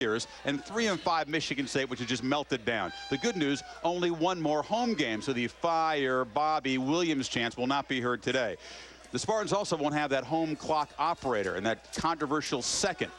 years, and 3-5 Michigan State, which has just melted down. The good news, only one more home game, so the Fire Bobby Williams chance will not be heard today. The Spartans also won't have that home clock operator and that controversial second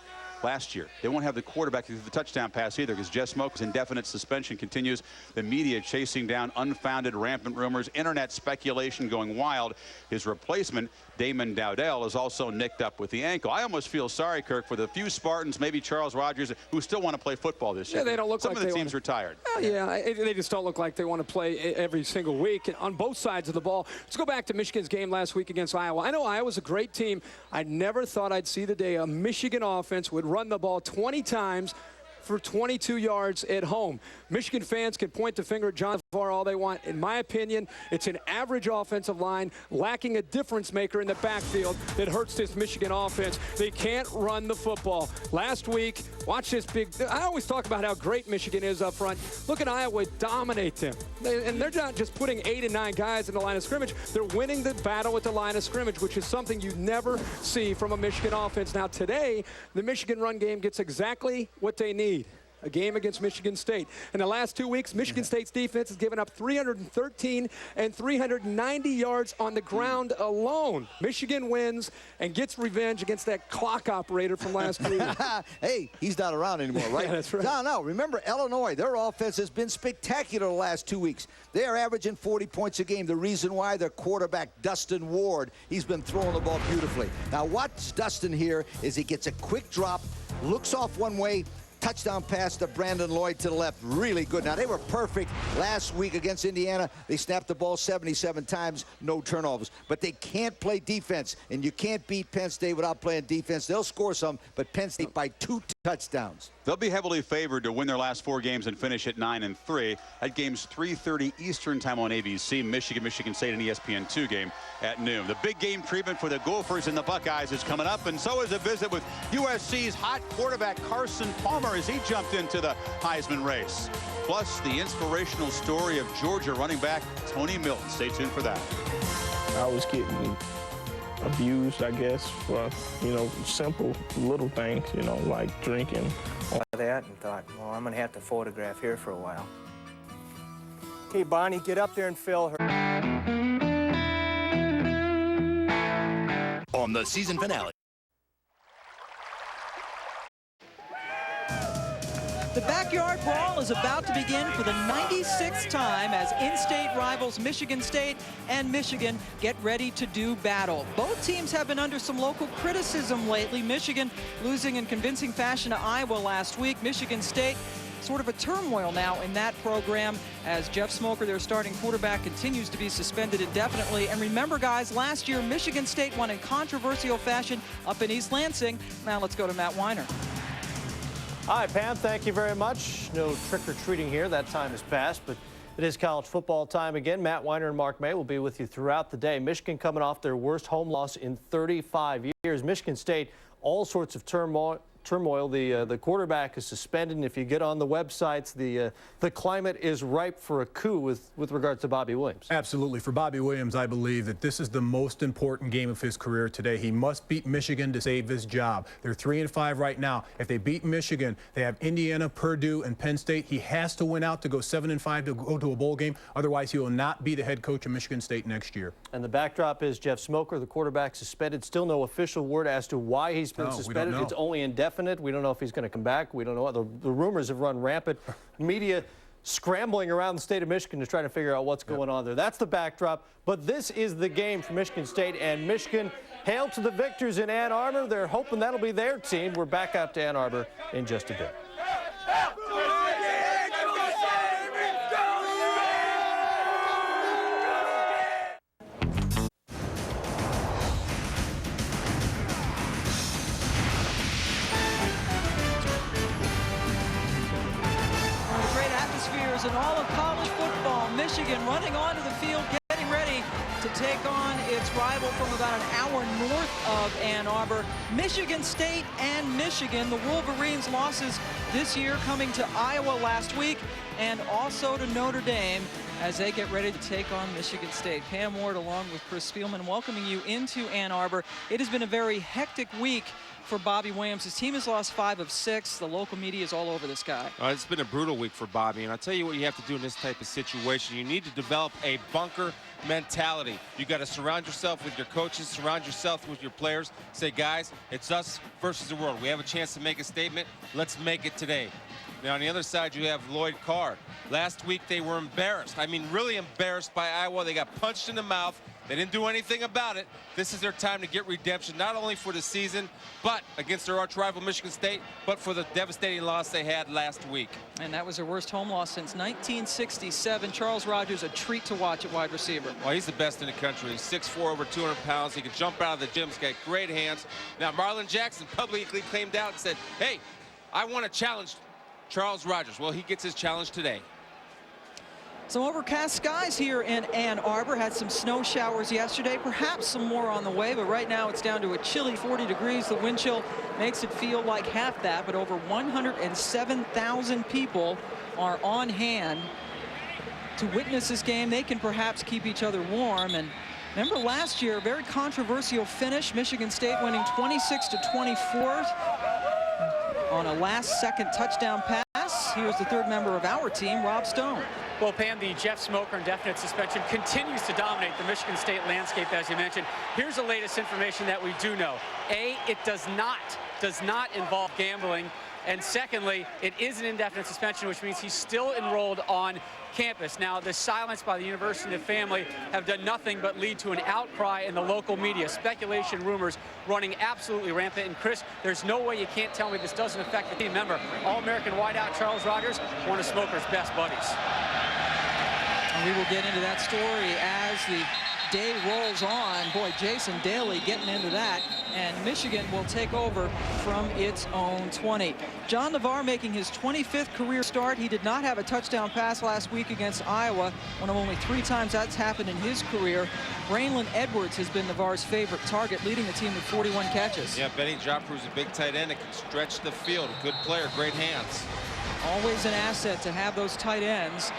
last year. They won't have the quarterback through the touchdown pass either, because Jeff Smoke's indefinite suspension continues. The media chasing down unfounded, rampant rumors, internet speculation going wild. His replacement, Damon Dowdell, is also nicked up with the ankle. I almost feel sorry, Kirk, for the few Spartans, maybe Charles Rogers, who still want to play football this year. Yeah, they don't look Some like of the teams retired. Yeah, they just don't look like they want to play every single week and on both sides of the ball. Let's go back to Michigan's game last week against Iowa. I know Iowa's a great team. I never thought I'd see the day a Michigan offense would run the ball 20 times for 22 yards at home. Michigan fans can point the finger at John Var all they want. In my opinion, it's an average offensive line lacking a difference maker in the backfield that hurts this Michigan offense. They can't run the football. Last week, watch this big. I always talk about how great Michigan is up front. Look at Iowa dominate them. And they're not just putting 8 and 9 guys in the line of scrimmage. They're winning the battle at the line of scrimmage, which is something you never see from a Michigan offense. Now today, the Michigan run game gets exactly what they need. A game against Michigan State. In the last 2 weeks, Michigan State's defense has given up 313 and 390 yards on the ground alone. Michigan wins and gets revenge against that clock operator from last week. Hey, he's not around anymore, right? Yeah, that's right. No, remember Illinois, their offense has been spectacular the last 2 weeks. They are averaging 40 points a game. The reason why, their quarterback, Dustin Ward, he's been throwing the ball beautifully. Now watch Dustin here as he gets a quick drop, looks off one way, touchdown pass to Brandon Lloyd to the left. Really good. Now, they were perfect last week against Indiana. They snapped the ball 77 times, no turnovers. But they can't play defense, and you can't beat Penn State without playing defense. They'll score some, but Penn State by 2 touchdowns. They'll be heavily favored to win their last 4 games and finish at 9-3. That game's 3:30 Eastern time on ABC. Michigan State, an ESPN2 game at noon. The big game treatment for the Gophers and the Buckeyes is coming up, and so is a visit with USC's hot quarterback Carson Palmer as he jumped into the Heisman race. Plus, the inspirational story of Georgia running back Tony Milton. Stay tuned for that. I was getting abused, I guess, for, simple little things, like drinking. That and thought, well, I'm going to have to photograph here for a while. Hey, Bonnie, get up there and fill her. On the season finale. The backyard brawl is about to begin for the 96th time as in-state rivals Michigan State and Michigan get ready to do battle. Both teams have been under some local criticism lately. Michigan losing in convincing fashion to Iowa last week. Michigan State sort of a turmoil now in that program as Jeff Smoker, their starting quarterback, continues to be suspended indefinitely. And remember, guys, last year Michigan State won in controversial fashion up in East Lansing. Now let's go to Matt Weiner. Hi, Pam. Thank you very much. No trick-or-treating here. That time has passed, but it is college football time again. Matt Weiner and Mark May will be with you throughout the day. Michigan coming off their worst home loss in 35 years. Michigan State, all sorts of turmoil. The quarterback is suspended, and if you get on the websites, the climate is ripe for a coup with regards to Bobby Williams. Absolutely. For Bobby Williams, I believe that this is the most important game of his career today. He must beat Michigan to save his job. They're 3-5 right now. If they beat Michigan, they have Indiana, Purdue, and Penn State. He has to win out to go 7-5 to go to a bowl game. Otherwise, he will not be the head coach of Michigan State next year. And the backdrop is Jeff Smoker, the quarterback, suspended. Still no official word as to why he's been suspended. It's only indefinite. We don't know if he's going to come back. We don't know. The rumors have run rampant. Media scrambling around the state of Michigan to try to figure out what's going on there. That's the backdrop. But this is the game for Michigan State. And Michigan, hail to the victors in Ann Arbor. They're hoping that'll be their team. We're back out to Ann Arbor in just a bit. In all of college football, Michigan running onto the field, getting ready to take on its rival from about an hour north of Ann Arbor. Michigan State and Michigan, the Wolverines losses this year coming to Iowa last week and also to Notre Dame as they get ready to take on Michigan State. Pam Ward along with Chris Spielman welcoming you into Ann Arbor. It has been a very hectic week for Bobby Williams. His team has lost 5 of 6. The local media is all over this guy. It's been a brutal week for Bobby, and I'll tell you what you have to do in this type of situation. You need to develop a bunker mentality. You got to surround yourself with your coaches, surround yourself with your players. Say, guys, it's us versus the world. We have a chance to make a statement. Let's make it today. Now, on the other side, you have Lloyd Carr. Last week, they were embarrassed. I mean, really embarrassed by Iowa. They got punched in the mouth. They didn't do anything about it. This is their time to get redemption, not only for the season, but against their arch rival Michigan State, but for the devastating loss they had last week. And that was their worst home loss since 1967. Charles Rogers, a treat to watch at wide receiver. Well, he's the best in the country. He's 6'4", over 200 pounds. He can jump out of the gym. He's got great hands. Now, Marlon Jackson publicly claimed out and said, hey, I want to challenge Charles Rogers. Well, he gets his challenge today. Some overcast skies here in Ann Arbor. Had some snow showers yesterday, perhaps some more on the way, but right now it's down to a chilly 40 degrees. The wind chill makes it feel like half that, but over 107,000 people are on hand to witness this game. They can perhaps keep each other warm. And remember last year, a very controversial finish. Michigan State winning 26-24 on a last-second touchdown pass. Here's the third member of our team, Rob Stone. Well, Pam, the Jeff Smoker indefinite suspension continues to dominate the Michigan State landscape, as you mentioned. Here's the latest information that we do know. A, it does not involve gambling. And secondly, it is an indefinite suspension, which means he's still enrolled on campus. Now, the silence by the university and the family have done nothing but lead to an outcry in the local media. Speculation, rumors running absolutely rampant. And Chris, there's no way you can't tell me this doesn't affect the team member. All-American wideout Charles Rogers, one of Smoker's best buddies. And we will get into that story as the day rolls on. Boy, Jason Daly getting into that. And Michigan will take over from its own 20. John Navarre making his 25th career start. He did not have a touchdown pass last week against Iowa, one of only 3 times that's happened in his career. Braylon Edwards has been Navarre's favorite target, leading the team with 41 catches. Yeah, Benny Joffrey's a big tight end that can stretch the field. Good player, great hands. Always an asset to have those tight ends.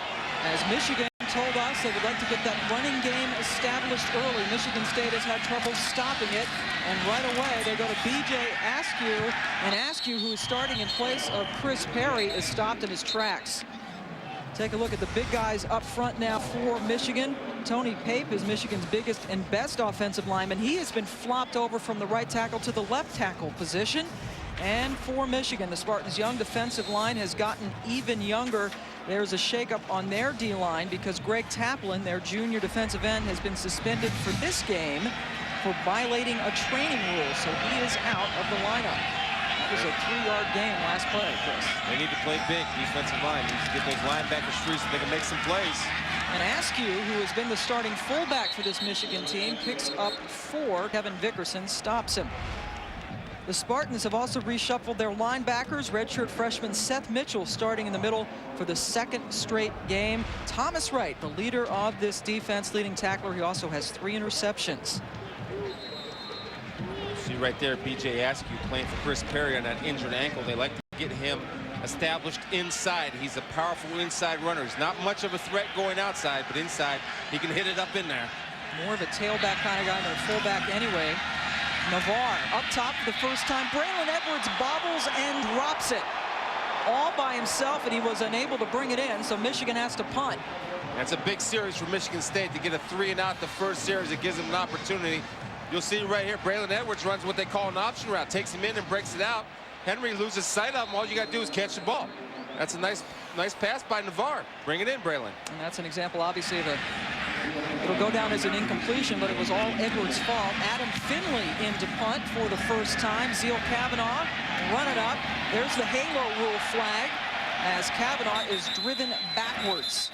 As Michigan told us they would like to get that running game established early. Michigan State has had trouble stopping it, and right away they go to B.J. Askew, and Askew, who is starting in place of Chris Perry, is stopped in his tracks. Take a look at the big guys up front now for Michigan. Tony Pape is Michigan's biggest and best offensive lineman. He has been flopped over from the right tackle to the left tackle position. And for Michigan, the Spartans' young defensive line has gotten even younger. There's a shakeup on their D-line because Greg Taplin, their junior defensive end, has been suspended for this game for violating a training rule, so he is out of the lineup. That was a 3-yard gain last play, Chris. They need to play big, defensive line. Needs to get those linebackers free so they can make some plays. And Askew, who has been the starting fullback for this Michigan team, picks up 4. Kevin Vickerson stops him. The Spartans have also reshuffled their linebackers. Redshirt freshman Seth Mitchell starting in the middle for the 2nd straight game. Thomas Wright, the leader of this defense, leading tackler. He also has 3 interceptions. See right there, B.J. Askew playing for Chris Perry on that injured ankle. They like to get him established inside. He's a powerful inside runner. He's not much of a threat going outside, but inside he can hit it up in there. More of a tailback kind of guy than a fullback anyway. Navarre up top for the first time. Braylon Edwards bobbles and drops it all by himself, and he was unable to bring it in, so Michigan has to punt. That's a big series for Michigan State to get a 3-and-out the first series. It gives them an opportunity. You'll see right here, Braylon Edwards runs what they call an option route, takes him in and breaks it out. Henry loses sight of him. All you got to do is catch the ball. That's a nice pass by Navarre. Bring it in, Braylon. And that's an example, obviously, of it'll go down as an incompletion, but it was all Edwards' fault. Adam Finley into punt for the first time. Zeal Kavanaugh run it up. There's the halo rule flag as Kavanaugh is driven backwards.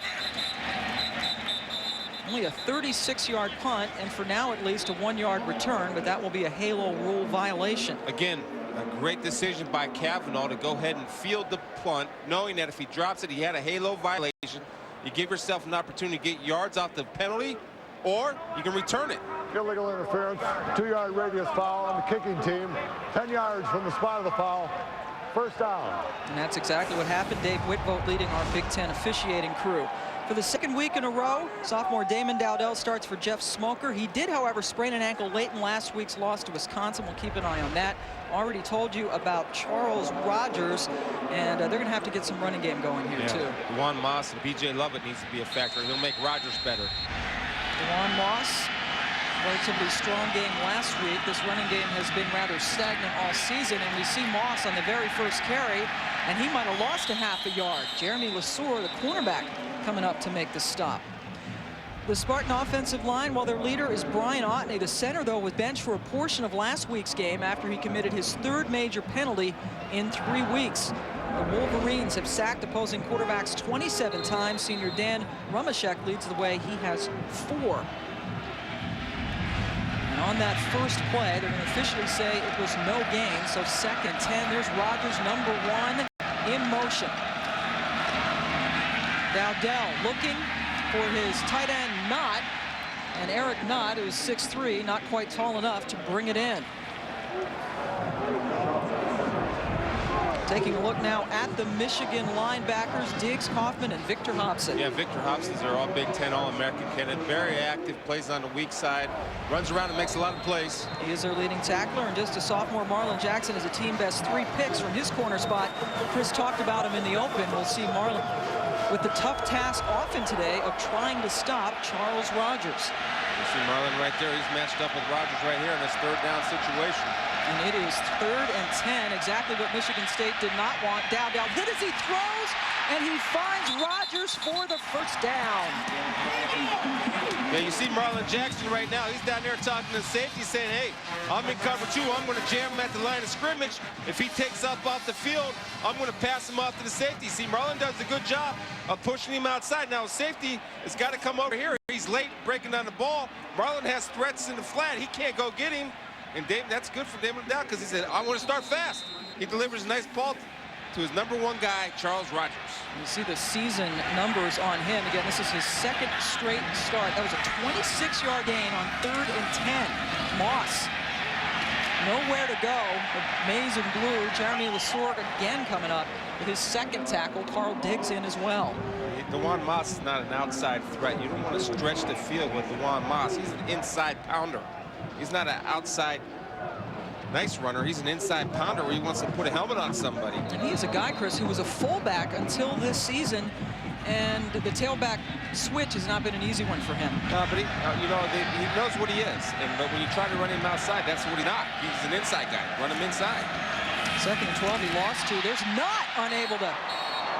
Only a 36-yard punt, and for now at least a 1-yard return, but that will be a halo rule violation. Again, a great decision by Kavanaugh to go ahead and field the punt, knowing that if he drops it, he had a halo violation. You give yourself an opportunity to get yards off the penalty, or you can return it. Illegal interference, 2-yard radius foul on the kicking team, 10 yards from the spot of the foul, first down. And that's exactly what happened. Dave Whitvote leading our Big Ten officiating crew. For the second week in a row, sophomore Damon Dowdell starts for Jeff Smoker. He did, however, sprain an ankle late in last week's loss to Wisconsin. We'll keep an eye on that. Already told you about Charles Rogers, and they're going to have to get some running game going here, too. Juan Moss and B.J. Lovett needs to be a factor. He'll make Rogers better. Juan Moss, relatively strong game last week. This running game has been rather stagnant all season, and we see Moss on the very first carry, and he might have lost a half a yard. Jeremy Lesueur, the cornerback, coming up to make the stop. The Spartan offensive line, while their leader is Brian Otney, the center, though, was benched for a portion of last week's game after he committed his third major penalty in 3 weeks. The Wolverines have sacked opposing quarterbacks 27 times. Senior Dan Rumashek leads the way. He has 4. And on that first play, they're going to officially say it was no gain. So 2nd and 10. There's Rogers, number 1, in motion. Dowdell looking for his tight end Knott, and Eric Knott, who's 6'3", not quite tall enough to bring it in. Taking a look now at the Michigan linebackers, Diggs, Kaufman, and Victor Hobson. Yeah, Victor Hobson's our all Big Ten All-American candidate. Very active, plays on the weak side, runs around and makes a lot of plays. He is their leading tackler, and just a sophomore, Marlon Jackson has a team best 3 picks from his corner spot. Chris talked about him in the open. We'll see Marlon with the tough task often today of trying to stop Charles Rogers. You see Marlon right there. He's matched up with Rogers right here in this 3rd down situation. And it is 3rd and 10, exactly what Michigan State did not want. Dowdell hit as he throws, and he finds Rogers for the first down. Yeah, you see Marlon Jackson right now. He's down there talking to the safety, saying, hey, I'm in cover 2. I'm going to jam him at the line of scrimmage. If he takes up off the field, I'm going to pass him off to the safety. See, Marlon does a good job of pushing him outside. Now, safety has got to come over here. He's late breaking down the ball. Marlon has threats in the flat. He can't go get him. And that's good for Damon Dowdell because he said, I want to start fast. He delivers a nice ball to his number 1 guy, Charles Rogers. You see the season numbers on him. Again, this is his 2nd straight start. That was a 26-yard gain on 3rd and 10. Moss, nowhere to go. The maize and blue. Jeremy Lesueur again coming up with his 2nd tackle. Carl Diggs in as well. DeJuan Moss is not an outside threat. You don't want to stretch the field with DeJuan Moss. He's an inside pounder. He's not an outside nice runner. He's an inside pounder where he wants to put a helmet on somebody. And he is a guy, Chris, who was a fullback until this season, and the tailback switch has not been an easy one for him. But he, he knows what he is. But when you try to run him outside, that's what he's not. He's an inside guy. Run him inside. 2nd and 12, he lost 2. There's not unable to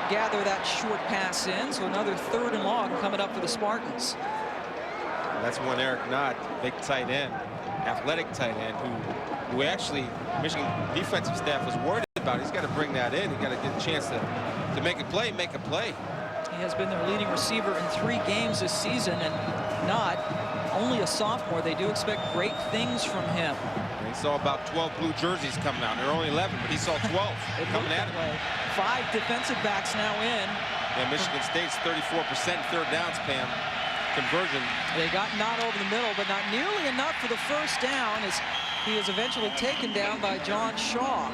gather that short pass in. So another 3rd and long coming up for the Spartans. That's one Eric Knott, big tight end, athletic tight end, who actually Michigan defensive staff was worried about. He's got to bring that in. He's got to get a chance to make a play, He has been their leading receiver in 3 games this season, and Knott, only a sophomore. They do expect great things from him. He saw about 12 blue jerseys coming out. There are only 11, but he saw 12 coming at him. 5 defensive backs now in. Yeah, Michigan State's 34% 3rd downs, Pam. Conversion. They got Knott over the middle, but not nearly enough for the first down as he is eventually taken down by John Shaw.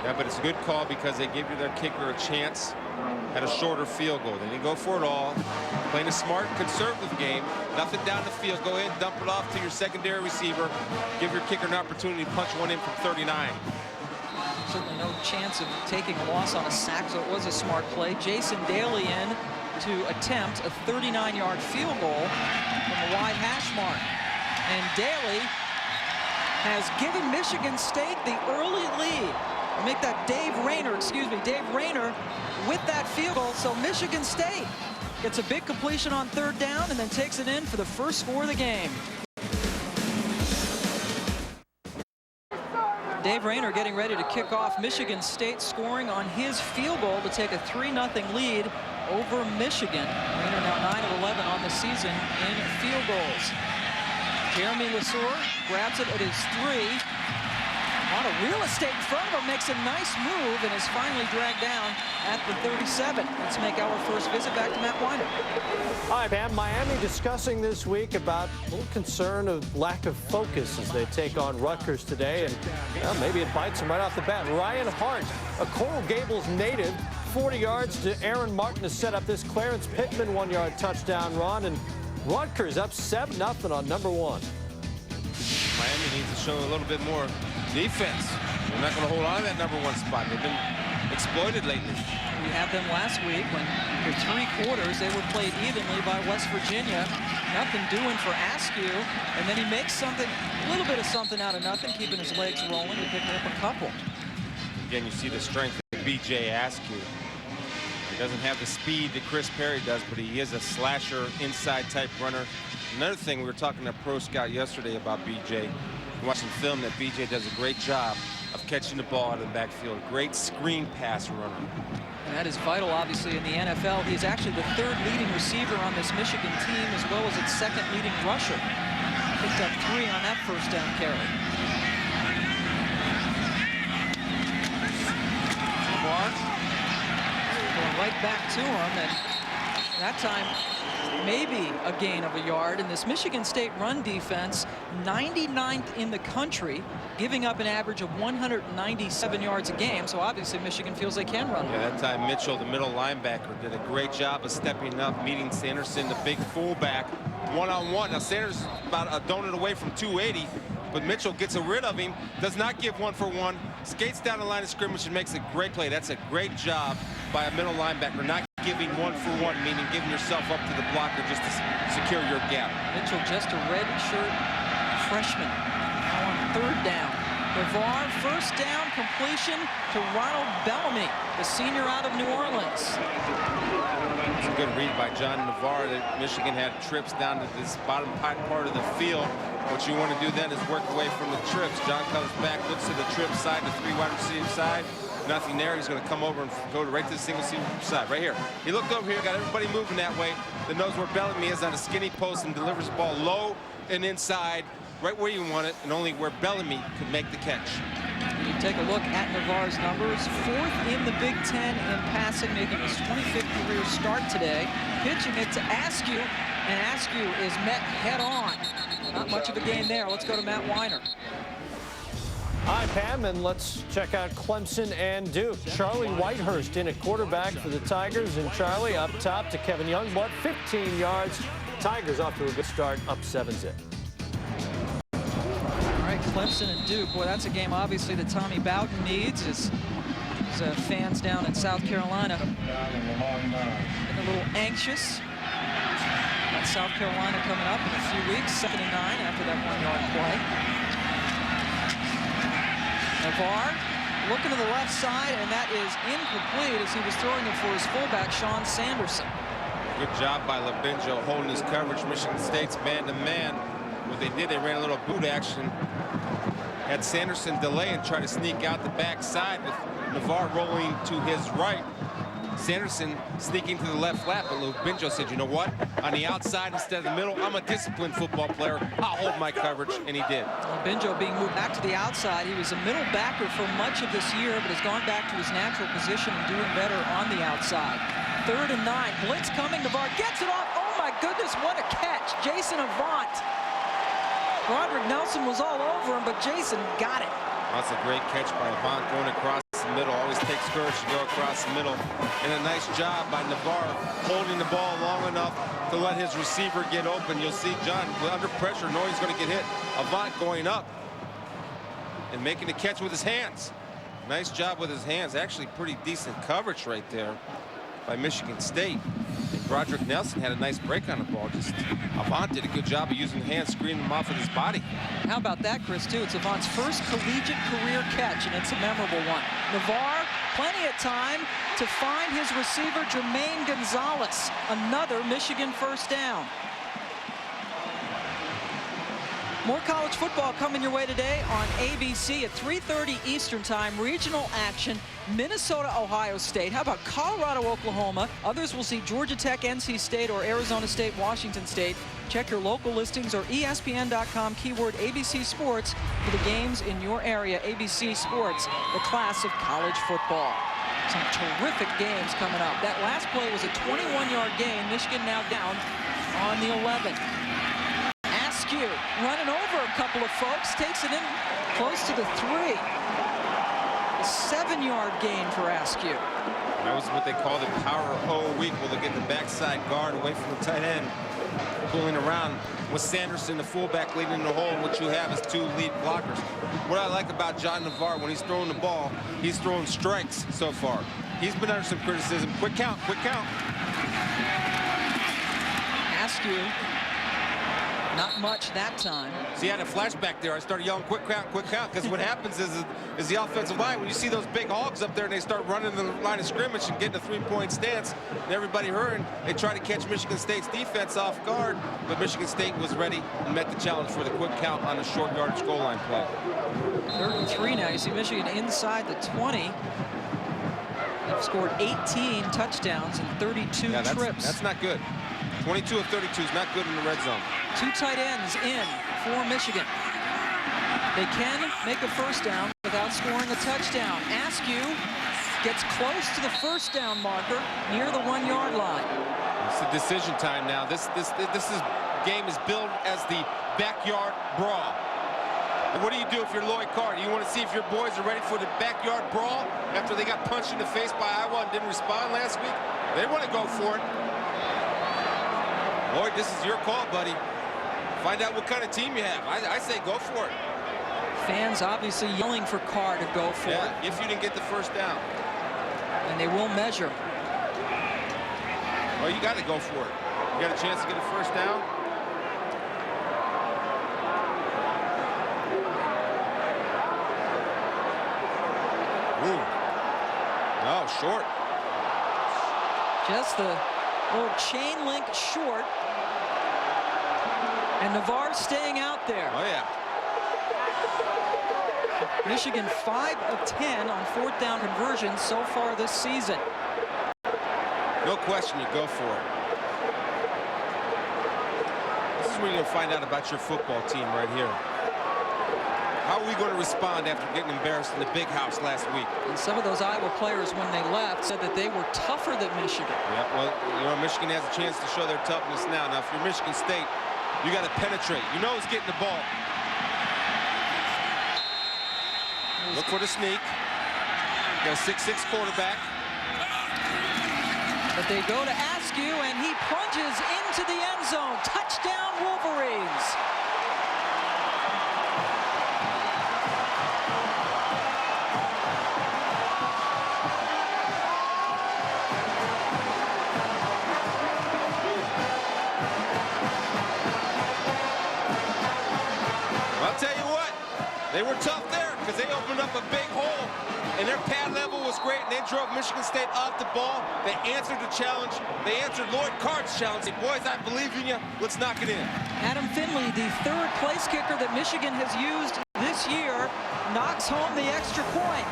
Yeah, but it's a good call because they give you their kicker a chance at a shorter field goal. They didn't go for it all. Playing a smart, conservative game. Nothing down the field. Go ahead and dump it off to your secondary receiver. Give your kicker an opportunity to punch one in from 39. Certainly no chance of taking a loss on a sack, so it was a smart play. Jason Daly in to attempt a 39-yard field goal from the wide hash mark. And Daly has given Michigan State the early lead. Make that Dave Rayner with that field goal. So Michigan State gets a big completion on 3rd down and then takes it in for the first score of the game. Dave Rayner getting ready to kick off. Michigan State scoring on his field goal to take a 3-0 lead over Michigan. Rayner now 9 of 11 on the season in field goals. Jeremy Lesueur grabs it at his 3. A lot of real estate in front of him, makes a nice move and is finally dragged down at the 37. Let's make our first visit back to Matt Widen. Hi, Pam. Miami discussing this week about a little concern of lack of focus as they take on Rutgers today, and well, maybe it bites them right off the bat. Ryan Hart, a Coral Gables native, 40 yards to Aaron Martin to set up this Clarence Pittman 1-yard touchdown run, and Rutgers up 7-0 on number 1. Miami needs to show a little bit more defense. They're not going to hold on to that number 1 spot. They've been exploited lately. We had them last week when for 3 quarters they were played evenly by West Virginia. Nothing doing for Askew, and then he makes something, a little bit of something out of nothing, keeping his legs rolling and picking up a couple. Again, you see the strength of B.J. Askew. He doesn't have the speed that Chris Perry does, but he is a slasher, inside type runner. Another thing, we were talking to Pro Scout yesterday about B.J. Watching film that B.J. does a great job of catching the ball out of the backfield. Great screen pass runner. And that is vital, obviously, in the NFL. He's actually the 3rd leading receiver on this Michigan team, as well as its 2nd leading rusher. Picked up 3 on that first down carry. Going right back to him, and that time maybe a gain of a yard. And this Michigan State run defense, 99th in the country, giving up an average of 197 yards a game. So obviously Michigan feels they can run. Yeah, that time Mitchell, the middle linebacker, did a great job of stepping up, meeting Sanderson, the big fullback, one-on-one. Now Sanders is about a donut away from 280, but Mitchell gets rid of him, does not give 1-for-1, skates down the line of scrimmage and makes a great play. That's a great job by a middle linebacker, not giving 1-for-1, meaning giving yourself up to the blocker just to secure your gap. Mitchell, just a red shirt freshman. Now on 3rd down. Navarre, first down completion to Ronald Bellamy, the senior out of New Orleans. It's a good read by John Navarre that Michigan had trips down to this bottom part of the field. What you want to do then is work away from the trips. John comes back, looks to the trip side, the 3 wide receiver side. Nothing there. He's going to come over and go right to the single side. Right here. He looked over here, got everybody moving that way. That knows where Bellamy is on a skinny post and delivers the ball low and inside, right where you want it, and only where Bellamy could make the catch. You take a look at Navarre's numbers. 4th in the Big Ten in passing, making his 25th career start today. Pitching it to Askew, and Askew is met head on. Not much of a gain there. Let's go to Matt Weiner. Hi, Pam, and let's check out Clemson and Duke. Charlie Whitehurst in at quarterback for the Tigers, and Charlie up top to Kevin Youngblood, 15 yards. Tigers off to a good start, up 7-zip. All right, Clemson and Duke. Boy, that's a game, obviously, that Tommy Bowden needs. His fans down in South Carolina getting a little anxious. Got South Carolina coming up in a few weeks, 2nd and 9 after that 1-yard play. Navarre looking to the left side, and that is incomplete as he was throwing it for his fullback, Sean Sanderson. Good job by Labinjo holding his coverage. Michigan State's man-to-man. What they did, they ran a little boot action. Had Sanderson delay and try to sneak out the backside with Navarre rolling to his right. Sanderson sneaking to the left flat, but Labinjo said, you know what? On the outside instead of the middle, I'm a disciplined football player. I'll hold my coverage, and he did. Labinjo being moved back to the outside. He was a middle backer for much of this year, but has gone back to his natural position and doing better on the outside. 3rd and 9. Blitz coming. Navarre gets it off. Oh, my goodness, what a catch. Jason Avant. Broderick Nelson was all over him, but Jason got it. That's a great catch by Avant going across the middle. Always takes courage to go across the middle. And a nice job by Navarre holding the ball long enough to let his receiver get open. You'll see John under pressure, knowing he's going to get hit. Avant going up and making the catch with his hands. Nice job with his hands. Actually pretty decent coverage right there by Michigan State. And Broderick Nelson had a nice break on the ball. Just Avant did a good job of using the hands, screening him off with his body. How about that, Chris, too? It's Avant's first collegiate career catch, and it's a memorable one. Navarre, plenty of time to find his receiver, Jermaine Gonzalez. Another Michigan first down. More college football coming your way today on ABC at 3:30 Eastern Time. Regional action, Minnesota, Ohio State. How about Colorado, Oklahoma? Others will see Georgia Tech, NC State, or Arizona State, Washington State. Check your local listings or ESPN.com keyword ABC Sports for the games in your area. ABC Sports, the class of college football. Some terrific games coming up. That last play was a 21-yard gain. Michigan now down on the 11. Askew running over a couple of folks, takes it in close to the 3. A 7-yard gain for Askew. That was what they called the power O weak. Well, they get the backside guard away from the tight end, pulling around with Sanderson, the fullback, leading in the hole. What you have is 2 lead blockers. What I like about John Navarre, when he's throwing the ball, he's throwing strikes so far. He's been under some criticism. Quick count, quick count. Askew, not much that time. See, I had a flashback there. I started yelling quick count, because what happens is the offensive line, when you see those big hogs up there and they start running the line of scrimmage and getting a 3-point stance, and everybody hurrying, they try to catch Michigan State's defense off guard, but Michigan State was ready and met the challenge for the quick count on the short yardage goal line play. 3rd and 3 now. You see Michigan inside the 20. They've scored 18 touchdowns in 32 trips. That's not good. 22 of 32 is not good in the red zone. 2 tight ends in for Michigan. They can make a first down without scoring a touchdown. Askew gets close to the first down marker near the 1-yard line. It's a decision time now. This game is billed as the backyard brawl. And what do you do if you're Lloyd Carr? Do you want to see if your boys are ready for the backyard brawl after they got punched in the face by Iowa and didn't respond last week? They want to go for it. Lloyd, this is your call, buddy. Find out what kind of team you have. I say go for it. Fans obviously yelling for Carr to go for it. If you didn't get the first down. And they will measure. Well, you got to go for it. You got a chance to get a first down. Ooh. No, short. Just the little chain link short. And Navarre staying out there. Oh, yeah. Michigan 5 of 10 on 4th down conversions so far this season. No question, you go for it. This is where you're going to find out about your football team right here. How are we going to respond after getting embarrassed in the big house last week? And some of those Iowa players, when they left, said that they were tougher than Michigan. Yeah, well, you know, Michigan has a chance to show their toughness now. Now, if you're Michigan State, you got to penetrate. You know who's getting the ball. Look for the sneak. Got a 6'6" quarterback. But they go to Askew, and he plunges into the end zone. Touchdown, Wolverines. I'll tell you what, they were tough there because they opened up a big hole, and their pad level was great, and they drove Michigan State off the ball. They answered the challenge. They answered Lloyd Carr's challenge. Hey, boys, I believe in you. Let's knock it in. Adam Finley, the 3rd place kicker that Michigan has used this year, knocks home the extra point.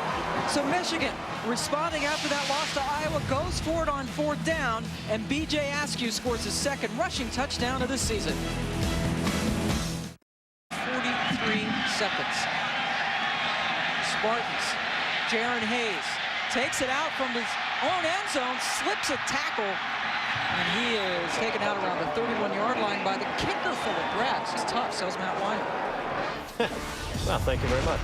So Michigan, responding after that loss to Iowa, goes for it on 4th down, and B.J. Askew scores his 2nd rushing touchdown of the season. 43 seconds. Spartans, Jaron Hayes takes it out from his own end zone, slips a tackle, and he is taken out around the 31-yard line by the kicker for the Braves. It's tough, says Matt Wine. Well, thank you very much.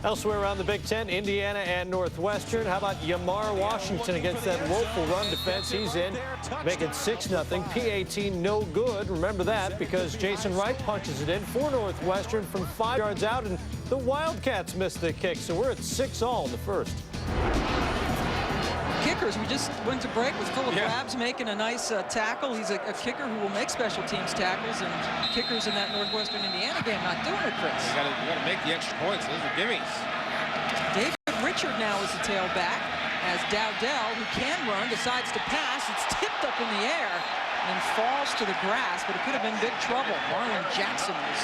Elsewhere around the Big Ten, Indiana and Northwestern. How about Yamar Washington against that woeful run defense? He's in, making 6-0. PAT no good. Remember that because Jason Wright punches it in for Northwestern from 5 yards out, and the Wildcats missed the kick. So we're at 6-all in the first. Kickers, we just went to break with Philip Labs making a nice tackle. He's a kicker who will make special teams tackles, and kickers in that Northwestern Indiana game not doing it, Chris. You got to make the extra points. Those are gimmies. David Richard now is the tailback as Dowdell, who can run, decides to pass. It's tipped up in the air and falls to the grass, but it could have been big trouble. Marlon Jackson was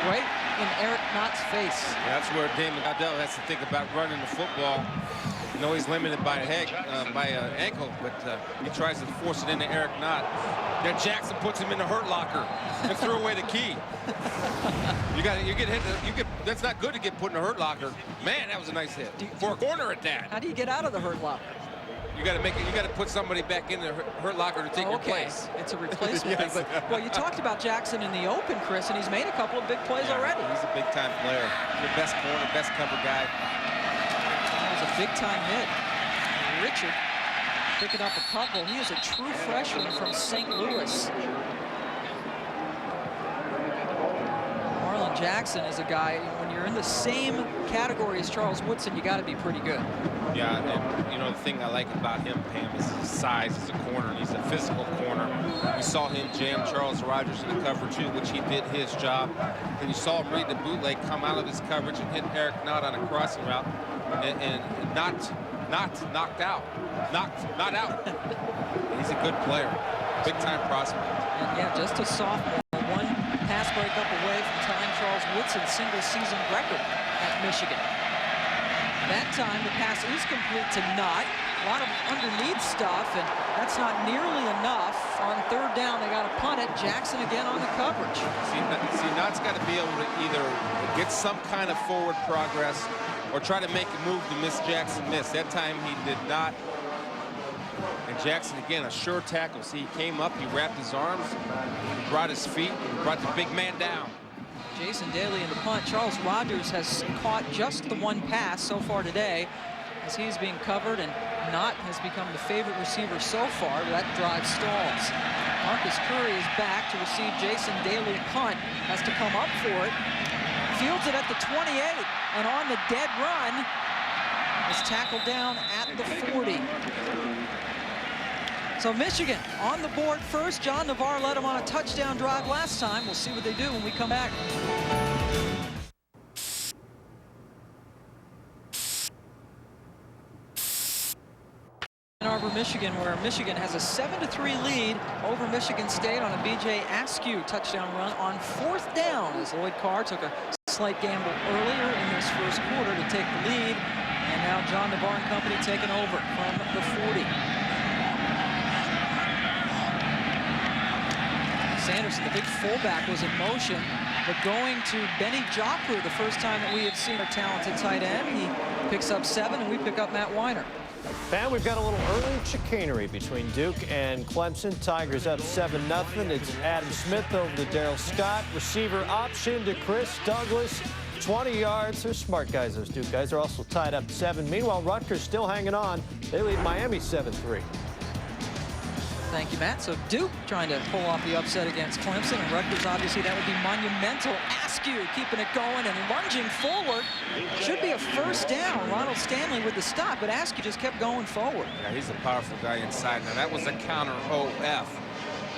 right in Eric Knott's face. Yeah, that's where Damon Dowdell has to think about running the football. You know he's limited by ankle, but he tries to force it into Eric Knott. Then Jackson puts him in the hurt locker and threw away the key. You get hit. That's not good to get put in a hurt locker. Man, that was a nice hit for a corner at that. How do you get out of the hurt locker? You got to make it. You got to put somebody back in the hurt locker to take your place. It's a replacement. Yes. Thing, but, well, you talked about Jackson in the open, Chris, and he's made a couple of big plays already. He's a big-time player. The best corner, best cover guy. That was a big-time hit. Richard picking up a couple. He is a true freshman from St. Louis. Marlon Jackson is a guy, when you're in the same category as Charles Woodson, you got to be pretty good. Yeah, and you know, the thing I like about him, Pam, is his size as a corner. He's a physical corner. We saw him jam Charles Rogers in the cover two, which he did his job. And you saw him read the bootleg, come out of his coverage and hit Eric Knott on a crossing route, and not knocked out. Not out. He's a good player. Big-time prospect. And yeah, just a sophomore. One pass breakup away from tying Charles Woodson's single-season record at Michigan. That time, the pass is complete to Knott. A lot of underneath stuff, and that's not nearly enough. On third down, they got to punt it. Jackson again on the coverage. See, Knott's got to be able to either get some kind of forward progress or try to make a move to miss Jackson miss. That time, he did not. And Jackson, again, a sure tackle. See, he came up, he wrapped his arms, he brought his feet, and brought the big man down. Jason Daly in the punt. Charles Rogers has caught just the one pass so far today as he's being covered, and Knott has become the favorite receiver so far. That drive stalls. Marcus Curry is back to receive Jason Daly punt. Has to come up for it. Fields it at the 28, and on the dead run is tackled down at the 40. So Michigan on the board first. John Navarre led them on a touchdown drive last time. We'll see what they do when we come back. Ann Arbor, Michigan, where Michigan has a 7-3 lead over Michigan State on a B.J. Askew touchdown run on fourth down, as Lloyd Carr took a slight gamble earlier in this first quarter to take the lead. And now John Navarre and company taking over from the 40. Sanderson, the big fullback, was in motion, but going to Benny Joffre, the first time that we have seen a talented tight end. He picks up 7, and we pick up Matt Weiner. And we've got a little early chicanery between Duke and Clemson. Tigers up 7-0. It's Adam Smith over to Darrell Scott. Receiver option to Chris Douglas. 20 yards. They're smart guys, those Duke guys. They're also tied up 7. Meanwhile, Rutgers still hanging on. They lead Miami 7-3. Thank you, Matt. So Duke trying to pull off the upset against Clemson, and Rutgers, obviously, that would be monumental. Askew keeping it going and lunging forward. Should be a first down. Ronald Stanley with the stop, but Askew just kept going forward. Yeah, he's a powerful guy inside. Now, that was a counter OF.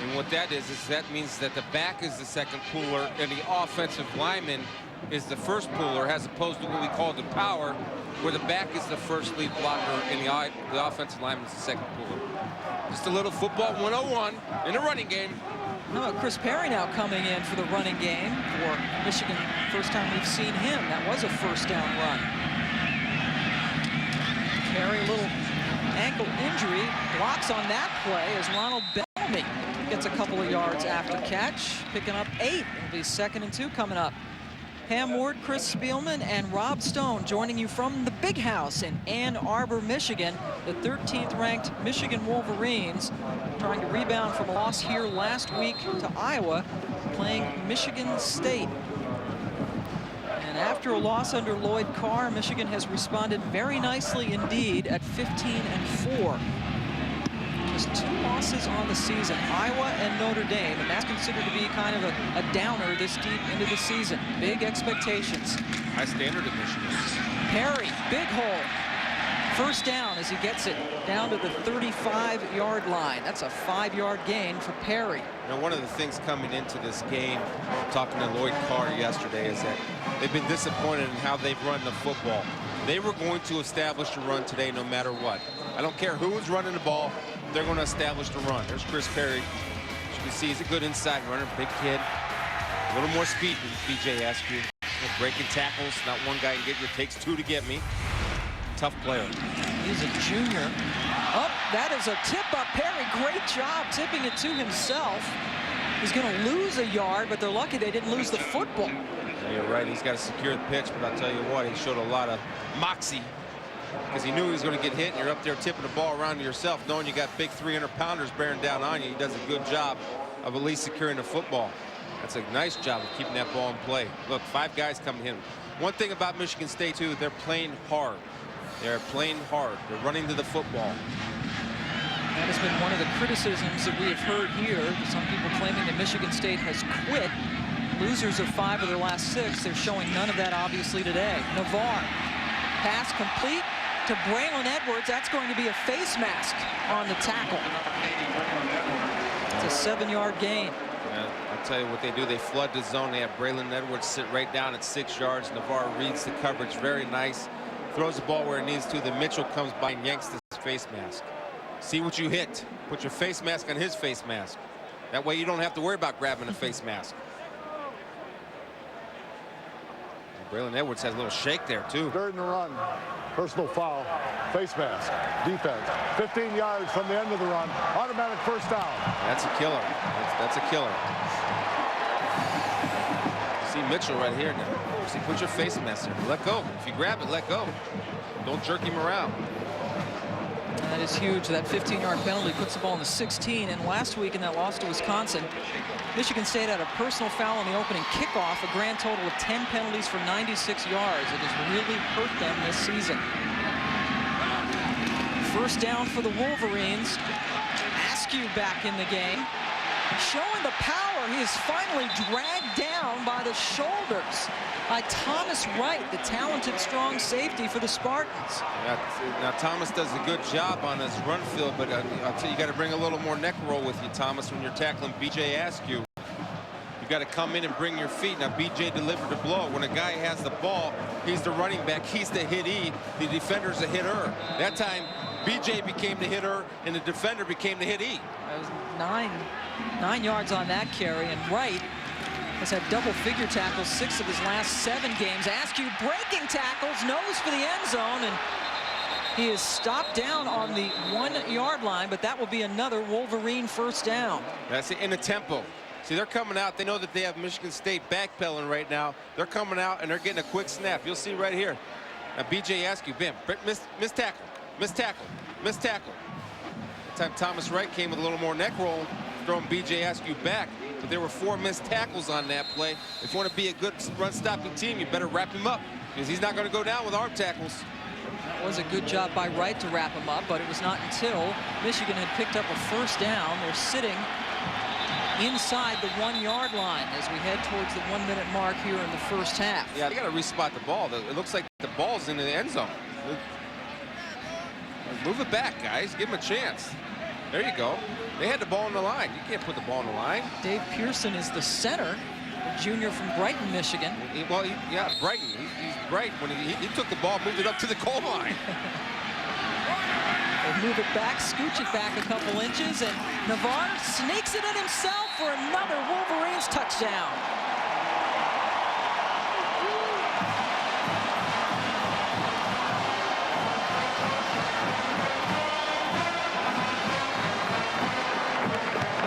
And what that is that means that the back is the second pooler and the offensive lineman is the first pooler, as opposed to what we call the power, where the back is the first lead blocker and the offensive lineman is the second pooler. Just a little football 101 in a running game. How about Chris Perry now coming in for the running game for Michigan? First time we've seen him. That was a first down run. Perry, a little ankle injury, blocks on that play as Ronald Bellamy gets a couple of yards after catch, picking up 8. It'll be 2nd and 2 coming up. Pam Ward, Chris Spielman, and Rob Stone joining you from the Big House in Ann Arbor, Michigan. The 13th ranked Michigan Wolverines trying to rebound from a loss here last week to Iowa, playing Michigan State. And after a loss under Lloyd Carr, Michigan has responded very nicely indeed at 15-4. Just 2 losses on the season, Iowa and Notre Dame, and that's considered to be kind of a downer this deep into the season. Big expectations. High standard in Michigan. Perry, big hole. First down as he gets it down to the 35-yard line. That's a 5-yard gain for Perry. You know, one of the things coming into this game, talking to Lloyd Carr yesterday, is that they've been disappointed in how they've run the football. They were going to establish a run today no matter what. I don't care who is running the ball, they're going to establish the run. There's Chris Perry. As you can see, he's a good inside runner, big kid. A little more speed than B.J. Askew. Breaking tackles, not one guy can get you. It takes 2 to get me. Tough player. He's a junior. Oh, that is a tip up. Perry, great job tipping it to himself. He's going to lose a yard, but they're lucky they didn't lose the football. Yeah, you're right. He's got to secure the pitch, but I'll tell you what, he showed a lot of moxie because he knew he was going to get hit, and you're up there tipping the ball around to yourself, knowing you got big 300-pounders bearing down on you. He does a good job of at least securing the football. That's a nice job of keeping that ball in play. Look, 5 guys coming in. One thing about Michigan State, too, they're playing hard. They're playing hard. They're running to the football. That has been one of the criticisms that we have heard here. Some people claiming that Michigan State has quit. Losers of 5 of their last 6. They're showing none of that, obviously, today. Navarre. Pass complete to Braylon Edwards. That's going to be a face mask on the tackle. It's a 7-yard gain. Yeah, I'll tell you what they do. They flood the zone. They have Braylon Edwards sit right down at 6 yards. Navarre reads the coverage very nice. Throws the ball where it needs to. Then Mitchell comes by and yanks the face mask. See what you hit. Put your face mask on his face mask. That way you don't have to worry about grabbing a face mask. Braylon Edwards has a little shake there, too. During the run, personal foul, face mask, defense. 15 yards from the end of the run, automatic first down. That's a killer. That's a killer. See Mitchell right here now. See, put your face mask there. Let go. If you grab it, let go. Don't jerk him around. That is huge. That 15-yard penalty puts the ball in the 16. And last week in that loss to Wisconsin, Michigan State had a personal foul on the opening kickoff, a grand total of 10 penalties for 96 yards. It has really hurt them this season. First down for the Wolverines. Askew back in the game. Showing the power, he is finally dragged down by the shoulders by Thomas Wright, the talented, strong safety for the Spartans. Now Thomas does a good job on his run field, but I'll tell you, got to bring a little more neck roll with you, Thomas, when you're tackling B.J. Askew. You got to come in and bring your feet. Now B.J. delivered a blow. When a guy has the ball, he's the running back. He's the hittee. The defender's the hitter. That time, B.J. became the hitter, and the defender became the hittee. That was nine yards on that carry, and Wright has had double-figure tackles 6 of his last 7 games. Askew breaking tackles, nose for the end zone, and he is stopped down on the 1-yard line, but that will be another Wolverine first down. That's it, in the tempo. See, they're coming out. They know that they have Michigan State backpedaling right now. They're coming out, and they're getting a quick snap. You'll see right here. Now, B.J. Askew, bam, missed tackle, missed tackle, missed tackle. That time Thomas Wright came with a little more neck roll, throwing B.J. Askew back. But there were 4 missed tackles on that play. If you want to be a good run-stopping team, you better wrap him up, because he's not going to go down with arm tackles. That was a good job by Wright to wrap him up, but it was not until Michigan had picked up a first down. They're sitting inside the 1-yard line as we head towards the 1-minute mark here in the first half. Yeah, they got to respot the ball. It looks like the ball's in the end zone. Move it back, guys. Give him a chance. There you go. They had the ball on the line. You can't put the ball on the line. Dave Pearson is the center, a junior from Brighton, Michigan. Yeah, Brighton. He's bright. When he took the ball, moved it up to the goal line. They move it back, scooch it back a couple inches, and Navarre sneaks it in himself for another Wolverines touchdown.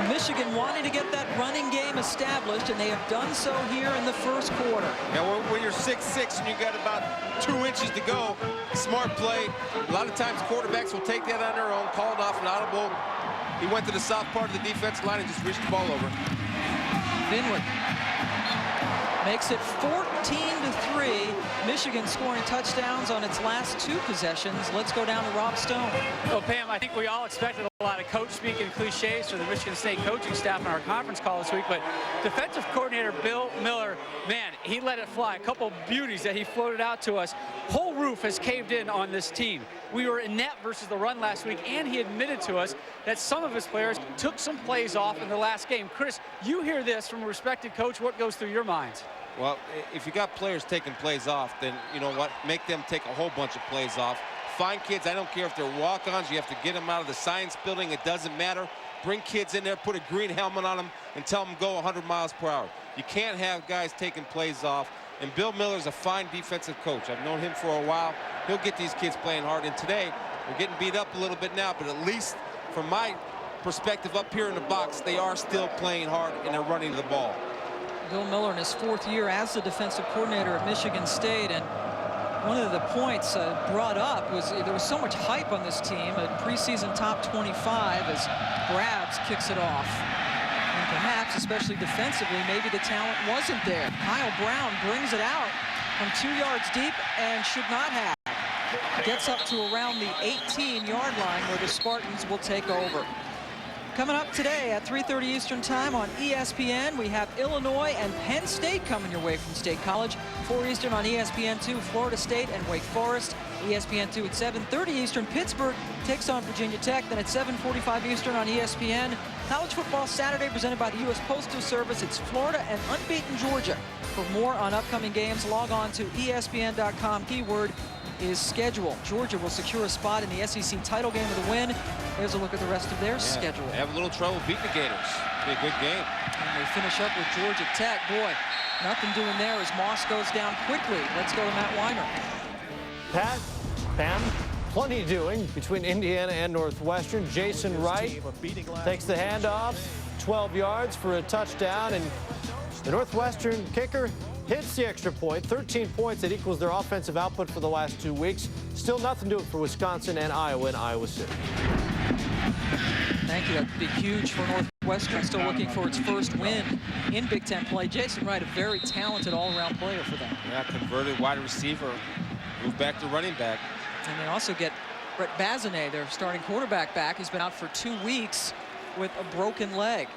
Michigan wanting to get that running game established, and they have done so here in the first quarter. Now, when you're 6'6" and you got about 2 inches to go, smart play. A lot of times quarterbacks will take that on their own, call it off an audible. He went to the south part of the defensive line and just reached the ball over. Vinwood makes it 14-3. Michigan scoring touchdowns on its last 2 possessions. Let's go down to Rob Stone. Well, Pam, I think we all expected a lot of coach speak and cliches for the Michigan State coaching staff in our conference call this week, but defensive coordinator Bill Miller, man, he let it fly. A couple beauties that he floated out to us. Whole roof has caved in on this team. We were inept versus the run last week, and he admitted to us that some of his players took some plays off in the last game. Chris, you hear this from a respected coach. What goes through your minds? Well, if you got players taking plays off, then you know what? Make them take a whole bunch of plays off. Find kids. I don't care if they're walk-ons. You have to get them out of the science building. It doesn't matter. Bring kids in there, put a green helmet on them, and tell them go 100 miles per hour. You can't have guys taking plays off. And Bill Miller's a fine defensive coach. I've known him for a while. He'll get these kids playing hard. And today, we're getting beat up a little bit now, but at least from my perspective up here in the box, they are still playing hard and they're running the ball. Bill Miller in his 4th year as the defensive coordinator at Michigan State, and one of the points brought up was there was so much hype on this team, a preseason top 25 as Grabs kicks it off. And perhaps, especially defensively, maybe the talent wasn't there. Kyle Brown brings it out from 2 yards deep and should not have. gets up to around the 18-yard line where the Spartans will take over. Coming up today at 3:30 Eastern Time on ESPN, we have Illinois and Penn State coming your way from State College. 4 Eastern on ESPN2, Florida State and Wake Forest. ESPN2 at 7:30 Eastern, Pittsburgh takes on Virginia Tech. Then at 7:45 Eastern on ESPN, College Football Saturday presented by the U.S. Postal Service. It's Florida and unbeaten Georgia. For more on upcoming games, log on to ESPN.com. Keyword is schedule. Georgia will secure a spot in the SEC title game with a win. There's a look at the rest of their schedule. They have a little trouble beating the Gators. It'll be a good game. And they finish up with Georgia Tech. Boy, nothing doing there as Moss goes down quickly. Let's go to Matt Weiner. Pat, Pam, plenty doing between Indiana and Northwestern. Jason Wright takes the handoff, 12 yards for a touchdown, and the Northwestern kicker hits the extra point, 13 points. That equals their offensive output for the last 2 weeks. Still nothing doing for Wisconsin and Iowa in Iowa City. Thank you. That'd be huge for Northwestern. Still looking for its first win in Big Ten play. Jason Wright, a very talented all-around player for them. Yeah, converted wide receiver, moved back to running back. And they also get Brett Bazinet, their starting quarterback, back. He's been out for 2 weeks with a broken leg.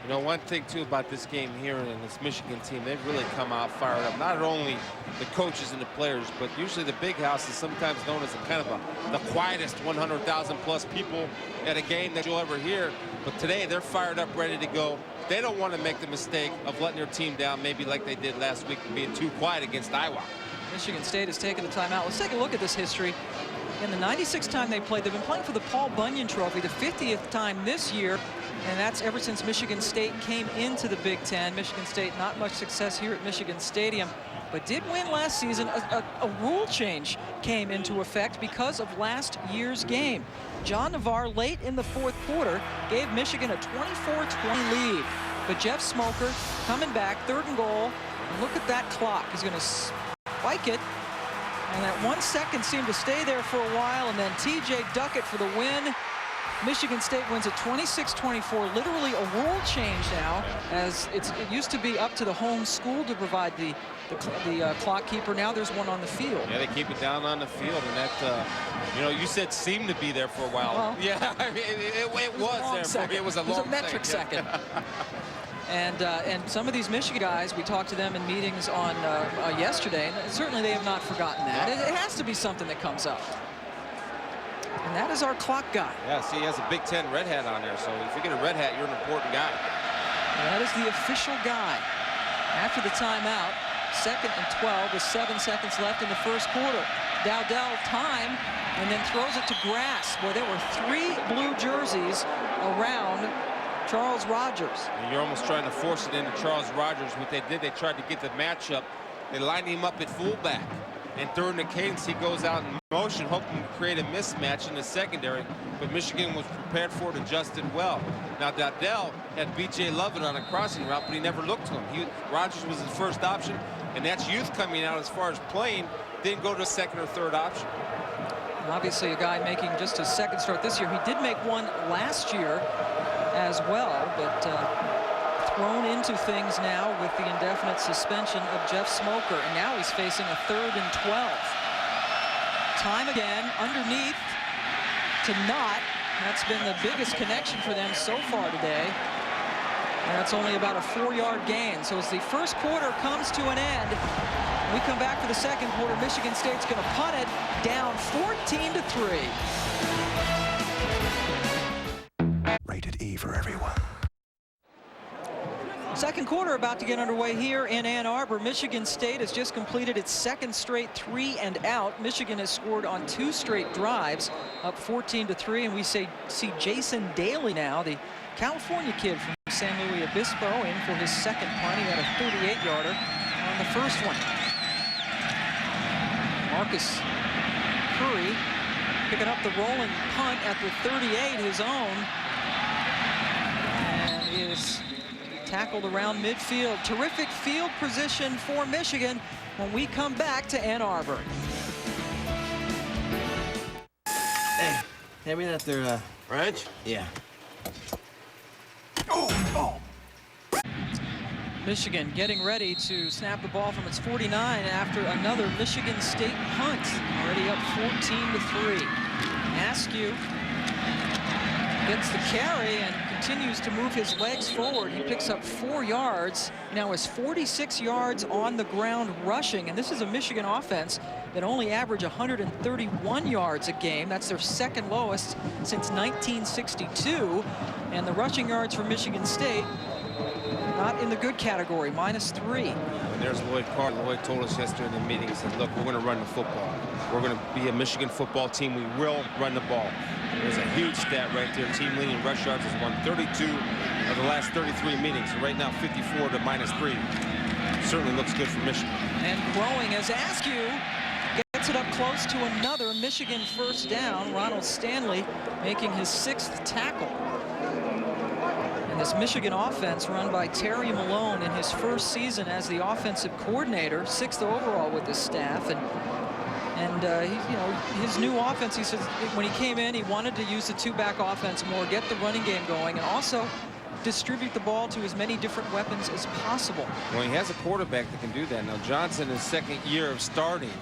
You know, one thing, too, about this game here and this Michigan team, they've really come out fired up. Not only the coaches and the players, but usually the Big House is sometimes known as the quietest 100,000-plus people at a game that you'll ever hear. But today, they're fired up, ready to go. They don't want to make the mistake of letting their team down, maybe like they did last week, and being too quiet against Iowa. Michigan State has taken the timeout. Let's take a look at this history. In the 96th time they played, they've been playing for the Paul Bunyan Trophy, the 50th time this year. And that's ever since Michigan State came into the Big Ten. Michigan State, not much success here at Michigan Stadium, but did win last season. A rule change came into effect because of last year's game. John Navarre, late in the 4th quarter, gave Michigan a 24-20 lead. But Jeff Smoker coming back, 3rd and goal. And look at that clock. He's going to spike it. And that 1 second seemed to stay there for a while. And then T.J. Duckett for the win. Michigan State wins at 26-24, literally a rule change now, as it used to be up to the home school to provide the clock keeper. Now there's one on the field. Yeah, they keep it down on the field, and that, you know, you said seemed to be there for a while. Well, yeah, I mean, it was there. It was a long metric second. And some of these Michigan guys, we talked to them in meetings on yesterday, and certainly they have not forgotten that. It has to be something that comes up. And that is our clock guy. Yeah, see, he has a Big Ten red hat on there, so if you get a red hat, you're an important guy. That is the official guy. After the timeout, 2nd and 12 with 7 seconds left in the 1st quarter. Dowdell time, and then throws it to grass, where there were 3 blue jerseys around Charles Rogers. And you're almost trying to force it into Charles Rogers. What they did, they tried to get the matchup. They lined him up at fullback. And during the cadence, he goes out in motion, hoping to create a mismatch in the secondary. But Michigan was prepared for it, adjusted well. Now, Dowdell had B.J. Lovett on a crossing route, but he never looked to him. Rogers was his first option, and that's youth coming out as far as playing. Didn't go to a 2nd or 3rd option. And obviously, a guy making just his 2nd start this year. He did make one last year as well, but thrown into things now with the indefinite suspension of Jeff Smoker, and now he's facing a 3rd and 12. Time again underneath to Knott. That's been the biggest connection for them so far today. And that's only about a 4-yard gain. So as the 1st quarter comes to an end, we come back for the 2nd quarter. Michigan State's going to punt it down 14-3. Rated E for everyone. 2nd quarter about to get underway here in Ann Arbor. Michigan State has just completed its 2nd straight 3 and out. Michigan has scored on 2 straight drives, up 14-3, and we see Jason Daly now, the California kid from San Luis Obispo, in for his 2nd punt. He had a 38-yarder on the 1st one. Marcus Curry picking up the rolling punt at the 38, his own, and is tackled around midfield. Terrific field position for Michigan when we come back to Ann Arbor. Hey, hand me that there, wrench? Yeah. Michigan getting ready to snap the ball from its 49 after another Michigan State punt. Already up 14-3. Askew gets the carry and continues to move his legs forward. He picks up 4 yards. He now has 46 yards on the ground rushing. And this is a Michigan offense that only average 131 yards a game. That's their second lowest since 1962. And the rushing yards for Michigan State, not in the good category, -3. And there's Lloyd Carter. Lloyd told us yesterday in the meeting, he said, look, we're going to run the football. We're going to be a Michigan football team. We will run the ball. There's a huge stat right there. Team leading rush yards has won 32 of the last 33 meetings. So right now, 54 to -3. Certainly looks good for Michigan. And growing as Askew gets it up close to another Michigan first down. Ronald Stanley making his 6th tackle. And this Michigan offense run by Terry Malone in his first season as the offensive coordinator, 6th overall with his staff. And you know, his new offense, he says when he came in, he wanted to use the 2-back offense more, get the running game going, and also distribute the ball to as many different weapons as possible. Well, he has a quarterback that can do that. Now, Johnson, his 2nd year of starting,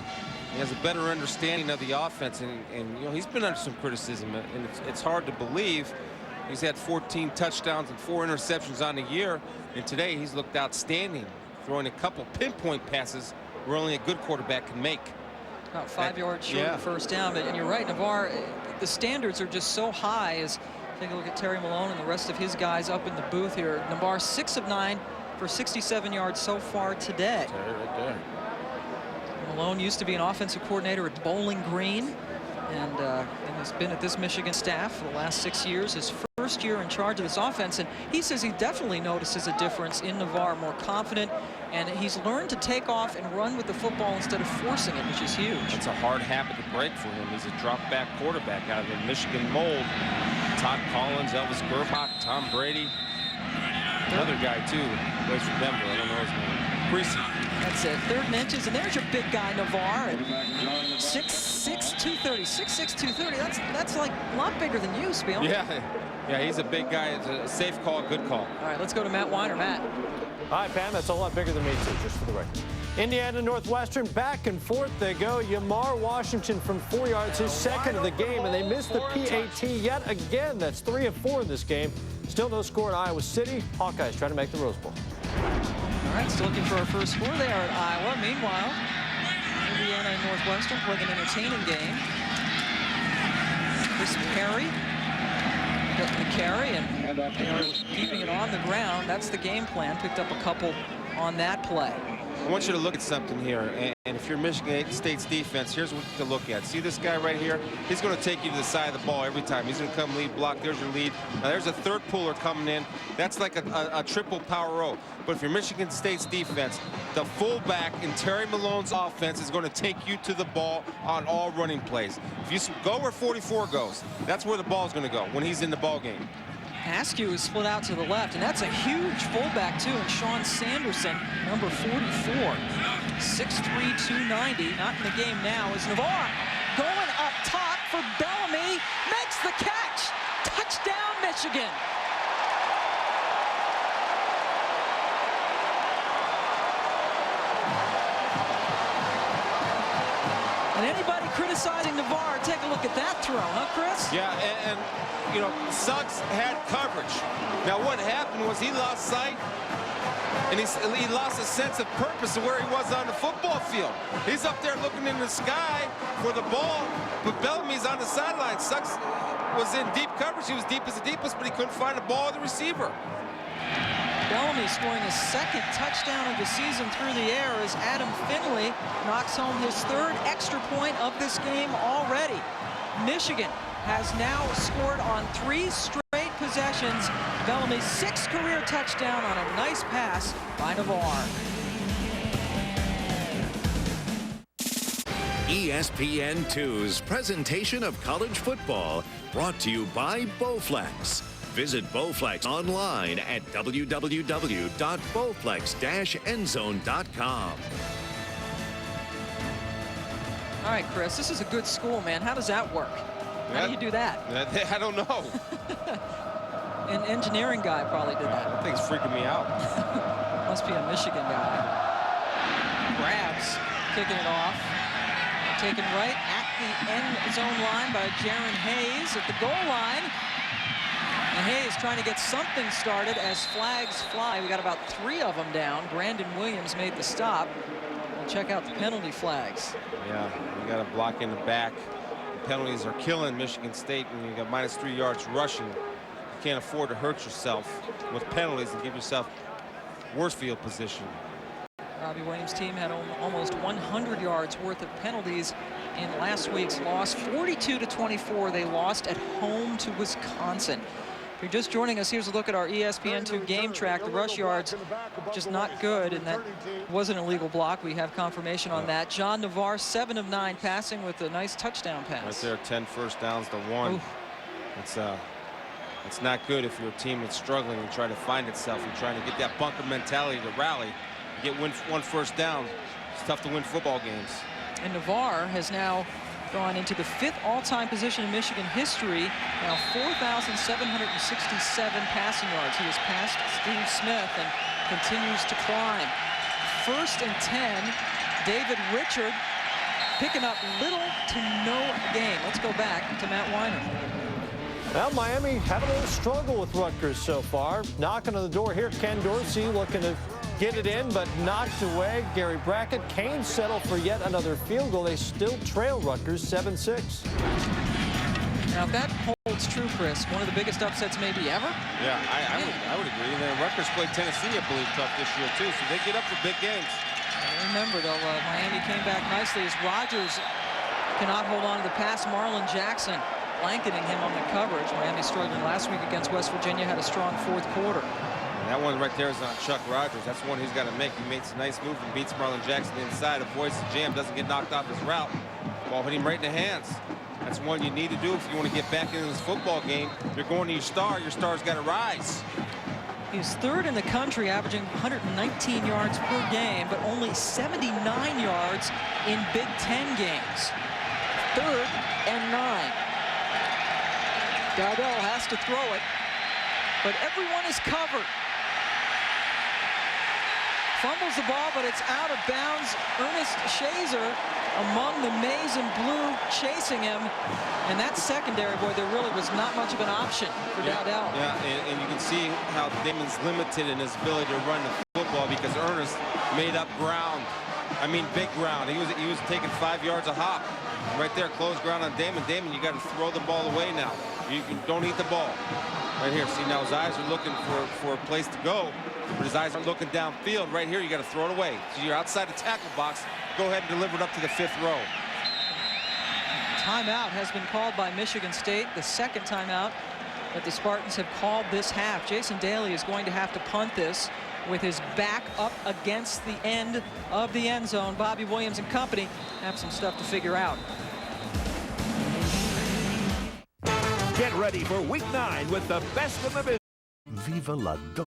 he has a better understanding of the offense, and you know, he's been under some criticism, and it's hard to believe. He's had 14 touchdowns and 4 interceptions on the year, and today he's looked outstanding, throwing a couple pinpoint passes where only a good quarterback can make. About 5 yards short of the first down. And you're right, Navarre, the standards are just so high. As take a look at Terry Malone and the rest of his guys up in the booth here. Navarre 6 of 9 for 67 yards so far today. Right there. Malone used to be an offensive coordinator at Bowling Green, and has been at this Michigan staff for the last 6 years. His first year in charge of this offense, and he says he definitely notices a difference in Navarre, more confident, and he's learned to take off and run with the football instead of forcing it, which is huge. It's a hard habit to break for him. He's a drop-back quarterback out of the Michigan mold. Todd Collins, Elvis Gerbach, Tom Brady. Another guy, too, plays for Denver. I don't know his name. Greasy. That's it. 3rd and inches, and there's your big guy, Navarre. 6'6", 230. 6'6", 230. That's like a lot bigger than you, Spiel. Yeah, he's a big guy. It's a safe call, good call. All right, let's go to Matt Weiner. Matt. Hi, Pam. That's a lot bigger than me, too, just for the record. Indiana Northwestern, back and forth they go. Yamar Washington from 4 yards, his 2nd of the game, and they missed the PAT yet again. That's 3 of 4 in this game. Still no score in Iowa City. Hawkeyes trying to make the Rose Bowl. All right, still looking for our first score there at Iowa. Meanwhile, Indiana and Northwestern playing an entertaining game. Chris Perry getting the carry and keeping it on the ground. That's the game plan. Picked up a couple on that play. I want you to look at something here, and if you're Michigan State's defense, here's what to look at. See this guy right here? He's going to take you to the side of the ball every time. He's going to come lead block. There's your lead. Now there's a 3rd puller coming in. That's like a triple power row. But if you're Michigan State's defense, the fullback in Terry Malone's offense is going to take you to the ball on all running plays. If you go where 44 goes, that's where the ball's going to go when he's in the ball game. Askew is split out to the left, and that's a huge fullback, too, and Sean Sanderson, number 44, 6'3", 290, not in the game now, is Navarre going up top for Bellamy, makes the catch, touchdown, Michigan. And anybody criticizing Navarre, take a look at that throw, huh, Chris? Yeah, and you know, Suggs had coverage. Now what happened was he lost sight, and he lost a sense of purpose of where he was on the football field. He's up there looking in the sky for the ball, but Bellamy's on the sideline. Suggs was in deep coverage. He was deep as the deepest, but he couldn't find the ball or the receiver. Bellamy scoring his 2nd touchdown of the season through the air as Adam Finley knocks home his 3rd extra point of this game already. Michigan has now scored on 3 straight possessions. Bellamy's 6th career touchdown on a nice pass by Navarre. ESPN2's presentation of college football brought to you by Bowflex. Visit Bowflex online at www.bowflex-endzone.com. All right, Chris, this is a good school, man. How does that work? How do you do that? I don't know. An engineering guy probably did that. That thing's freaking me out. Must be a Michigan guy. Grabs, kicking it off. Taken right at the end zone line by Jaron Hayes at the goal line. And Hayes trying to get something started as flags fly. We got about 3 of them down. Brandon Williams made the stop. We'll check out the penalty flags. Yeah, you got a block in the back. The penalties are killing Michigan State, and you got -3 yards rushing. You can't afford to hurt yourself with penalties and give yourself worse field position. Bobby Williams' team had almost 100 yards worth of penalties in last week's loss. 42-24, they lost at home to Wisconsin. If you're just joining us, here's a look at our ESPN2 game track. The rush yards just not good, and that was an illegal block. We have confirmation on that. John Navarre, 7 of 9 passing with a nice touchdown pass. Right there, 10 first downs to 1. It's not good if you're a team that's struggling and trying to find itself and trying to get that bunker mentality to rally. Get one first down. It's tough to win football games. And Navarre has now gone into the 5th all-time position in Michigan history. Now 4,767 passing yards. He has passed Steve Smith and continues to climb. 1st and 10. David Richard picking up little to no gain. Let's go back to Matt Weiner. Well, Miami had a little struggle with Rutgers so far. Knocking on the door here, Ken Dorsey looking to get it in, but knocked away. Gary Brackett, Kane settled for yet another field goal. They still trail Rutgers 7-6. Now, if that holds true, Chris, one of the biggest upsets maybe ever. Yeah, I would agree. And then Rutgers played Tennessee, I believe, tough this year too, so they get up for big games. Remember, though, Miami came back nicely as Rodgers cannot hold on to the pass. Marlon Jackson blanketing him on the coverage. Miami struggling last week against West Virginia, had a strong 4th quarter. That one right there is on Chuck Rodgers. That's one he's got to make. He makes a nice move and beats Marlon Jackson inside, avoids the jam, doesn't get knocked off his route. Ball hit him right in the hands. That's one you need to do if you want to get back into this football game. You're going to your star's got to rise. He's 3rd in the country, averaging 119 yards per game, but only 79 yards in Big Ten games. 3rd and 9. Dardell has to throw it, but everyone is covered. Fumbles the ball, but it's out of bounds. Ernest Shazer among the maize and blue chasing him. And that secondary, boy, there really was not much of an option for Dowdell. Yeah, and you can see how Damon's limited in his ability to run the football because Ernest made up ground. I mean, big ground. He was taking 5 yards a hop. Right there, closed ground on Damon. Damon, you got to throw the ball away now. You don't eat the ball. Right here, see now his eyes are looking for a place to go, but his eyes are looking downfield. Right here, you got to throw it away. So you're outside the tackle box. Go ahead and deliver it up to the 5th row. Timeout has been called by Michigan State, the 2nd timeout that the Spartans have called this half. Jason Daly is going to have to punt this with his back up against the end of the end zone. Bobby Williams and company have some stuff to figure out. Get ready for Week 9 with the best of the business. Viva la do.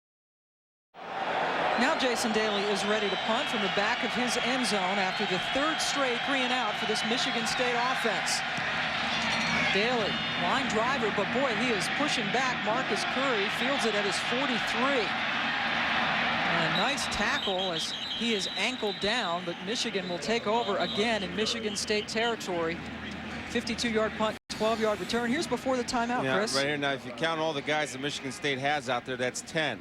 Now Jason Daly is ready to punt from the back of his end zone after the 3rd straight 3 and out for this Michigan State offense. Daly, line driver, but boy, he is pushing back. Marcus Curry fields it at his 43. And a nice tackle as he is ankled down, but Michigan will take over again in Michigan State territory. 52-yard punt, 12-yard return. Here's before the timeout, Chris. Right here now, if you count all the guys that Michigan State has out there, that's 10.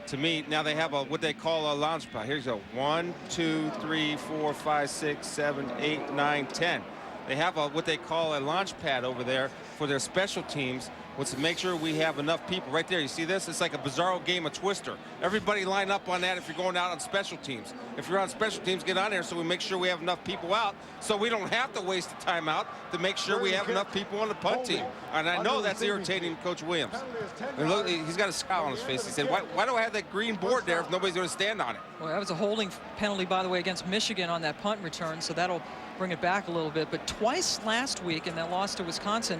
To me, now they have what they call a launch pad. Here's a 1, 2, 3, 4, 5, 6, 7, 8, 9, 10. They have what they call a launch pad over there for their special teams, which to make sure we have enough people. Right there, you see this? It's like a bizarro game of Twister. Everybody line up on that if you're going out on special teams. If you're on special teams, get on there so we make sure we have enough people out so we don't have to waste a timeout to make sure we have enough people on the punt team. And I know that's irritating Coach Williams. And look, he's got a scowl on his face. He said, why do I have that green board there if nobody's going to stand on it? Well, that was a holding penalty, by the way, against Michigan on that punt return, so that'll bring it back a little bit. But twice last week in that loss to Wisconsin,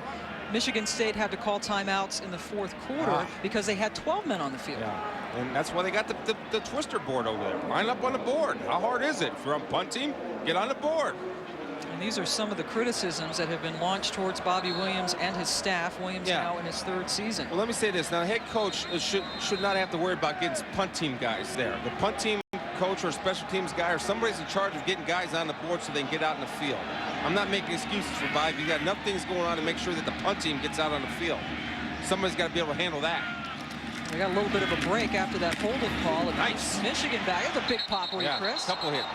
Michigan State had to call timeouts in the 4th quarter because they had 12 men on the field. Yeah, and that's why they got the twister board over there. Line up on the board. How hard is it? If you're on punt team, get on the board. And these are some of the criticisms that have been launched towards Bobby Williams and his staff. Williams now in his 3rd season. Well, let me say this. Now, the head coach should not have to worry about getting punt team guys there. The punt team coach or a special teams guy or somebody's in charge of getting guys on the board so they can get out in the field. I'm not making excuses for Bobby. You got enough things going on to make sure that the punt team gets out on the field. Somebody's got to be able to handle that. We got a little bit of a break after that holding call. Nice. Michigan back. That's a big pop for you, Chris. Couple hit.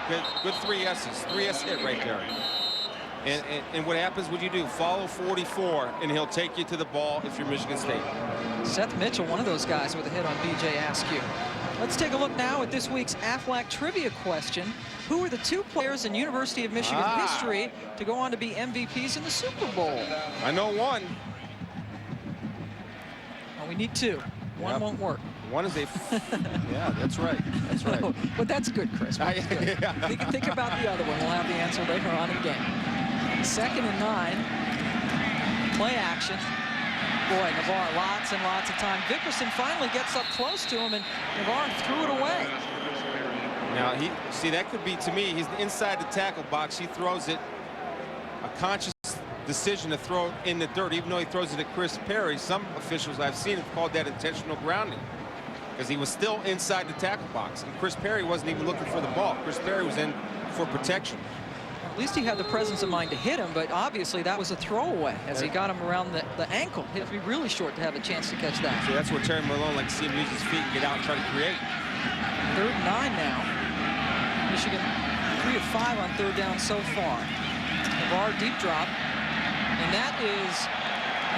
Good 3 S's. 3 S hit right there. And what happens when you do? Follow 44, and he'll take you to the ball if you're Michigan State. Seth Mitchell, one of those guys with a hit on B.J. Askew. Let's take a look now at this week's Aflac trivia question. Who are the 2 players in University of Michigan history to go on to be MVPs in the Super Bowl? I know one. Well, we need 2. One won't work. One is a... yeah, that's right. That's right. No, but that's good, Chris. That's good. Yeah. You can think about the other one. We'll have the answer later on in the game. 2nd and 9. Play action. Boy, Navarre, lots and lots of time. Vickerson finally gets up close to him, and Navarre threw it away. Now, see, that could be, to me, he's inside the tackle box. He throws it, a conscious decision to throw it in the dirt, even though he throws it at Chris Perry. Some officials I've seen have called that intentional grounding because he was still inside the tackle box, and Chris Perry wasn't even looking for the ball. Chris Perry was in for protection. At least he had the presence of mind to hit him, but obviously that was a throwaway as he got him around the ankle. He had to be really short to have a chance to catch that. So that's where Terry Malone likes to see him use his feet and get out and try to create. 3rd and 9 now. Michigan 3 of 5 on 3rd down so far. Navarre deep drop, and that is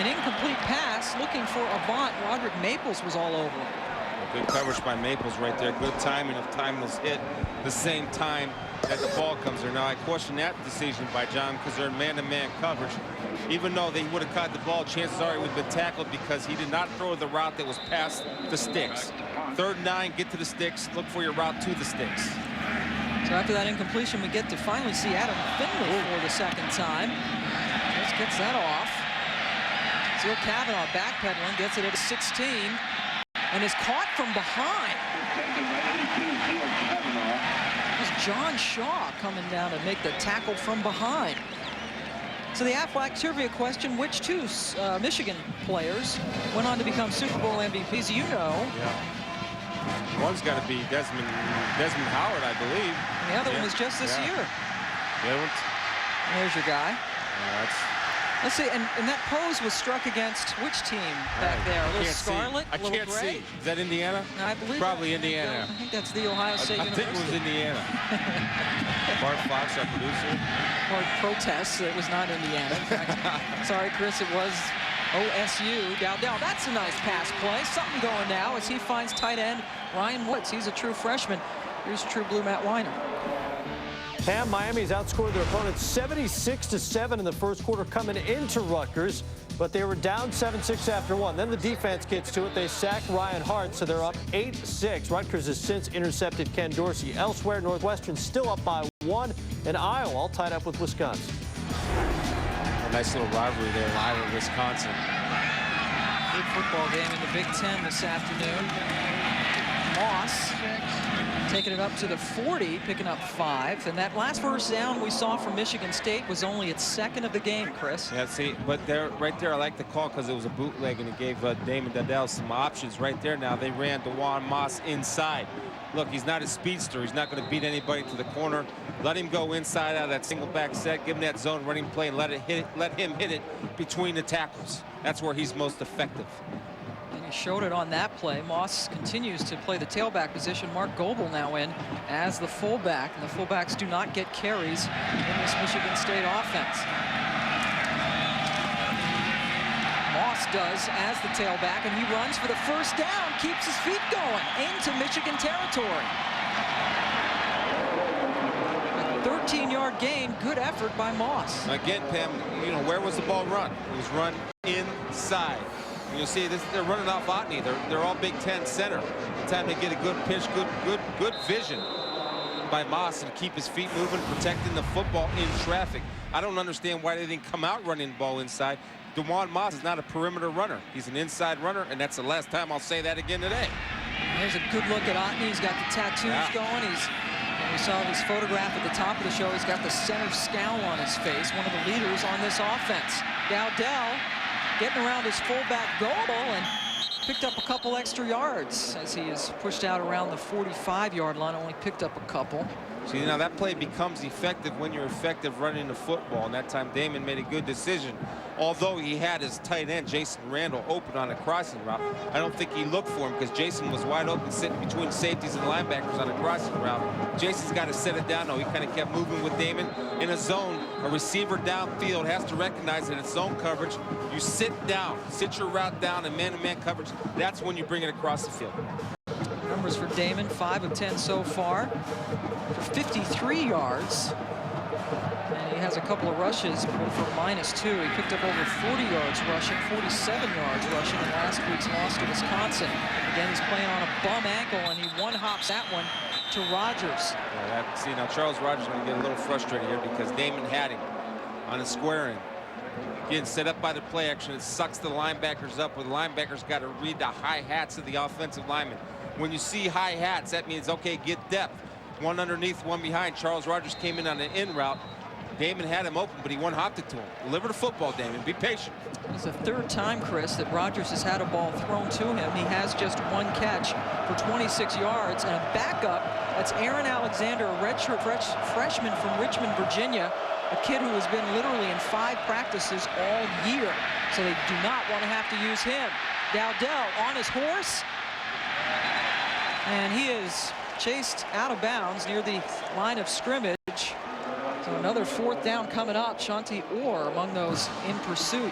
an incomplete pass looking for Avant. Roderick Maples was all over him. Good coverage by Maples right there. Good timing of time was hit the same time that the ball comes there. Now, I question that decision by John because they're in man-to-man coverage. Even though they would have caught the ball, chances are he would have been tackled because he did not throw the route that was past the sticks. 3rd and 9, get to the sticks. Look for your route to the sticks. So after that incompletion, we get to finally see Adam Finley for the 2nd time. Just gets that off. Seal Kavanaugh backpedaling, gets it at a 16, and is caught from behind. John Shaw coming down to make the tackle from behind. So the Aflac trivia question, which 2 Michigan players went on to become Super Bowl MVPs? You know. Yeah. One's got to be Desmond Howard, I believe. And the other one was just this year. The other one's... There's your guy. Yeah, let's see, and that pose was struck against which team back there? A little scarlet, a little gray? I can't see. Is that Indiana? I believe probably Indiana. I think that's the Ohio State University. I think it was Indiana. Bart Fox, our producer. Or protests. It was not Indiana. In fact, sorry, Chris, it was OSU. Dowdell, that's a nice pass play. Something going now as he finds tight end Ryan Woods. He's a true freshman. Here's true blue Matt Weiner. Pam, Miami's outscored their opponents 76-7 in the first quarter coming into Rutgers, but they were down 7-6 after 1. Then the defense gets to it. They sack Ryan Hart, so they're up 8-6. Rutgers has since intercepted Ken Dorsey. Elsewhere, Northwestern still up by 1, and Iowa all tied up with Wisconsin. A nice little rivalry there in Iowa, Wisconsin. Big football game in the Big Ten this afternoon. Moss taking it up to the 40, picking up 5. And that last first down we saw from Michigan State was only its 2nd of the game, Chris. Yeah, see, but there, right there, I like the call because it was a bootleg and it gave Damon Dowdell some options right there. Now they ran DeJuan Moss inside. Look, he's not a speedster. He's not going to beat anybody to the corner. Let him go inside out of that single back set. Give him that zone running play and let him hit it between the tackles. That's where he's most effective. And he showed it on that play. Moss continues to play the tailback position. Mark Goebel now in as the fullback. And the fullbacks do not get carries in this Michigan State offense. Moss does as the tailback, and he runs for the first down, keeps his feet going into Michigan territory. A 13-yard gain, good effort by Moss. Again, Pam, you know, where was the ball run? It was run inside. You'll see this, they're running off Otney. They're all Big Ten center. Time to get a good pitch, good vision by Moss and keep his feet moving, protecting the football in traffic. I don't understand why they didn't come out running the ball inside. DeJuan Moss is not a perimeter runner. He's an inside runner, and that's the last time I'll say that again today. There's a good look at Otney. He's got the tattoos going. We saw his photograph at the top of the show. He's got the center scowl on his face, one of the leaders on this offense. Dowdell getting around his fullback Goebel, and picked up a couple extra yards as he is pushed out around the 45-yard line. Only picked up a couple. See, now that play becomes effective when you're effective running the football, and that time Damon made a good decision. Although he had his tight end, Jason Randall, open on a crossing route, I don't think he looked for him because Jason was wide open sitting between safeties and linebackers on a crossing route. Jason's got to set it down, though. He kind of kept moving with Damon in a zone. A receiver downfield has to recognize that it's zone coverage. You sit down, sit your route down in man-to-man coverage. That's when you bring it across the field. Numbers for Damon, 5 of 10 so far for 53 yards. And he has a couple of rushes for -2. He picked up over 40 yards rushing, 47 yards rushing in last week's loss to Wisconsin. Again, he's playing on a bum ankle, and he one-hops that one to Rogers. Yeah, see, now Charles Rogers is going to get a little frustrated here because Damon had him on a square end. Again, set up by the play action. It sucks the linebackers up, where the linebackers got to read the high hats of the offensive linemen. When you see high hats, that means, okay, get depth. One underneath, one behind. Charles Rogers came in on an in route. Damon had him open, but he one-hopped it to him. Deliver the football, Damon. Be patient. It's the third time, Chris, that Rogers has had a ball thrown to him. He has just one catch for 26 yards and a backup. That's Aaron Alexander, a redshirt freshman from Richmond, Virginia, a kid who has been literally in 5 practices all year. So they do not want to have to use him. Dowdell on his horse. And he is chased out of bounds near the line of scrimmage. So another 4th down coming up. Shanti Orr among those in pursuit.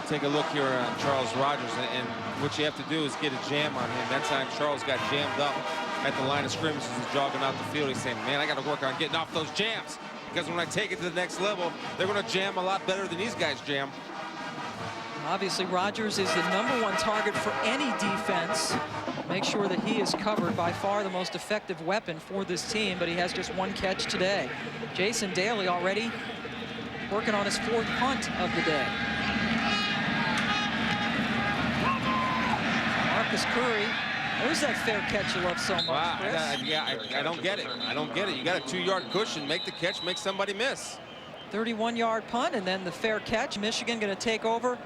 Take a look here on Charles Rogers, and what you have to do is get a jam on him. That time Charles got jammed up at the line of scrimmage as he's jogging out the field. He's saying, man, I got to work on getting off those jams, because when I take it to the next level, they're going to jam a lot better than these guys jam. Obviously, Rogers is the #1 target for any defense. Make sure that he is covered. By far the most effective weapon for this team, but he has just 1 catch today. Jason Daly already working on his 4th punt of the day. Marcus Curry, there's that fair catch you love so much, wow, Chris. I don't get it. I don't get it. You got a 2-yard cushion. Make the catch, make somebody miss. 31-yard punt, and then the fair catch. Michigan going to take over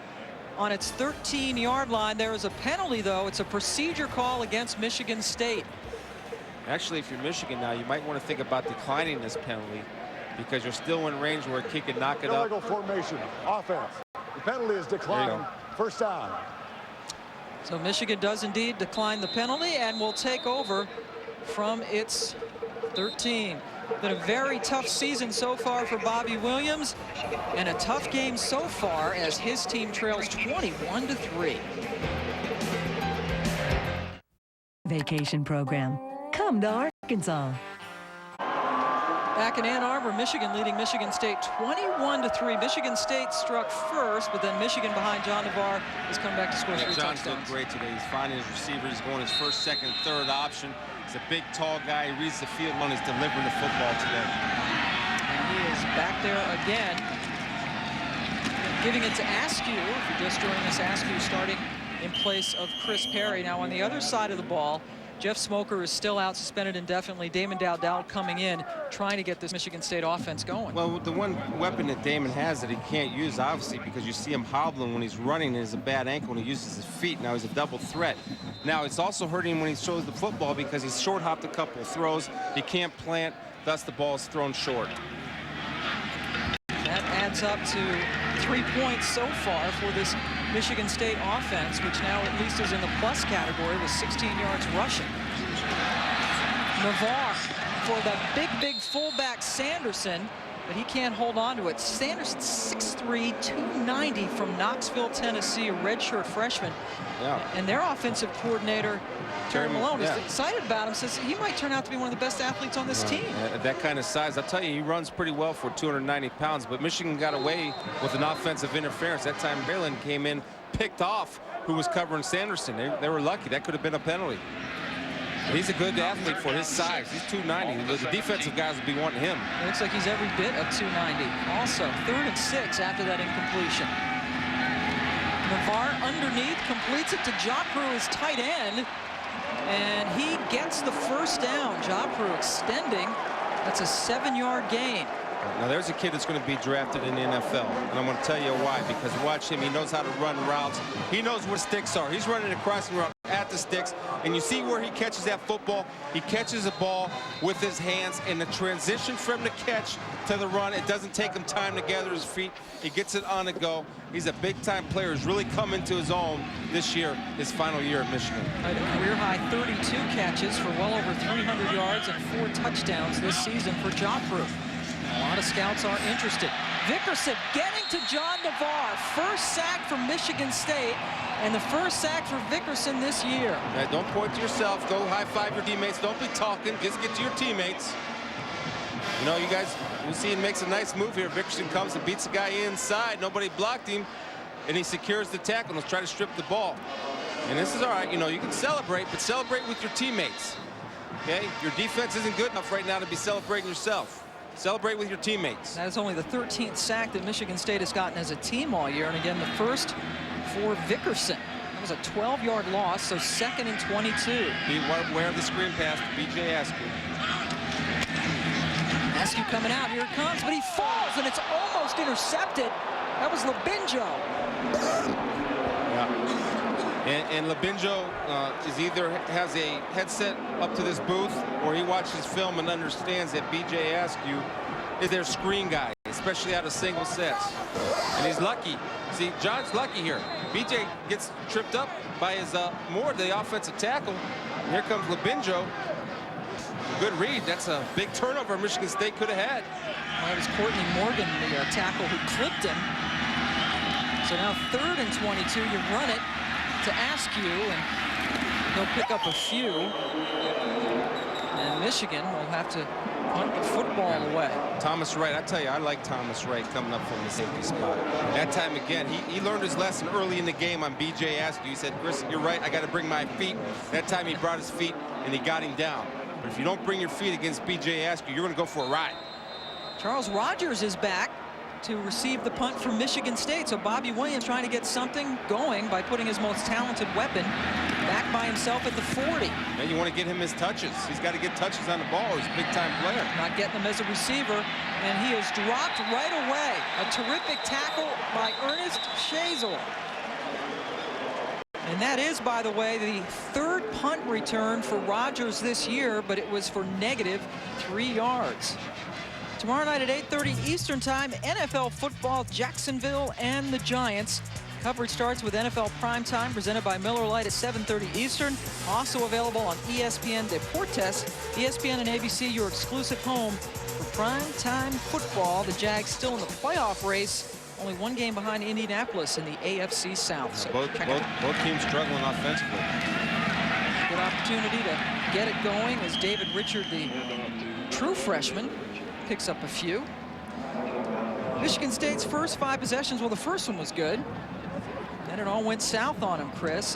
on its 13-yard line. There is a penalty, though. It's a procedure call against Michigan State. Actually, if you're Michigan now, you might want to think about declining this penalty because you're still in range where a kick could knock it up. Illegal formation, offense. The penalty is declined. 1st down. So Michigan does indeed decline the penalty and will take over from its 13. Been a very tough season so far for Bobby Williams, and a tough game so far as his team trails 21-3. Vacation program. Come to Arkansas. Back in Ann Arbor, Michigan leading Michigan State 21-3. Michigan State struck first, but then Michigan behind John Navarre has come back to score 3 John's touchdowns. looked great today. He's finding his receiver. He's going his 1st, 2nd, 3rd option. He's a big, tall guy. He reads the field when he's delivering the football today. And he is back there again, giving it to Askew. If you're just joining us, Askew starting in place of Chris Perry. Now on the other side of the ball, Jeff Smoker is still out suspended indefinitely. Damon Dowdell coming in, trying to get this Michigan State offense going. Well, the one weapon that Damon has that he can't use, obviously, because you see him hobbling when he's running, is a bad ankle, and he uses his feet. Now he's a double threat. Now it's also hurting him when he throws the football because he's short-hopped a couple of throws. He can't plant, thus the ball is thrown short. That adds up to 3 points so far for this Michigan State offense, which now at least is in the plus category with 16 yards rushing. Navarre for the big fullback Sanderson, but he can't hold on to it. Sanderson, 6'3", 290 from Knoxville, Tennessee, a redshirt freshman. Yeah. And their offensive coordinator, Terry Malone, is yeah, excited about him, says he might turn out to be one of the best athletes on this team. At that kind of size, I'll tell you, he runs pretty well for 290 pounds, but Michigan got away with an offensive interference. That time Braylon came in, picked off who was covering Sanderson. They were lucky. That could have been a penalty. He's a good athlete for his size. He's 290. The defensive guys will be wanting him. It looks like he's every bit of 290. Also, 3rd and 6 after that incompletion. Navarre underneath, completes it to Jopru, his tight end, and he gets the 1st down. Jopru extending. That's a 7-yard gain. Now there's a kid that's going to be drafted in the NFL, and I'm going to tell you why. Because watch him, he knows how to run routes. He knows where sticks are. He's running a crossing route at the sticks, and you see where he catches that football. He catches the ball with his hands, and the transition from the catch to the run, it doesn't take him time to gather his feet. He gets it on the go. He's a big-time player. He's really come into his own this year, his final year at Michigan. A career-high 32 catches for well over 300 yards and 4 touchdowns this season for Job Proof. A lot of scouts are interested. Vickerson getting to John Navarre. First sack for Michigan State, and the first sack for Vickerson this year. Now, don't point to yourself. Go high-five your teammates. Don't be talking. Just get to your teammates. You know, you guys, you see he makes a nice move here. Vickerson comes and beats the guy inside. Nobody blocked him, and he secures the tackle. Let's try to strip the ball. And this is all right. You know, you can celebrate, but celebrate with your teammates. Okay? Your defense isn't good enough right now to be celebrating yourself. Celebrate with your teammates. That is only the 13th sack that Michigan State has gotten as a team all year. And again, the first for Vickerson. That was a 12-yard loss, so 2nd and 22. Beware of the screen pass to B.J. Askew. Askew coming out. Here it comes, but he falls, and it's almost intercepted. That was Labinjo. Yeah. And Labinjo is either has a headset up to this booth, or he watches film and understands that B.J. Askew is their screen guy, especially out of single sets. And he's lucky. See, John's lucky here. B.J. gets tripped up by his Moore, the offensive tackle. And here comes Labinjo. Good read. That's a big turnover Michigan State could have had. Well, it was Courtney Morgan, the tackle, who clipped him. So now 3rd and 22. You run it to Askew, and he'll pick up a few. And Michigan will have to punt the football away. Thomas Wright, I tell you, I like Thomas Wright coming up from the safety spot. That time again, he learned his lesson early in the game on B.J. Askew. He said, Chris, you're right, I got to bring my feet. That time he brought his feet, and he got him down. But if you don't bring your feet against B.J. Askew, you're going to go for a ride. Charles Rogers is back to receive the punt from Michigan State. So Bobby Williams trying to get something going by putting his most talented weapon back by himself at the 40. And you want to get him his touches. He's got to get touches on the ball. He's a big-time player. Not getting him as a receiver, and he is dropped right away. A terrific tackle by Ernest Shazor. And that is, by the way, the 3rd punt return for Rogers this year, but it was for -3 yards. Tomorrow night at 8:30 Eastern Time, NFL football, Jacksonville and the Giants. Coverage starts with NFL Primetime, presented by Miller Lite at 7:30 Eastern. Also available on ESPN Deportes. ESPN and ABC, your exclusive home for primetime football. The Jags still in the playoff race. Only 1 game behind Indianapolis in the AFC South. So both teams struggling offensively. Good opportunity to get it going as David Richard, the true freshman, picks up a few. Michigan State's first 5 possessions, well, the first one was good. Then it all went south on him, Chris.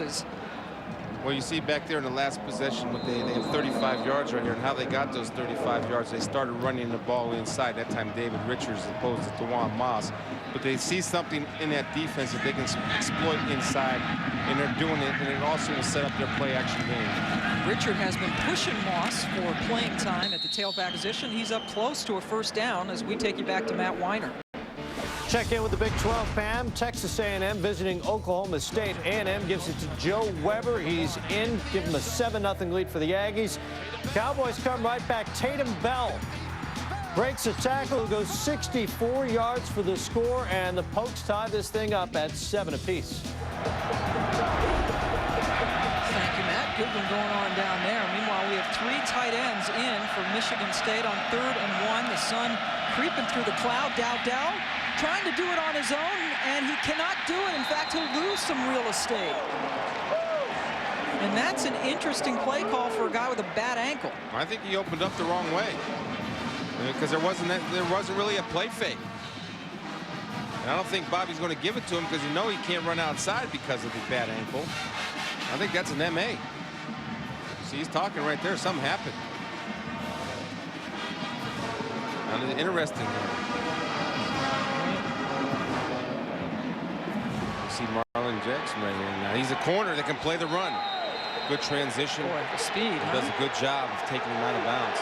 Well, you see back there in the last possession, they have 35 yards right here, and how they got those 35 yards. They started running the ball inside. That time David Richards as opposed to Dewan Moss. But they see something in that defense that they can exploit inside, and they're doing it, and it also will set up their play-action game. Richard has been pushing Moss for playing time at the tailback position. He's up close to a first down as we take you back to Matt Weiner. Check in with the Big 12, Pam. Texas A&M visiting Oklahoma State. A&M gives it to Joe Weber. He's in. Give him a 7-0 lead for the Aggies. Cowboys come right back. Tatum Bell breaks a tackle, goes 64 yards for the score, and the Pokes tie this thing up at 7 apiece. Thank you, Matt. Good one going on down there. Meanwhile, we have 3 tight ends in for Michigan State on 3rd and 1. The sun creeping through the cloud. Dowdell trying to do it on his own, and he cannot do it. In fact, he'll lose some real estate. And that's an interesting play call for a guy with a bad ankle. I think he opened up the wrong way because there wasn't really a play fake. And I don't think Bobby's going to give it to him because you know he can't run outside because of the bad ankle. I think that's an MA. See, he's talking right there. Something happened. And interesting. See Marlon Jackson right here. Now he's a corner that can play the run. Good transition. Boy, the speed. He does a good job of taking him out of bounds.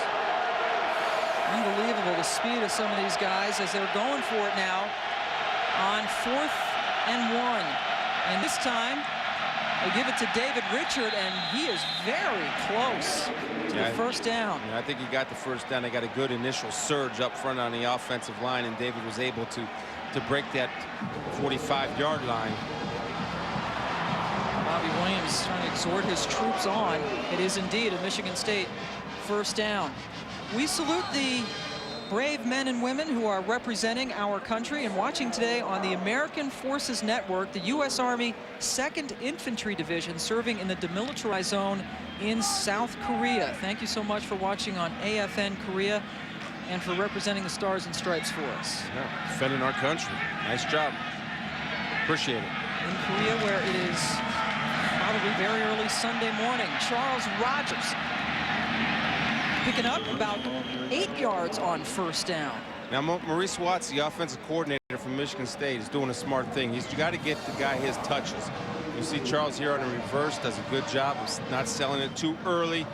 Unbelievable, the speed of some of these guys as they're going for it now on 4th and 1. And this time, they give it to David Richard, and he is very close to the first down. Yeah, I think he got the first down. They got a good initial surge up front on the offensive line, and David was able to break that 45-yard line. Bobby Williams trying to exhort his troops on. It is indeed a Michigan State first down. We salute the brave men and women who are representing our country and watching today on the American Forces Network, the U.S. Army 2nd Infantry Division serving in the demilitarized zone in South Korea. Thank you so much for watching on AFN Korea and for representing the Stars and Stripes for us. Yeah, defending our country. Nice job. Appreciate it. In Korea, where it is probably very early Sunday morning, Charles Rogers picking up about 8 yards on first down. Now, Maurice Watts, the offensive coordinator from Michigan State, is doing a smart thing. He's got to get the guy his touches. You see Charles here on the reverse does a good job of not selling it too early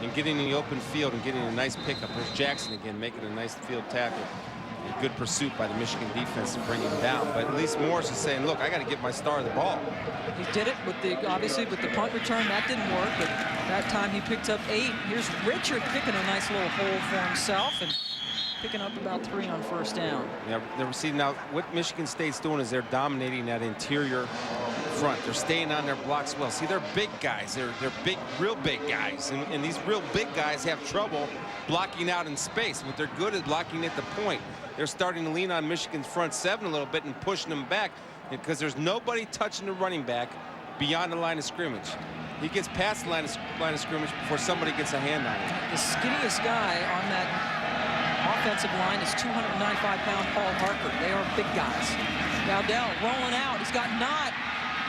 and getting in the open field and getting a nice pickup. There's Jackson again making a nice field tackle. A good pursuit by the Michigan defense to bring him down. But at least Morris is saying, look, I got to get my star the ball. He did it with obviously with the punt return. That didn't work, but that time he picked up 8. Here's Richard picking a nice little hole for himself and picking up about 3 on first down. Yeah, see, now what Michigan State's doing is they're dominating that interior front. They're staying on their blocks well. See, they're big guys. They're big, real big guys. And these real big guys have trouble blocking out in space, but they're good at blocking at the point. They're starting to lean on Michigan's front 7 a little bit and pushing them back because there's nobody touching the running back beyond the line of scrimmage. He gets past the line of scrimmage before somebody gets a hand on him. The skinniest guy on that offensive line is 295-pound Paul Harker. They are big guys. Dowdell rolling out. He's got not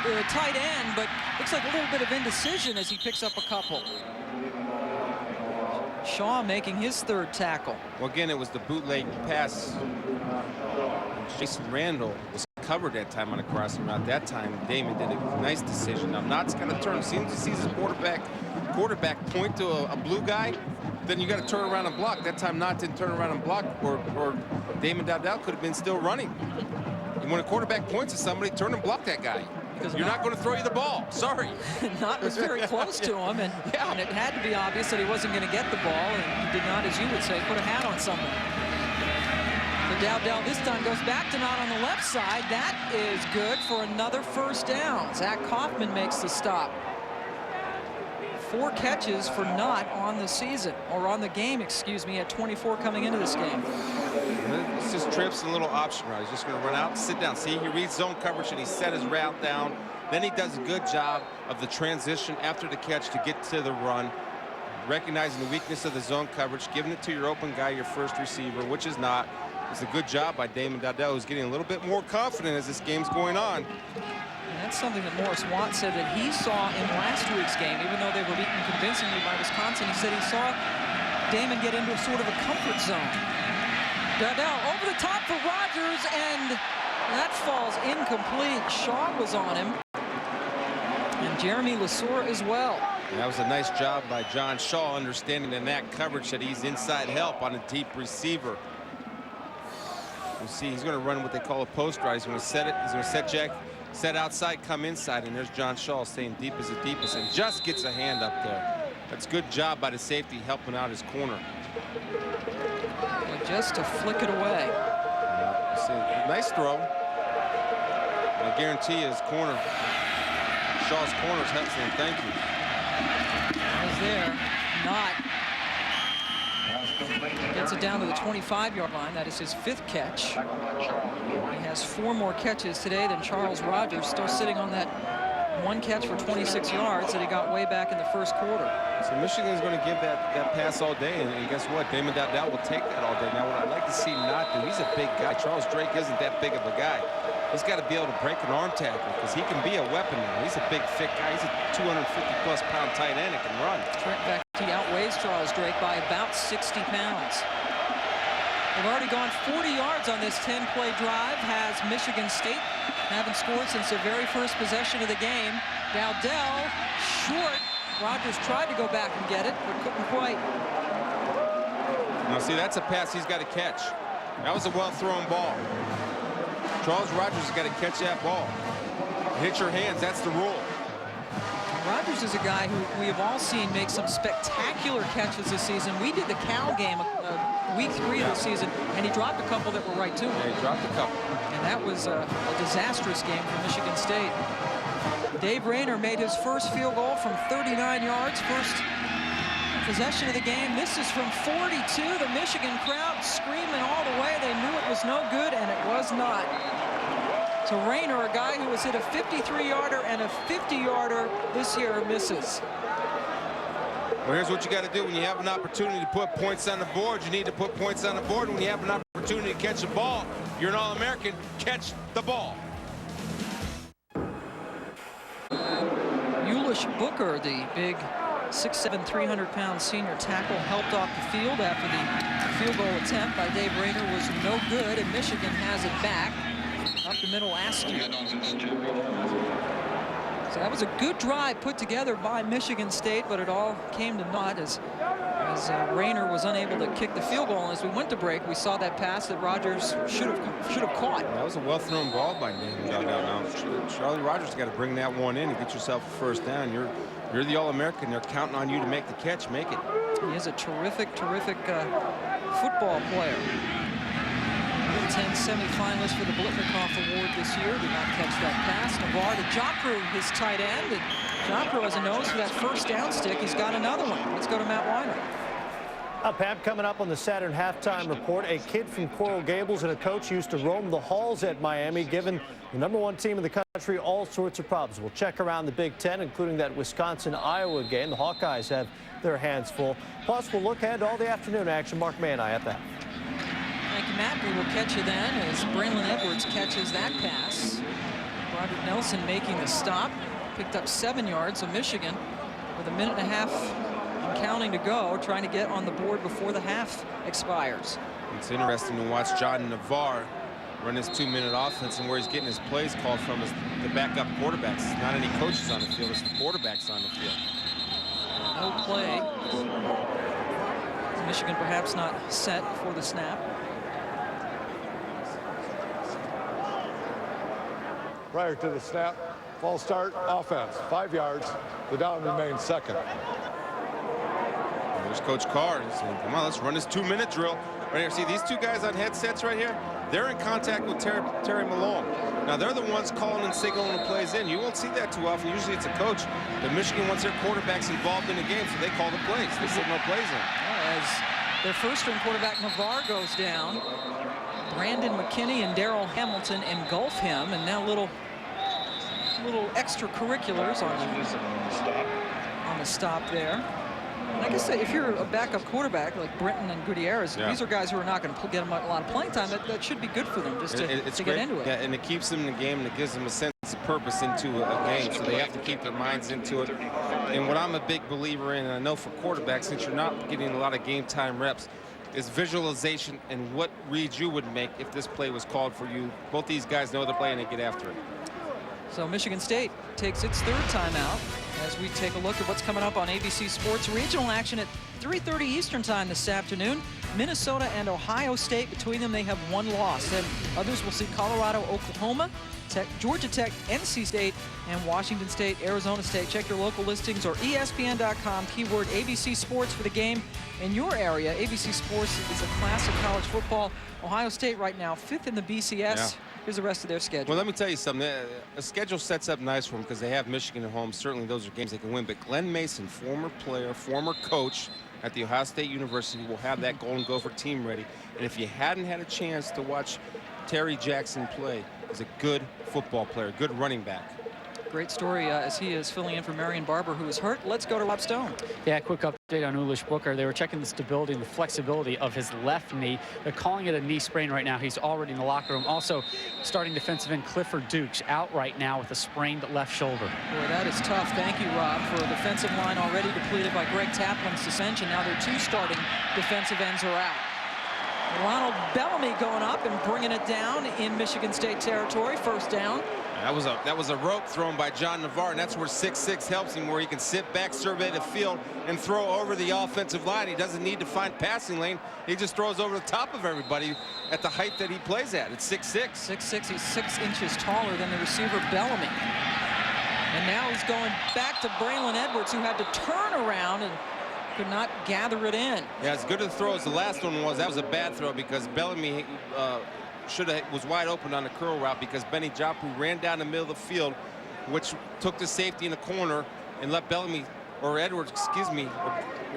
the tight end, but looks like a little bit of indecision as he picks up a couple. Shaw making his 3rd tackle. Well, again, it was the bootleg pass. Jason Randall was covered that time on a crossing route. That time, Damon did a nice decision. Now, Knott's got to turn. As soon as he sees his quarterback point to a blue guy, then you got to turn around and block. That time, Knott didn't turn around and block, or Damon Dowdell could have been still running. And when a quarterback points at somebody, turn and block that guy. You're not going to throw you the ball. Sorry. Knott was very close to him, and it had to be obvious that he wasn't going to get the ball, and he did not, as you would say, put a hat on somebody. But Dowdell this time goes back to Knott on the left side. That is good for another first down. Zach Kaufman makes the stop. 4 catches for Knott on the season, or on the game, excuse me, at 24 coming into this game. It's just trips and a little option route. He's just going to run out, sit down. See, he reads zone coverage and he set his route down. Then he does a good job of the transition after the catch to get to the run, recognizing the weakness of the zone coverage, giving it to your open guy, your first receiver, which is Knott. It's a good job by Damon Dowdell, who's getting a little bit more confident as this game's going on. And that's something that Morris Watt said that he saw in last week's game, even though they were beaten convincingly by Wisconsin. He said he saw Damon get into a sort of a comfort zone. Dowdell over the top for Rogers, and that falls incomplete. Shaw was on him, and Jeremy Lesore as well. And that was a nice job by John Shaw, understanding in that coverage that he's inside help on a deep receiver. You see, he's going to run what they call a post route. He's going to set it. He's going to set Jack, set outside, come inside, and there's John Shaw staying deep as the deepest, and just gets a hand up there. That's a good job by the safety helping out his corner. But just to flick it away. See, nice throw. And I guarantee you his corner, Shaw's corner's saying thank you. Is there. Knott gets it down to the 25-yard line. That is his 5th catch. He has 4 more catches today than Charles Rogers, still sitting on that 1 catch for 26 yards that he got way back in the first quarter. So Michigan's going to give that pass all day, and guess what? Damon Dowdell will take that all day. Now, what I'd like to see Knott do, he's a big guy. Charles Drake isn't that big of a guy. He's got to be able to break an arm tackle because he can be a weapon now. He's a big, thick guy. He's a 250-plus pound tight end that can run. In fact, he outweighs Charles Drake by about 60 pounds. They've already gone 40 yards on this 10-play drive. Has Michigan State, haven't scored since their very first possession of the game. Dowdell short. Rogers tried to go back and get it, but couldn't quite. Now, see, that's a pass he's got to catch. That was a well-thrown ball. Charles Rogers has got to catch that ball. Hit your hands. That's the rule. Rogers is a guy who we have all seen make some spectacular catches this season. We did the Cal game week 3 of the season, and he dropped a couple that were right to him. Yeah, he dropped a couple. And that was a disastrous game for Michigan State. Dave Rayner made his first field goal from 39 yards, first possession of the game. This is from 42. The Michigan crowd screaming all the way. They knew it was no good, and it was not. So Rayner, a guy who has hit a 53-yarder and a 50-yarder this year, misses. Well, here's what you got to do when you have an opportunity to put points on the board. You need to put points on the board. When you have an opportunity to catch a ball, you're an All-American. Catch the ball. Ulish Booker, the big 6'7", 300-pound senior tackle, helped off the field after the field goal attempt by Dave Rayner was no good, and Michigan has it back up the middle last year. So that was a good drive put together by Michigan State, but it all came to naught as Rayner was unable to kick the field goal. And as we went to break, we saw that pass that Rogers should have caught. That was a well-thrown ball by Nathan Dugout. Now, Charlie Rogers got to bring that one in and get yourself a first down. You're the All-American. They're counting on you to make the catch. Make it. He is a terrific football player. 10 semifinalists for the Blitnikoff Award this year. Did not catch that pass. Navarre to Jopru, his tight end. And Jopru has a nose for that first down stick. He's got another one. Let's go to Matt Weiner. Pam, coming up on the Saturn halftime report, a kid from Coral Gables and a coach used to roam the halls at Miami, giving the #1 team in the country all sorts of problems. We'll check around the Big Ten, including that Wisconsin-Iowa game. The Hawkeyes have their hands full. Plus, we'll look ahead to all the afternoon action. Mark May and I at that. Thank you, Matt. We will catch you then as Braylon Edwards catches that pass. Robert Nelson making the stop. Picked up 7 yards. So Michigan, with a minute and a half and counting to go, trying to get on the board before the half expires. It's interesting to watch John Navarre run his 2-minute offense, and where he's getting his plays called from is the backup quarterbacks. It's not any coaches on the field, it's the quarterbacks on the field. No play. Michigan perhaps not set for the snap. Prior to the snap, false start, offense, 5 yards. The down remains second. There's Coach Carr. He's saying, come on, let's run this 2-minute drill. Right here, see these two guys on headsets right here? They're in contact with Terry Malone. Now, they're the ones calling and signaling the plays in. You won't see that too often. Usually it's a coach. But Michigan wants their quarterbacks involved in the game, so they call the plays. They signal plays in. As their first-string quarterback, Navarre, goes down, Brandon McKinney and Darrell Hamilton engulf him, and now little extracurriculars on the stop there. And I guess that if you're a backup quarterback like Brenton and Gutierrez, these are guys who are not going to get them a lot of playing time. That should be good for them just to get into it. Yeah, and it keeps them in the game, and it gives them a sense of purpose into a game, so they have to keep their minds into it. And what I'm a big believer in, and I know for quarterbacks, since you're not getting a lot of game time reps, is visualization and what reads you would make if this play was called for you. Both these guys know the play and they get after it. So Michigan State takes its third timeout as we take a look at what's coming up on ABC Sports. Regional action at 3:30 Eastern time this afternoon. Minnesota and Ohio State. Between them, they have 1 loss. And others will see Colorado, Oklahoma, Georgia Tech, NC State, and Washington State, Arizona State. Check your local listings or ESPN.com, keyword ABC Sports for the game in your area. ABC Sports is a class of college football. Ohio State right now 5th in the BCS. Yeah. Here's the rest of their schedule. Well, let me tell you something. The schedule sets up nice for them because they have Michigan at home. Certainly those are games they can win. But Glenn Mason, former player, former coach at the Ohio State University, will have that Golden Gopher team ready. And if you hadn't had a chance to watch Terry Jackson play, he's a good football player, good running back. Great story as he is filling in for Marion Barber, who is hurt. Let's go to Rob Stone. Yeah, quick update on Ulish Booker. They were checking the stability and the flexibility of his left knee. They're calling it a knee sprain right now. He's already in the locker room. Also, starting defensive end Clifford Dukes out right now with a sprained left shoulder. Boy, that is tough. Thank you, Rob, for a defensive line already depleted by Greg Taplin's suspension. Now their 2 starting defensive ends are out. Ronald Bellamy going up and bringing it down in Michigan State territory. First down. That was a rope thrown by John Navarre, and that's where 6'6" helps him, where he can sit back, survey the field, and throw over the offensive line. He doesn't need to find passing lane. He just throws over the top of everybody at the height that he plays at. It's 6'6". 6'6", he's 6 inches taller than the receiver Bellamy. And now he's going back to Braylon Edwards, who had to turn around and could not gather it in. Yeah, as good a throw as the last one was, that was a bad throw because Bellamy was wide open on the curl route because Benny Japu ran down the middle of the field, which took the safety in the corner and let Bellamy, or Edwards, excuse me,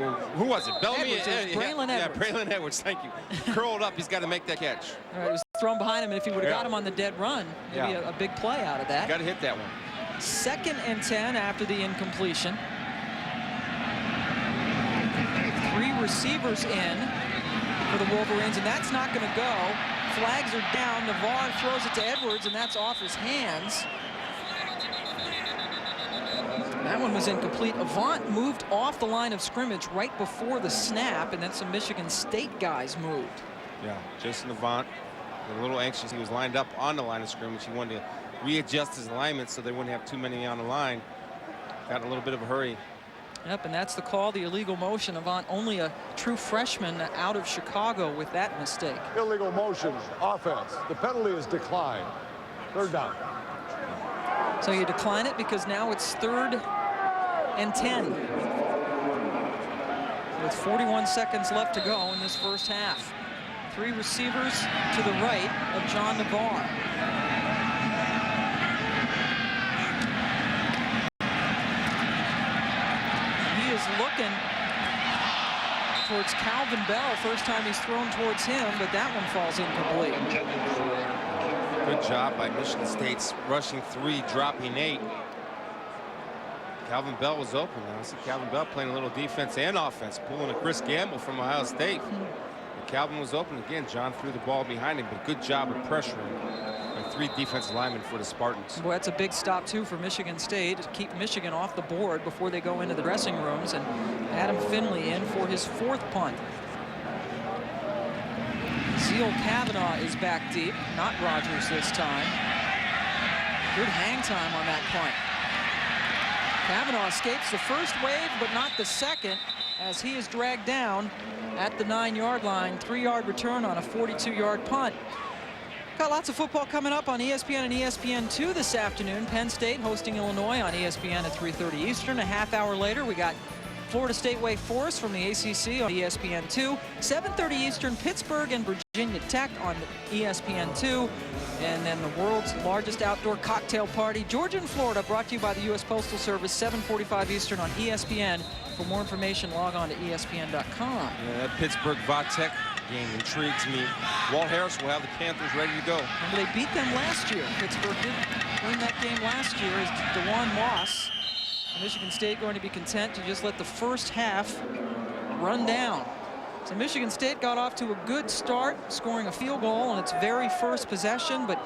or who was it? Bellamy? Braylon Edwards. Yeah, Braylon Edwards, thank you. Curled up, he's got to make that catch. All right, it was thrown behind him, and if he would have got him on the dead run, maybe a big play out of that. Got to hit that one. 2nd and 10 after the incompletion. 3 receivers in for the Wolverines, and that's not going to go. Flags are down. Navarre throws it to Edwards, and that's off his hands. That one was incomplete. Avant moved off the line of scrimmage right before the snap, and then some Michigan State guys moved. Yeah, Jason Avant, a little anxious. He was lined up on the line of scrimmage. He wanted to readjust his alignment so they wouldn't have too many on the line. Got in a little bit of a hurry. Yep, and that's the call, the illegal motion. Avant, only a true freshman out of Chicago with that mistake. Illegal motion, offense. The penalty is declined. 3rd down. So you decline it because now it's 3rd and 10. With 41 seconds left to go in this first half. 3 receivers to the right of John Navarre. Looking towards Calvin Bell. First time he's thrown towards him, but that one falls incomplete. Good job by Michigan State's rushing 3, dropping 8. Calvin Bell was open. Now I see Calvin Bell playing a little defense and offense, pulling a Chris Gamble from Ohio State. But Calvin was open again. John threw the ball behind him, but good job of pressuring. 3 defensive linemen for the Spartans. Well, that's a big stop, too, for Michigan State to keep Michigan off the board before they go into the dressing rooms. And Adam Finley in for his 4th punt. Zeal Kavanaugh is back deep, not Rogers this time. Good hang time on that punt. Kavanaugh escapes the first wave, but not the second, as he is dragged down at the 9-yard line. 3-yard return on a 42-yard punt. Got lots of football coming up on ESPN and ESPN2 this afternoon. Penn State hosting Illinois on ESPN at 3:30 Eastern. A half hour later, we got Florida State Wake Forest from the ACC on ESPN2. 7:30 Eastern, Pittsburgh and Virginia Tech on ESPN2. And then the world's largest outdoor cocktail party, Georgia and Florida, brought to you by the U.S. Postal Service, 7:45 Eastern on ESPN. For more information, log on to ESPN.com. Yeah, that Pittsburgh-Vatech game intrigues me. Walt Harris will have the Panthers ready to go. And they beat them last year. Pittsburgh did win that game last year as DeJuan Moss. Michigan State going to be content to just let the first half run down. So Michigan State got off to a good start, scoring a field goal on its very first possession, but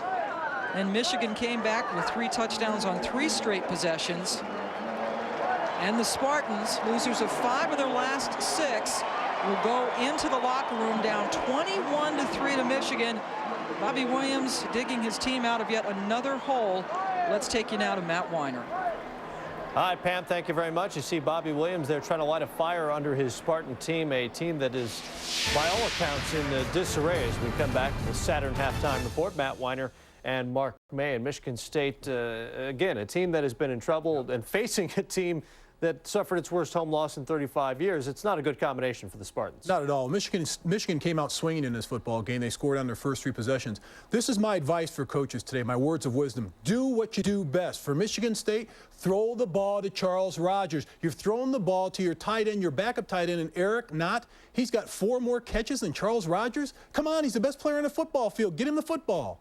then Michigan came back with 3 touchdowns on 3 straight possessions. And the Spartans, losers of 5 of their last 6, will go into the locker room down 21-3 to Michigan. Bobby Williams digging his team out of yet another hole. Let's take you now to Matt Weiner. Hi, Pam. Thank you very much. You see Bobby Williams there trying to light a fire under his Spartan team, a team that is, by all accounts, in disarray as we come back to the Saturn halftime report. Matt Weiner and Mark May. And Michigan State, again, a team that has been in trouble and facing a team that suffered its worst home loss in 35 years. It's not a good combination for the Spartans. Not at all. Michigan came out swinging in this football game. They scored on their first 3 possessions. This is my advice for coaches today, my words of wisdom. Do what you do best. For Michigan State, throw the ball to Charles Rogers. You've thrown the ball to your tight end, your backup tight end, and Eric Knott. He's got 4 more catches than Charles Rogers. Come on, he's the best player on the football field. Get him the football.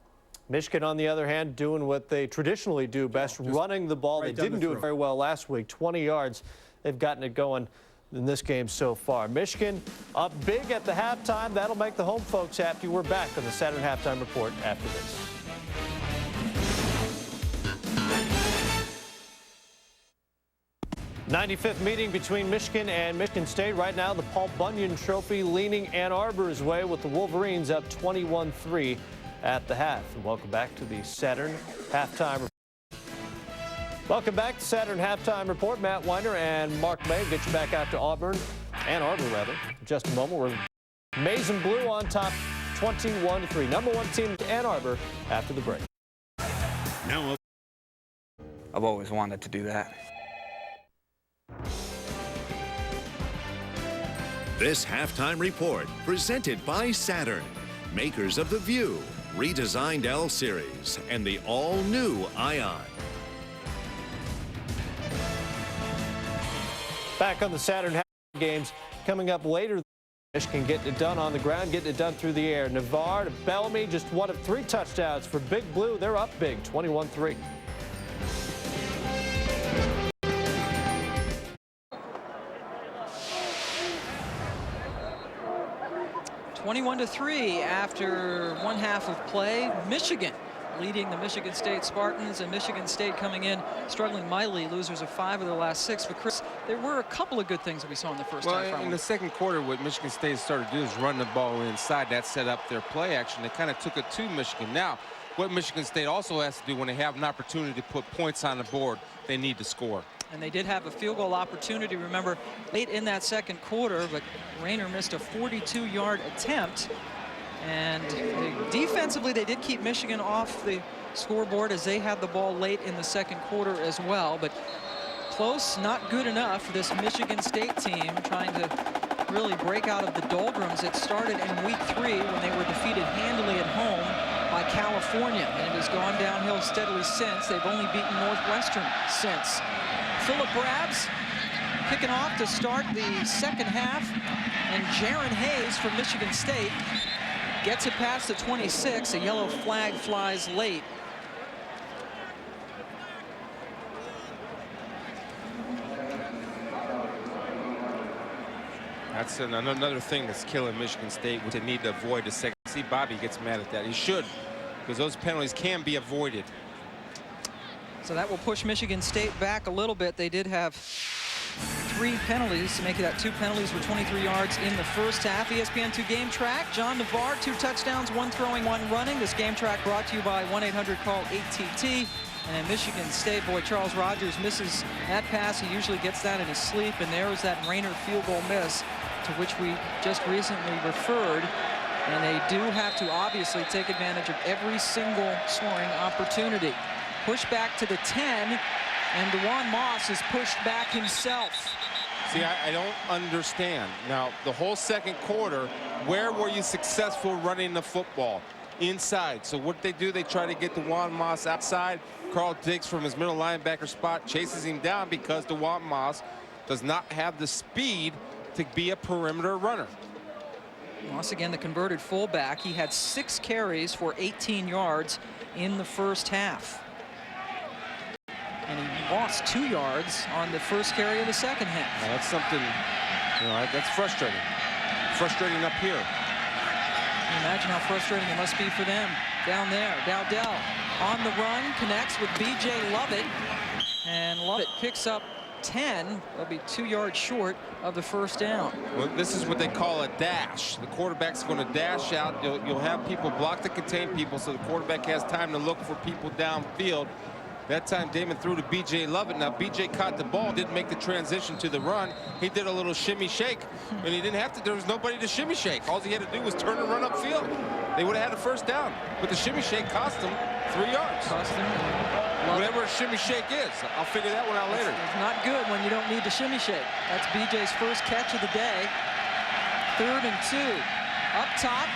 Michigan, on the other hand, doing what they traditionally do best, running the ball. They didn't do it very well last week. 20 yards. They've gotten it going in this game so far. Michigan up big at the halftime. That'll make the home folks happy. We're back on the Saturn Halftime Report after this. '95th meeting between Michigan and Michigan State. Right now, the Paul Bunyan Trophy leaning Ann Arbor's way with the Wolverines up 21-3 at the half. And welcome back to the Saturn Halftime Report. Welcome back to Saturn Halftime Report. Matt Weiner and Mark May get you back out to Auburn, Ann Arbor rather. In just a moment, we're Maize and Blue on top 21-3. #1 team Ann Arbor after the break. Now, I've always wanted to do that. This halftime report presented by Saturn, makers of the View, redesigned L Series, and the all-new Ion. Back on the Saturn games coming up later. Michigan getting it done on the ground, getting it done through the air. Navarre to Bellamy, just one of 3 touchdowns for Big Blue. They're up big, 21-3. (21-3) after one half of play. Michigan leading the Michigan State Spartans, and Michigan State coming in struggling mightily, losers of 5 of their last 6. But Chris, there were a couple of good things that we saw in the first half. Well, in the second quarter, what Michigan State started to do is run the ball inside. That set up their play action. They kind of took it to Michigan. Now, what Michigan State also has to do when they have an opportunity to put points on the board, they need to score. And they did have a field goal opportunity, remember, late in that second quarter, but Rayner missed a 42-yard attempt. And defensively, they did keep Michigan off the scoreboard as they had the ball late in the second quarter as well. But close, not good enough for this Michigan State team trying to really break out of the doldrums. It started in week 3 when they were defeated handily at home by California, and it has gone downhill steadily since. They've only beaten Northwestern since. Phillip Brabs kicking off to start the second half, and Jaron Hayes from Michigan State gets it past the 26. A yellow flag flies late. That's another thing that's killing Michigan State, which they need to avoid. The second. See, Bobby gets mad at that. He should, because those penalties can be avoided. So that will push Michigan State back a little bit. They did have 3 penalties to make it at 2 penalties for 23 yards in the first half. ESPN2 Game Track. John Navarre, 2 touchdowns, 1 throwing, 1 running. This Game Track brought to you by 1-800-CALL-ATT. And Michigan State, boy, Charles Rogers misses that pass. He usually gets that in his sleep. And there was that Rayner field goal miss to which we just recently referred. And they do have to obviously take advantage of every single scoring opportunity. Push back to the 10, and DeJuan Moss is pushed back himself. See, I don't understand. Now, the whole second quarter, where were you successful running the football? Inside. So what they do, they try to get DeJuan Moss outside. Carl Diggs from his middle linebacker spot chases him down because DeJuan Moss does not have the speed to be a perimeter runner. Moss, again, the converted fullback. He had 6 carries for 18 yards in the first half. And he lost 2 yards on the first carry of the second half. Now that's something, you know, that's frustrating. Frustrating up here. Imagine how frustrating it must be for them down there. Dowdell on the run, connects with B.J. Lovett. And Lovett picks up 10. They'll be 2 yards short of the first down. Well, this is what they call a dash. The quarterback's going to dash out. You'll have people block to contain people, so the quarterback has time to look for people downfield. That time Damon threw to B.J. Lovett. Now B.J. caught the ball, didn't make the transition to the run. He did a little shimmy shake, and he didn't have to. There was nobody to shimmy shake. All he had to do was turn and run upfield. They would have had a first down, but the shimmy shake cost them 3 yards. Cost them whatever a shimmy shake is. I'll figure that one out later. It's not good when you don't need to shimmy shake. That's B.J.'s first catch of the day. 3rd and 2. Up top.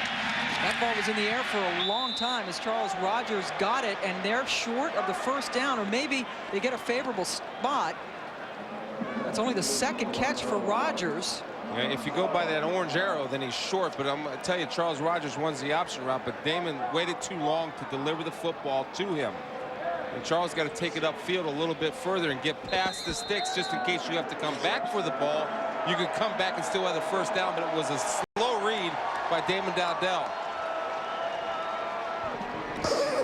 That ball was in the air for a long time as Charles Rogers got it, and they're short of the first down, or maybe they get a favorable spot. That's only the 2nd catch for Rogers. Yeah, if you go by that orange arrow, then he's short, but I'm going to tell you, Charles Rogers runs the option route, but Damon waited too long to deliver the football to him. And Charles got to take it upfield a little bit further and get past the sticks just in case you have to come back for the ball. You could come back and still have the first down, but it was a slow read by Damon Dowdell.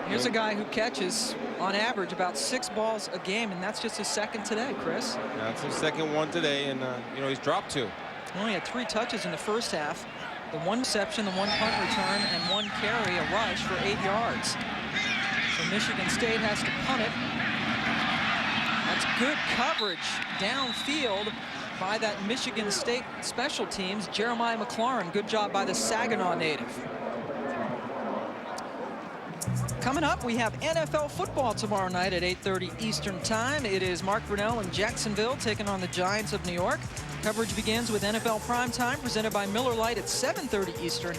Here's a guy who catches, on average, about 6 balls a game, and that's just his 2nd today, Chris. That's his 2nd one today, and, you know, he's dropped 2. He only had 3 touches in the first half. The 1 reception, the 1 punt return, and 1 carry, a rush for 8 yards. So Michigan State has to punt it. That's good coverage downfield by that Michigan State special teams, Jeremiah McLaurin. Good job by the Saginaw native. Coming up, we have NFL football tomorrow night at 8:30 Eastern Time. It is Mark Brunell in Jacksonville taking on the Giants of New York. Coverage begins with NFL Primetime, presented by Miller Lite at 7:30 Eastern.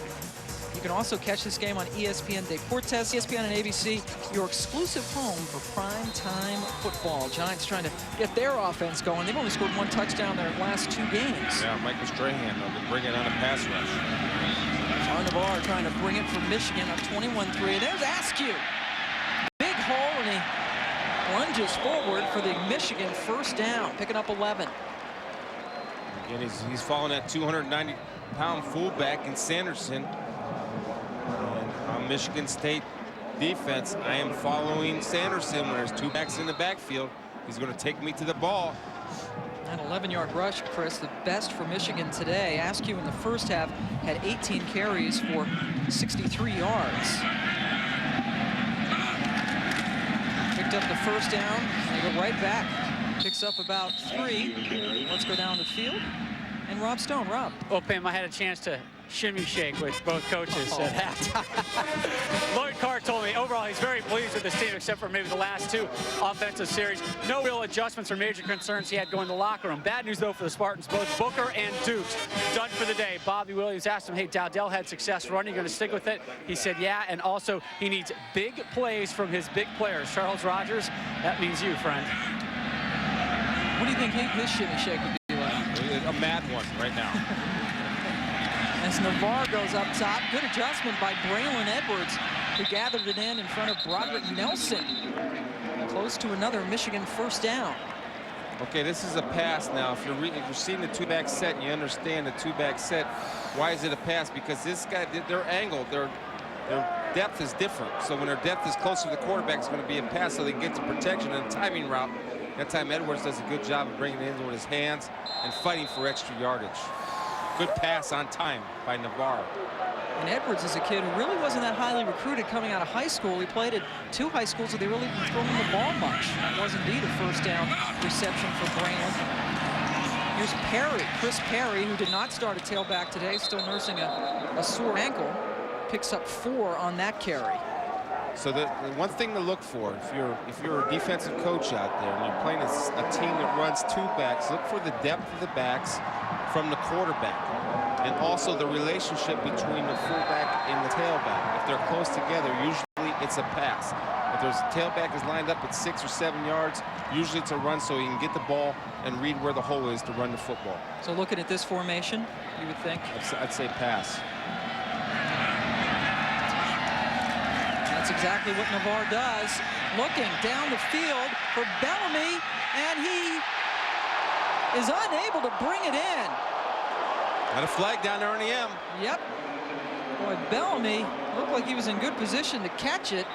You can also catch this game on ESPN Deportes. ESPN and ABC, your exclusive home for primetime football. Giants trying to get their offense going. They've only scored 1 touchdown their last 2 games. Yeah, Michael Strahan, to bring it on a pass rush. Navarre trying to bring it from Michigan up 21-3. There's Askew. Big hole, and he lunges forward for the Michigan first down, picking up 11. Again, he's following that 290-pound fullback in Sanderson. And on Michigan State defense, I am following Sanderson when there's 2 backs in the backfield. He's going to take me to the ball. That 11-yard rush, Chris, the best for Michigan today. Askew in the first half had 18 carries for 63 yards. Picked up the first down, and they go right back. Picks up about 3. Let's go down the field. And Rob Stone. Rob. Well, Pam, I had a chance to shimmy shake with both coaches at halftime. Lloyd Carr told me overall he's very pleased with this team, except for maybe the last 2 offensive series. No real adjustments or major concerns he had going to the locker room. Bad news, though, for the Spartans. Both Booker and Dukes done for the day. Bobby Williams asked him, hey, Dowdell had success running. You going to stick with it? He said, yeah, and also he needs big plays from his big players. Charles Rogers, that means you, friend. What do you think his shimmy shake would be like? A mad one right now. As Navarre goes up top, good adjustment by Braylon Edwards, who gathered it in front of Broderick Nelson. Close to another Michigan first down. Okay, this is a pass now. If you're seeing the 2-back set and you understand the 2-back set, why is it a pass? Because this guy, their angle, their depth is different. So when their depth is closer to the quarterback, it's going to be a pass so they can get to protection and a timing route. That time Edwards does a good job of bringing it in with his hands and fighting for extra yardage. Good pass on time by Navarre. And Edwards is a kid who really wasn't that highly recruited coming out of high school. He played at 2 high schools, so they really didn't throw him the ball much. That was indeed a first down reception for Braylon. Here's Perry, Chris Perry, who did not start at tailback today, still nursing a sore ankle. Picks up 4 on that carry. So the one thing to look for, if you're a defensive coach out there and you're playing a team that runs 2 backs, look for the depth of the backs from the quarterback, and also the relationship between the fullback and the tailback. If they're close together, usually it's a pass. If there's a tailback is lined up at 6 or 7 yards, usually it's a run so he can get the ball and read where the hole is to run the football. So looking at this formation, you would think? I'd say pass. That's exactly what Navarre does. Looking down the field for Bellamy, and he is unable to bring it in. Got a flag down there on the M. Yep. Boy, Bellamy looked like he was in good position to catch it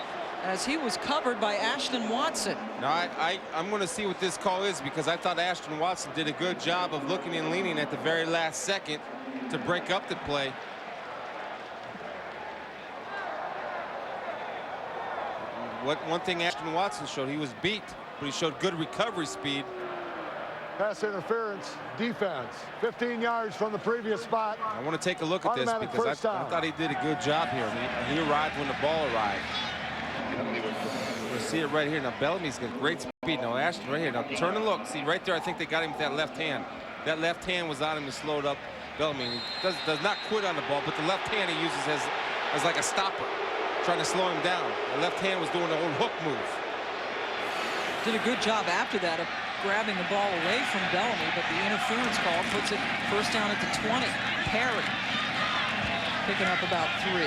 as he was covered by Ashton Watson. Now, I'm going to see what this call is, because I thought Ashton Watson did a good job of looking and leaning at the very last second to break up the play. One thing Ashton Watson showed, he was beat, but he showed good recovery speed. Pass interference, defense, 15 yards from the previous spot. I want to take a look at this because I thought he did a good job here. He arrived when the ball arrived. We'll see it right here. Now, Bellamy's got great speed. Now, Ashton right here. Now, turn and look. See, right there, I think they got him with that left hand. That left hand was on him and slowed up Bellamy. He does not quit on the ball, but the left hand he uses as like a stopper, trying to slow him down. The left hand was doing the old hook move. Did a good job after that of grabbing the ball away from Bellamy, but the interference call puts it first down at the 20. Perry picking up about 3.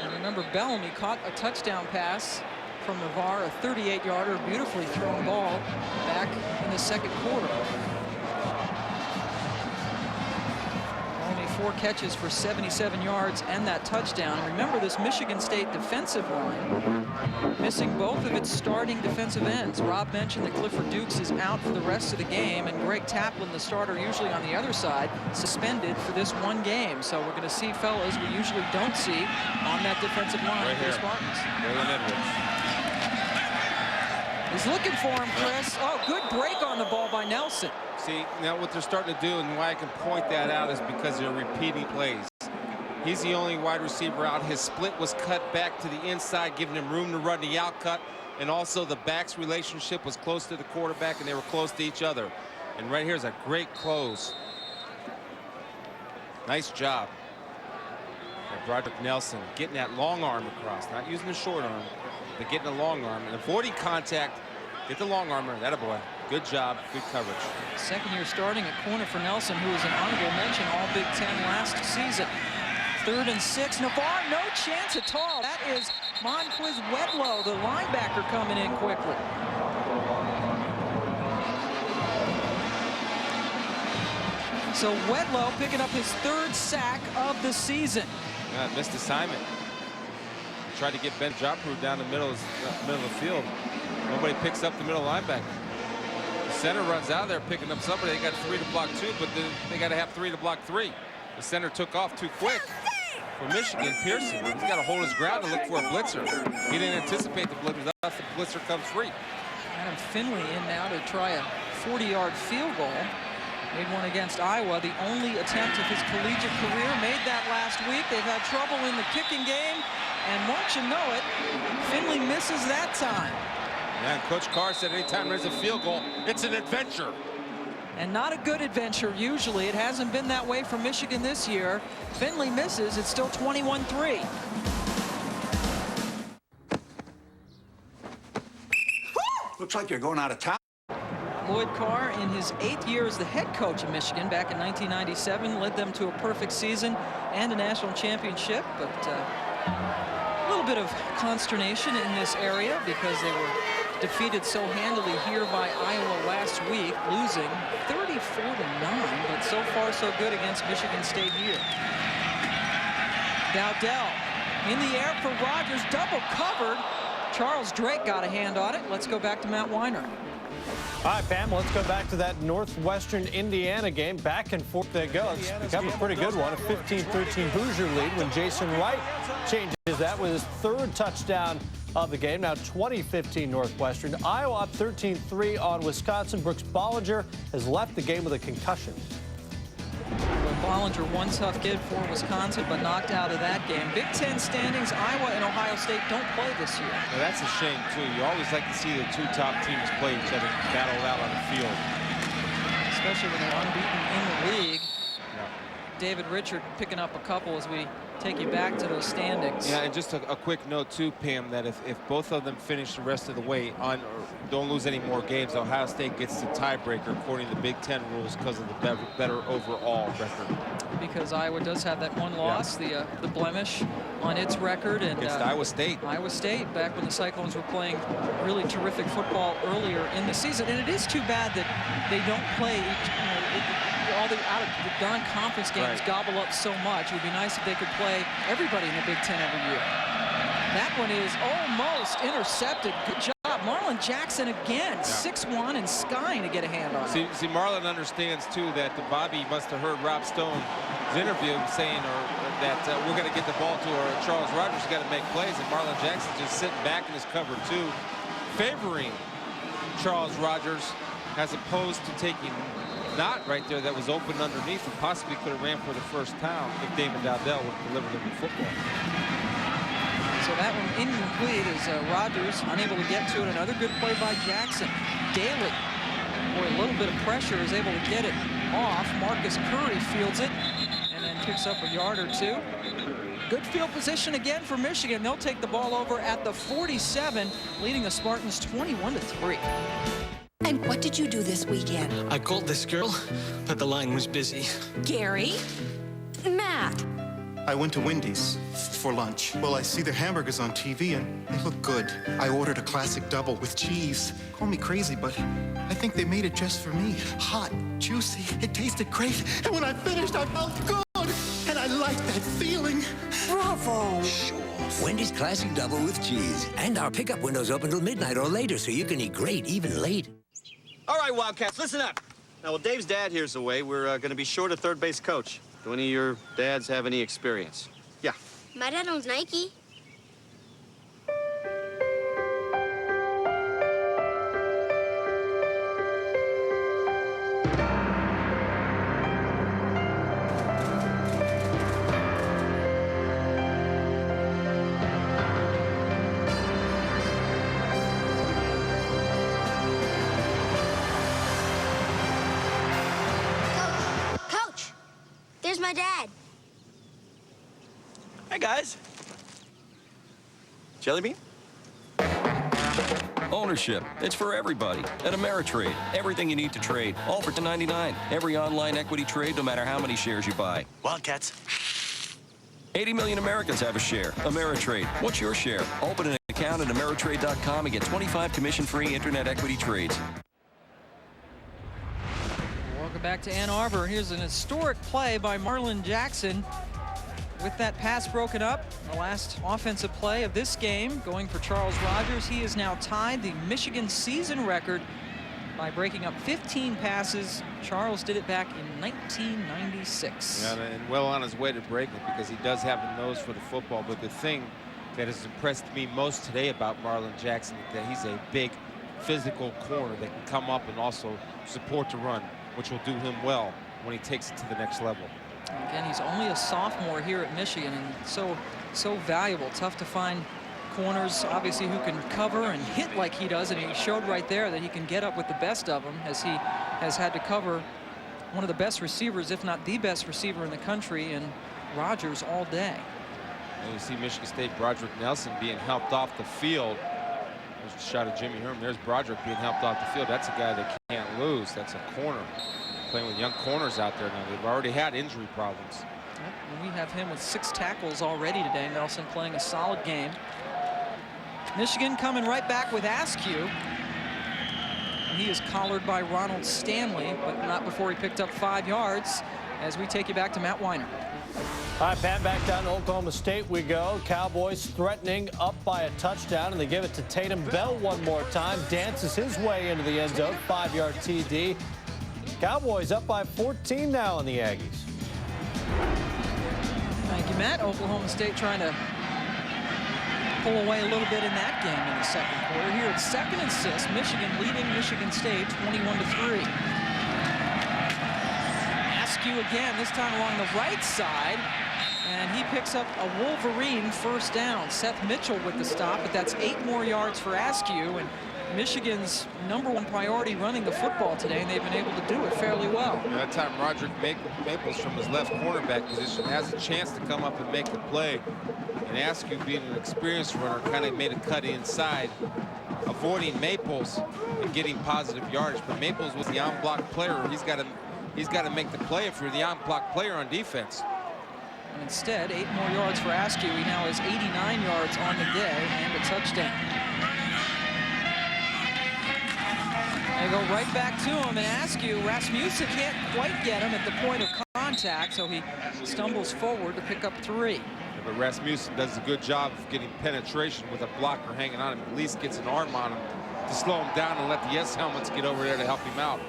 And remember, Bellamy caught a touchdown pass from Navarre, a 38-yarder, beautifully thrown ball back in the second quarter. Only 4 catches for 77 yards and that touchdown. And remember, this Michigan State defensive line missing both of its starting defensive ends. Rob mentioned that Clifford Dukes is out for the rest of the game, and Greg Taplin, the starter usually on the other side, suspended for this 1 game. So we're going to see fellas we usually don't see on that defensive line right for here. the Spartans. Braylon Edwards. He's looking for him, Chris. Oh, good break on the ball by Nelson. See, now what they're starting to do, and why I can point that out, is because they're repeating plays. He's the only wide receiver out. His split was cut back to the inside, giving him room to run the out cut. And also the backs relationship was close to the quarterback, and they were close to each other. And right here is a great close. Nice job by Broderick Nelson, getting that long arm across, not using the short arm, but getting a long arm and avoiding contact. Get the long armor. That a boy. Good job. Good coverage. Second year starting at corner for Nelson, who was an honorable mention All Big Ten last season. 3rd and 6. Navarre, no chance at all. That is Monquiz Wedlow, the linebacker, coming in quickly. So Wedlow picking up his 3rd sack of the season. Yeah, missed assignment. Tried to get Ben Joppru down the middle of the field. Nobody picks up the middle linebacker. The center runs out there picking up somebody. They got 3 to block 2, but they got to have 3 to block 3. The center took off too quick for Michigan. Pearson, he's got to hold his ground to look for a blitzer. He didn't anticipate the blitzer. Thus the blitzer comes free. Adam Finley in now to try a 40-yard field goal. Made one against Iowa, the only attempt of his collegiate career. Made that last week. They've had trouble in the kicking game, and won't you know it, Finley misses that time. Yeah, and Coach Carr said anytime there's a field goal, it's an adventure. And not a good adventure usually. It hasn't been that way for Michigan this year. Finley misses. It's still 21-3. Looks like you're going out of town. Lloyd Carr, in his 8th year as the head coach of Michigan back in 1997, led them to a perfect season and a national championship. But a little bit of consternation in this area because they were defeated so handily here by Iowa last week, losing 34-9, but so far so good against Michigan State here. Dowdell in the air for Rogers, double covered. Charles Drake got a hand on it. Let's go back to Matt Weiner. All right, Pam, let's go back to that Northwestern Indiana game. Back and forth they go. It's become a pretty good one. A 15-13 Hoosier lead when Jason Wright changes that with his 3rd touchdown of the game. Now 20-15 Northwestern. Iowa up 13-3 on Wisconsin. Brooks Bollinger has left the game with a concussion. Bollinger, one tough kid for Wisconsin, but knocked out of that game. Big Ten standings, Iowa and Ohio State don't play this year. Well, that's a shame, too. You always like to see the 2 top teams play each other, battle it out on the field. Especially when they're unbeaten in the league. Yeah. David Richard picking up a couple as we take you back to those standings. Yeah, and just a quick note, too, Pam, that if both of them finish the rest of the way on, or don't lose any more games, Ohio State gets the tiebreaker according to Big Ten rules because of the better overall record. Because Iowa does have that one loss, the blemish on its record. And against Iowa State. Iowa State, back when the Cyclones were playing really terrific football earlier in the season. And it is too bad that they don't play all the non-conference games gobble up so much. It would be nice if they could play everybody in the Big Ten every year. That one is almost intercepted. Good job. Marlon Jackson again, 6'1", and skying to get a hand on it. See, Marlon understands, too, that Bobby must have heard Rob Stone's interview saying that we're going to get the ball to Charles Rogers. Got to make plays, and Marlon Jackson just sitting back in his cover, too, favoring Charles Rogers as opposed to taking not right there that was open underneath and possibly could have ran for the first down if Damon Dowdell would have delivered him the football. So that one incomplete as Rogers unable to get to it. Another good play by Jackson. Daly, boy, a little bit of pressure, is able to get it off. Marcus Curry fields it and then picks up a yard or 2. Good field position again for Michigan. They'll take the ball over at the 47, leading the Spartans 21-3. And what did you do this weekend? I called this girl, but the line was busy. Gary? Matt? I went to Wendy's for lunch. Well, I see their hamburgers on TV, and they look good. I ordered a classic double with cheese. Call me crazy, but I think they made it just for me. Hot, juicy, it tasted great. And when I finished, I felt good. And I liked that feeling. Bravo! Sure. Wendy's Classic Double with cheese. And our pickup window's open till midnight or later, so you can eat great even late. All right, Wildcats, listen up. Now, while Dave's dad here's away, we're going to be short a third base coach. Do any of your dads have any experience? Yeah. My dad owns Nike. my dad. Hi, guys. Jelly bean? Ownership. It's for everybody. At Ameritrade, everything you need to trade, all for $10.99. Every online equity trade, no matter how many shares you buy. Wildcats. 80 million Americans have a share. Ameritrade. What's your share? Open an account at Ameritrade.com and get 25 commission-free internet equity trades. Welcome back to Ann Arbor. Here's an historic play by Marlon Jackson. With that pass broken up, the last offensive play of this game going for Charles Rogers. He has now tied the Michigan season record by breaking up 15 passes. Charles did it back in 1996. Yeah, and well on his way to breaking it, because he does have a nose for the football. But the thing that has impressed me most today about Marlon Jackson is that he's a big physical corner that can come up and also support the run, which will do him well when he takes it to the next level. Again, he's only a sophomore here at Michigan, and so valuable. Tough to find corners, obviously, who can cover and hit like he does, and he showed right there that he can get up with the best of them, as he has had to cover one of the best receivers, if not the best receiver in the country, and Rogers all day. And you see Michigan State Broderick Nelson being helped off the field. There's a shot of Jimmy Herman. There's Broderick being helped off the field. That's a guy that can't lose. That's a corner. Playing with young corners out there now. They've already had injury problems. Yep, and we have him with 6 tackles already today. Nelson playing a solid game. Michigan coming right back with Askew. He is collared by Ronald Stanley, but not before he picked up 5 yards, as we take you back to Matt Weiner. All right, Pat, back down to Oklahoma State we go. Cowboys threatening, up by a touchdown, and they give it to Tatum Bell one more time. Dances his way into the end zone, 5-yard TD. Cowboys up by 14 now on the Aggies. Thank you, Matt. Oklahoma State trying to pull away a little bit in that game in the second quarter. Here it's 2nd and 6. Michigan leading Michigan State 21-3. Askew again, this time along the right side. And he picks up a Wolverine first down. Seth Mitchell with the stop, but that's 8 more yards for Askew. And Michigan's #1 priority running the football today, and they've been able to do it fairly well. Yeah, that time Roderick Maples from his left cornerback position has a chance to come up and make the play. And Askew, being an experienced runner, kind of made a cut inside, avoiding Maples and getting positive yardage. But Maples was the on-block player. He's got to make the play if you're the on-block player on defense. And instead, 8 more yards for Askew. He now has 89 yards on the day and a touchdown. They go right back to him, and Askew, Rasmussen can't quite get him at the point of contact, so he stumbles forward to pick up 3. Yeah, but Rasmussen does a good job of getting penetration with a blocker hanging on him. At least gets an arm on him to slow him down and let the yes helmets get over there to help him out.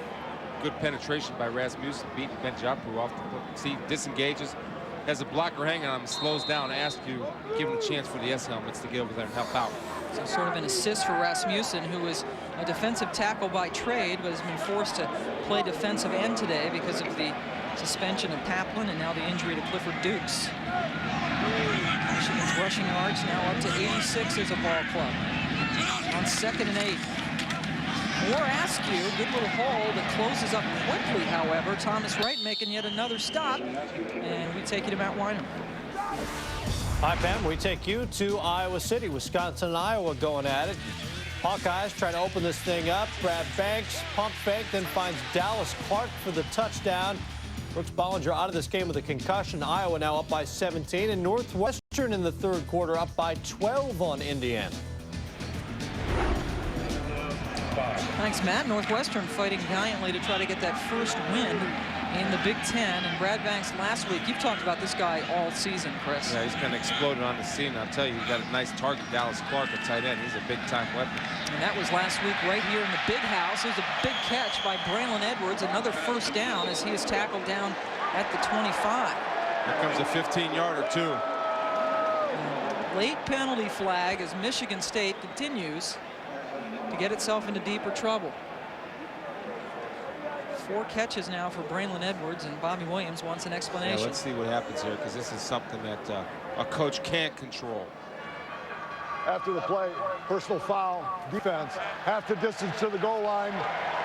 Good penetration by Rasmussen, beating Ben Japru off the hook. See, disengages, has a blocker hanging on him, slows down Askew, giving a chance for the yes helmets to get over there and help out. So sort of an assist for Rasmussen, who is a defensive tackle by trade, but has been forced to play defensive end today because of the suspension of Paplin and now the injury to Clifford Dukes. Michigan's rushing yards now up to 86 as a ball club. On 2nd and 8. More Askew, good little hole that closes up quickly, however. Thomas Wright making yet another stop, and we take you to Matt Weiner. Hi, Pam. We take you to Iowa City. Wisconsin and Iowa going at it. Hawkeyes trying to open this thing up. Brad Banks, pump fake, then finds Dallas Clark for the touchdown. Brooks Bollinger out of this game with a concussion. Iowa now up by 17. And Northwestern in the 3rd quarter up by 12 on Indiana. Thanks, Matt. Northwestern fighting valiantly to try to get that first win in the Big Ten. And Brad Banks last week, you've talked about this guy all season, Chris. Yeah, he's kind of exploded on the scene. I'll tell you, he got a nice target. Dallas Clark, a tight end. He's a big-time weapon. And that was last week right here in the Big House. There's a big catch by Braylon Edwards. Another first down as he is tackled down at the 25. Here comes a 15-yarder, too. Late penalty flag as Michigan State continues to get itself into deeper trouble. 4 catches now for Braylon Edwards, and Bobby Williams wants an explanation. Yeah, let's see what happens here, because this is something that a coach can't control. After the play, personal foul, defense, half the distance to the goal line,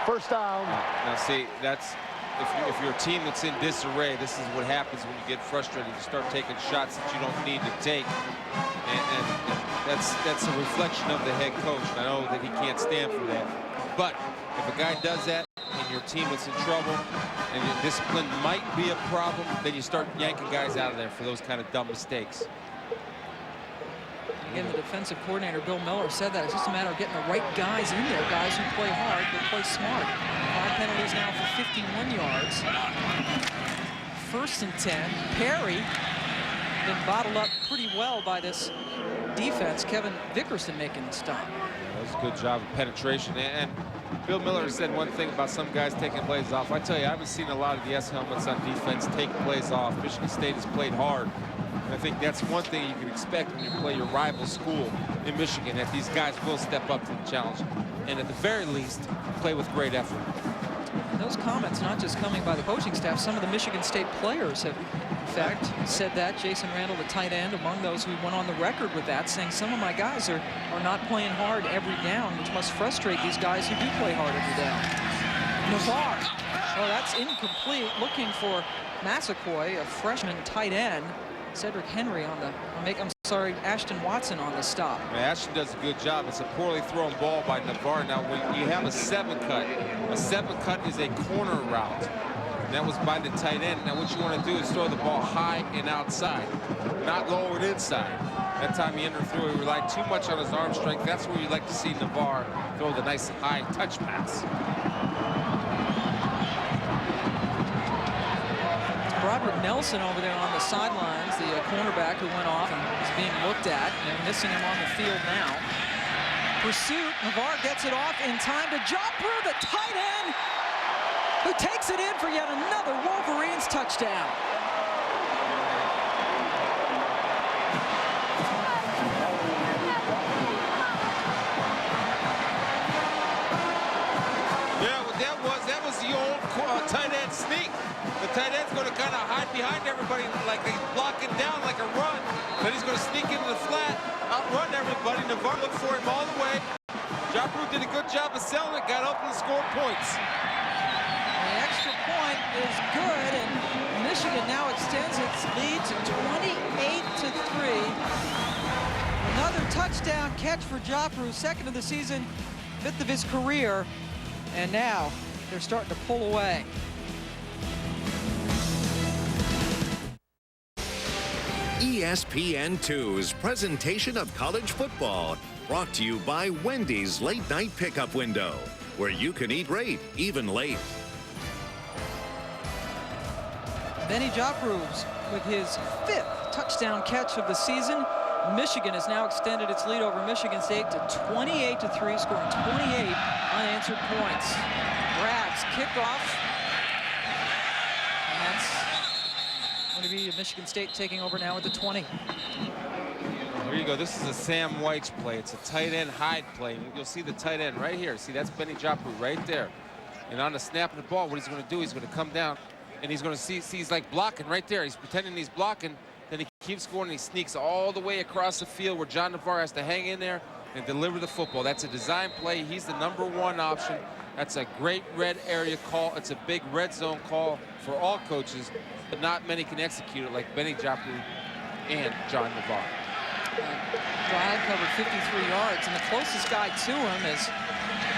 first down. Now see, that's if you're a team that's in disarray, this is what happens when you get frustrated. You start taking shots that you don't need to take, and that's a reflection of the head coach. I know that he can't stand for that, but if a guy does that and your team is in trouble and your discipline might be a problem, then you start yanking guys out of there for those kind of dumb mistakes. Again, the defensive coordinator, Bill Miller, said that it's just a matter of getting the right guys in there, guys who play hard but play smart. 5 penalties now for 51 yards. 1st and 10. Perry been bottled up pretty well by this defense. Kevin Vickerson making the stop. Yeah, that was a good job of penetration. And Bill Miller said one thing about some guys taking plays off. I tell you, I haven't seen a lot of the S helmets on defense take plays off. Michigan State has played hard. And I think that's one thing you can expect when you play your rival school in Michigan, that these guys will step up to the challenge and at the very least play with great effort. Those comments not just coming by the coaching staff, some of the Michigan State players have in fact said that. Jason Randall, the tight end, among those who went on the record with that, saying some of my guys are not playing hard every down, which must frustrate these guys who do play hard every down. Navarre, oh, that's incomplete, looking for Massaquoi, a freshman tight end. Cedric Henry on the, Ashton Watson on the stop. Ashton does a good job. It's a poorly thrown ball by Navarre. Now, when you have a 7-cut is a corner route. And that was by the tight end. Now, what you want to do is throw the ball high and outside, not low and inside. That time he entered through, he relied too much on his arm strength. That's where you like to see Navarre throw the nice high touch pass. Broderick Nelson over there on the sidelines, the cornerback who went off and is being looked at. They're missing him on the field now. Pursuit, Navarre gets it off in time to Jopru, the tight end, who takes it in for yet another Wolverines touchdown. Yeah, what that was the old tight end sneak. The tight end's going to kind of hide behind everybody like he's blocking down like a run. Then he's going to sneak into the flat, outrun everybody. Navarre looked for him all the way. Jopru did a good job of selling it, got open and scored points. The extra point is good, and Michigan now extends its lead to 28-3. Another touchdown catch for Jopru, 2nd of the season, 5th of his career, and now they're starting to pull away. ESPN2's presentation of college football, brought to you by Wendy's Late Night Pickup Window, where you can eat great, even late. Benny Jopru with his 5th touchdown catch of the season. Michigan has now extended its lead over Michigan State to 28-3, scoring 28 unanswered points. Grabs, kickoff, and that's going to be Michigan State taking over now at the 20. There you go. This is a Sam White's play. It's a tight end hide play. You'll see the tight end right here. See, that's Benny Jopru right there. And on the snap of the ball, what he's going to do, he's going to come down, and he's going to see he's like blocking right there. He's pretending he's blocking. Then he keeps going, and he sneaks all the way across the field where John Navarre has to hang in there and deliver the football. That's a design play. He's the #1 option. That's a great red area call. It's a big red zone call for all coaches, but not many can execute it like Benny Jopru and John Navarre. Drive covered 53 yards, and the closest guy to him is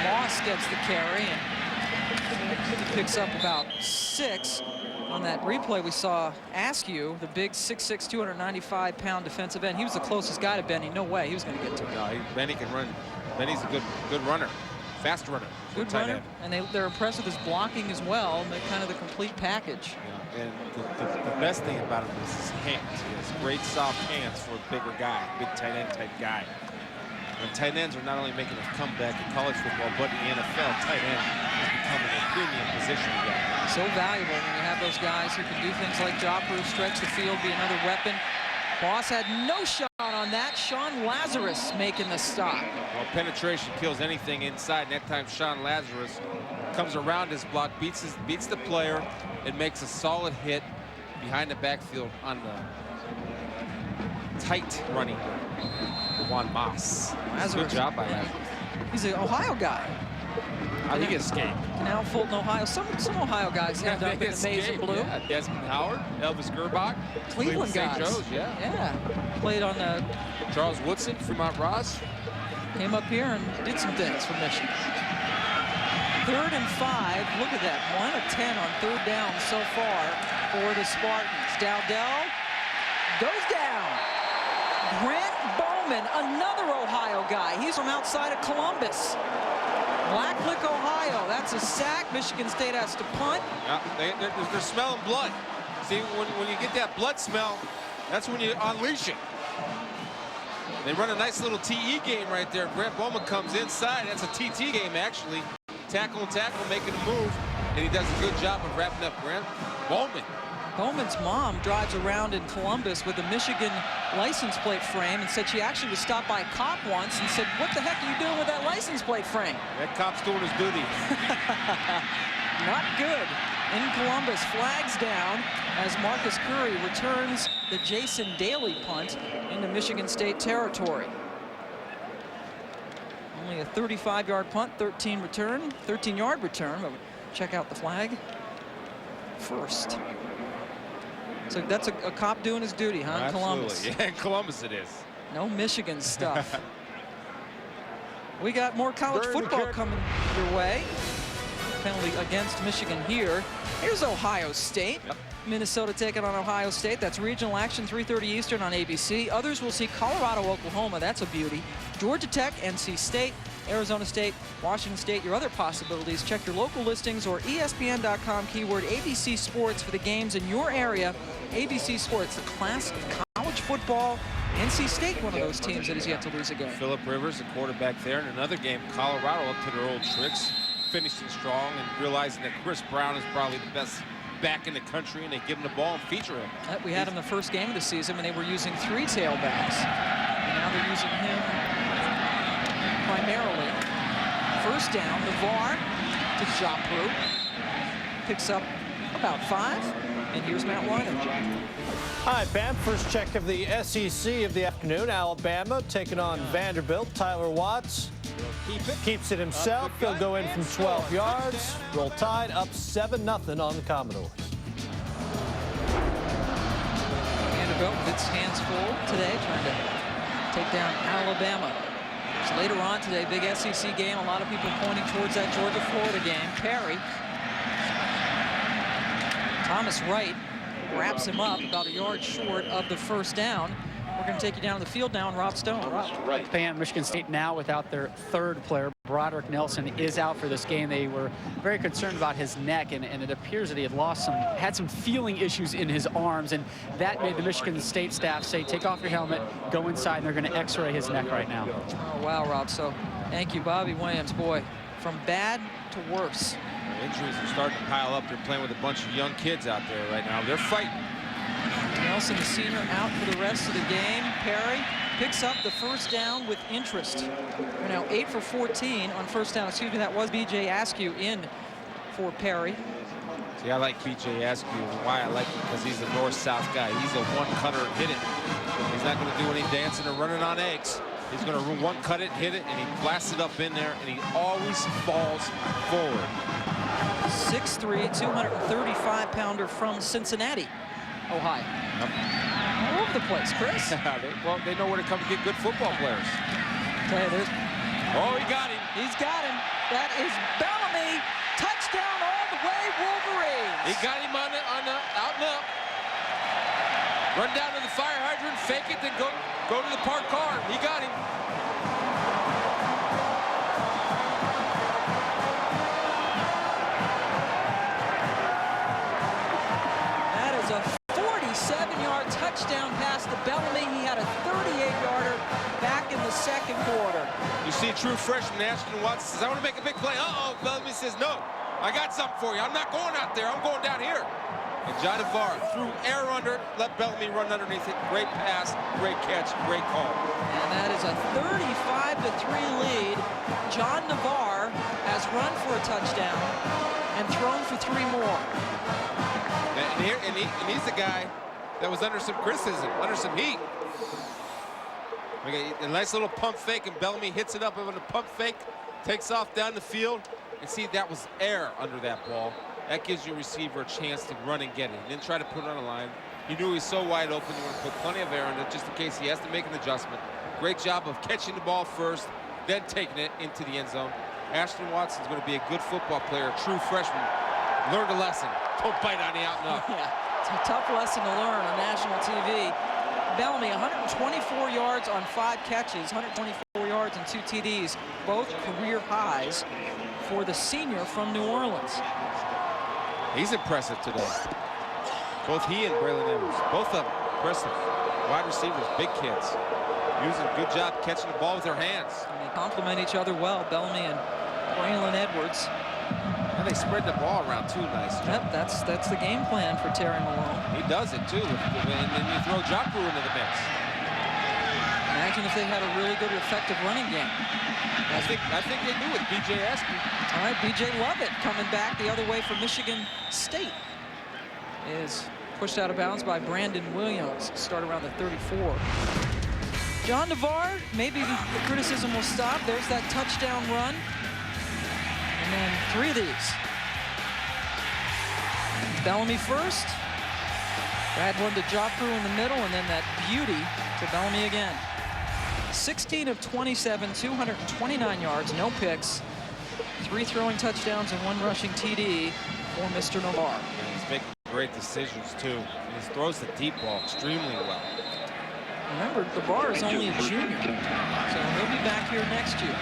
Moss gets the carry, and he picks up about 6. On that replay, we saw Askew, the big 6'6", 295-pound defensive end. He was the closest guy to Benny. No way he was going to get to him. No, Benny can run. Benny's a good runner, fast runner. Good runner, and they're impressed with his blocking as well. And kind of the complete package. Yeah, and the best thing about him is his hands. He has great soft hands for a bigger guy, big tight end type guy. And tight ends are not only making a comeback in college football, but in the NFL, tight end is becoming a premium position again. So valuable when you have those guys who can do things like Jopru, stretch the field, be another weapon. Boss had no shot on that. Sean Lazarus making the stop. Well, penetration kills anything inside, and that time Sean Lazarus comes around his block, beats the player, and makes a solid hit behind the backfield on the tight running Juan Moss. Lazarus. Good job by Lazarus. He's an Ohio guy. He can skate. Canal Fulton, Ohio. Some Ohio guys end up in the maize and blue. Yeah, Desmond Howard, Elvis Gerbach. Cleveland guys. St. Joe's, yeah. Yeah. Played on Charles Woodson, Fremont Ross. Came up here and did some things for Michigan. 3rd and 5. Look at that. 1 of 10 on 3rd down so far for the Spartans. Dowdell goes down. Grant Bowman, another Ohio guy. He's from outside of Columbus. Blacklick, Ohio. That's a sack. Michigan State has to punt. Yeah, they're smelling blood. See, when you get that blood smell, that's when you unleash it. They run a nice little TE game right there. Grant Bowman comes inside. That's a TT game, actually. Tackle and tackle, making a move. And he does a good job of wrapping up Grant Bowman. Bowman's mom drives around in Columbus with a Michigan license plate frame and said she actually was stopped by a cop once and said, "What the heck are you doing with that license plate frame?" That cop's doing his duty. Not good. In Columbus, flags down as Marcus Curry returns the Jason Daly punt into Michigan State territory. Only a 35-yard punt, 13-yard return. But check out the flag first. So that's a cop doing his duty, huh, in Columbus? Yeah, in Columbus it is. No Michigan stuff. We got more college football coming your way. Penalty against Michigan here. Here's Ohio State. Yep. Minnesota taking on Ohio State. That's regional action, 3:30 Eastern on ABC. Others will see Colorado, Oklahoma. That's a beauty. Georgia Tech, NC State, Arizona State, Washington State. Your other possibilities. Check your local listings or ESPN.com keyword ABC Sports for the games in your area. ABC Sports, the class of college football. NC State, one of those teams that has yet to lose a game. Phillip Rivers, the quarterback there. In another game, Colorado up to their old tricks, finishing strong and realizing that Chris Brown is probably the best back in the country, and they give him the ball and feature him. We had him the first game of the season when they were using 3 tailbacks. And now they're using him primarily. First down, Navarre to Japru. Picks up about 5. And here's Matt Widen. All right, Bam, first check of the SEC of the afternoon. Alabama taking on Vanderbilt. Tyler Watts keeps it himself. He'll go in from 12 yards. Roll Tide up 7-0 on the Commodores. Vanderbilt with its hands full today, trying to take down Alabama. So later on today, big SEC game. A lot of people pointing towards that Georgia-Florida game. Perry. Thomas Wright wraps him up about a yard short of the first down. We're going to take you down to the field now, and Rob Stone. Rob. Michigan State now without their 3rd player. Broderick Nelson is out for this game. They were very concerned about his neck, and it appears that he had some feeling issues in his arms, and that made the Michigan State staff say, take off your helmet, go inside, and they're going to x-ray his neck right now. Oh, wow, Rob. So thank you, Bobby Williams. Boy, from bad to worse. Injuries are starting to pile up. They're playing with a bunch of young kids out there right now. They're fighting. Nelson, the senior, out for the rest of the game. Perry picks up the first down with interest. We're now 8 for 14 on first down. Excuse me, that was B.J. Askew in for Perry. See, I like B.J. Askew. Why I like him? Because he's a north-south guy. He's a one-cutter and hit it. He's not going to do any dancing or running on eggs. He's going to one-cut it, hit it, and he blasts it up in there, and he always falls forward. 6'3", 235-pounder from Cincinnati, Ohio. Yep. All over the place, Chris. Well, they know where to come to get good football players. Tell you, there's... Oh, he got him. He's got him. That is Bellamy. Touchdown all the way, Wolverines. He got him on the out and up. Run down to the fire hydrant, fake it, then go to the parked car. He got him. That is a 47-yard touchdown pass to Bellamy. He had a 38-yarder back in the 2nd quarter. You see true freshman Ashton Watson says, I want to make a big play. Uh-oh, Bellamy says, no, I got something for you. I'm not going out there. I'm going down here. And John Navarre threw air under, let Bellamy run underneath it. Great pass, great catch, great call. And that is a 35-3 lead. John Navarre has run for a touchdown and thrown for 3 more. And he's the guy that was under some criticism, under some heat. Okay, a nice little pump fake, and Bellamy hits it up with a pump fake, takes off down the field. and see that was air under that ball. That gives your receiver a chance to run and get it, and then try to put it on the line. He knew he was so wide open, he would put plenty of air in it just in case he has to make an adjustment. Great job of catching the ball first, then taking it into the end zone. Ashton Watson's going to be a good football player, a true freshman. Learned a lesson. Don't bite on the out and up. Yeah, it's a tough lesson to learn on national TV. Bellamy, 124 yards on 5 catches, 124 yards and 2 TDs, both career highs for the senior from New Orleans. He's impressive today. Both he and Braylon Edwards, both of them impressive. Wide receivers, big kids. Using a good job catching the ball with their hands. And they complement each other well, Bellamy and Braylon Edwards. And they spread the ball around too nice. Yep, that's the game plan for Terry Malone. He does it too, and then you throw Jockbrew into the mix. Imagine if they had a really good, effective running game. I think they do with B.J. Espy. All right, B.J. Lovett coming back the other way for Michigan State is pushed out of bounds by Brandon Williams. Start around the 34. John Navarre, maybe the criticism will stop. There's that touchdown run. And then 3 of these. Bellamy first. Had one to Joffrey in the middle, and then that beauty to Bellamy again. 16 of 27, 229 yards, no picks, 3 throwing touchdowns and 1 rushing TD for Mr. Navarre. He's making great decisions too. He throws the deep ball extremely well. Remember, Navarre is only a junior, so he'll be back here next year.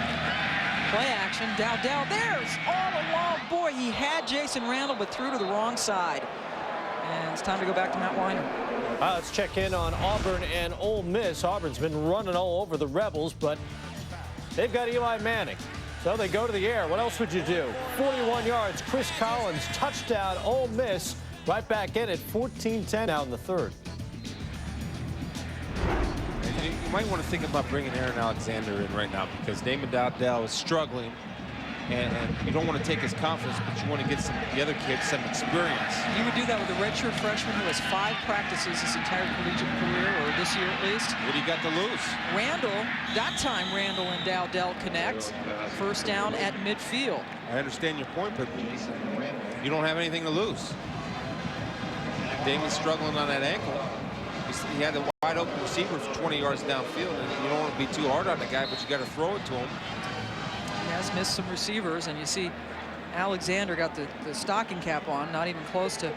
Play action, Dowdell, there's all along. Boy, he had Jason Randall, but threw to the wrong side. And it's time to go back to Matt Weiner. Let's check in on Auburn and Ole Miss. Auburn's been running all over the Rebels, but they've got Eli Manning. So they go to the air. What else would you do? 41 yards, Chris Collins, touchdown, Ole Miss. Right back in at 14-10 now in the 3rd. You might want to think about bringing Aaron Alexander in right now because Damon Dowdell is struggling, and you don't want to take his confidence, but you want to get the other kids some experience. You would do that with a redshirt freshman who has 5 practices his entire collegiate career, or this year at least. What do you got to lose? Randall, that time Randall and Dowdell connect. First down at midfield. I understand your point, but you don't have anything to lose. Damon's struggling on that ankle. He had a wide open receiver for 20 yards downfield, and you don't want to be too hard on the guy, but you got to throw it to him. He has missed some receivers, and you see Alexander got the stocking cap on, not even close to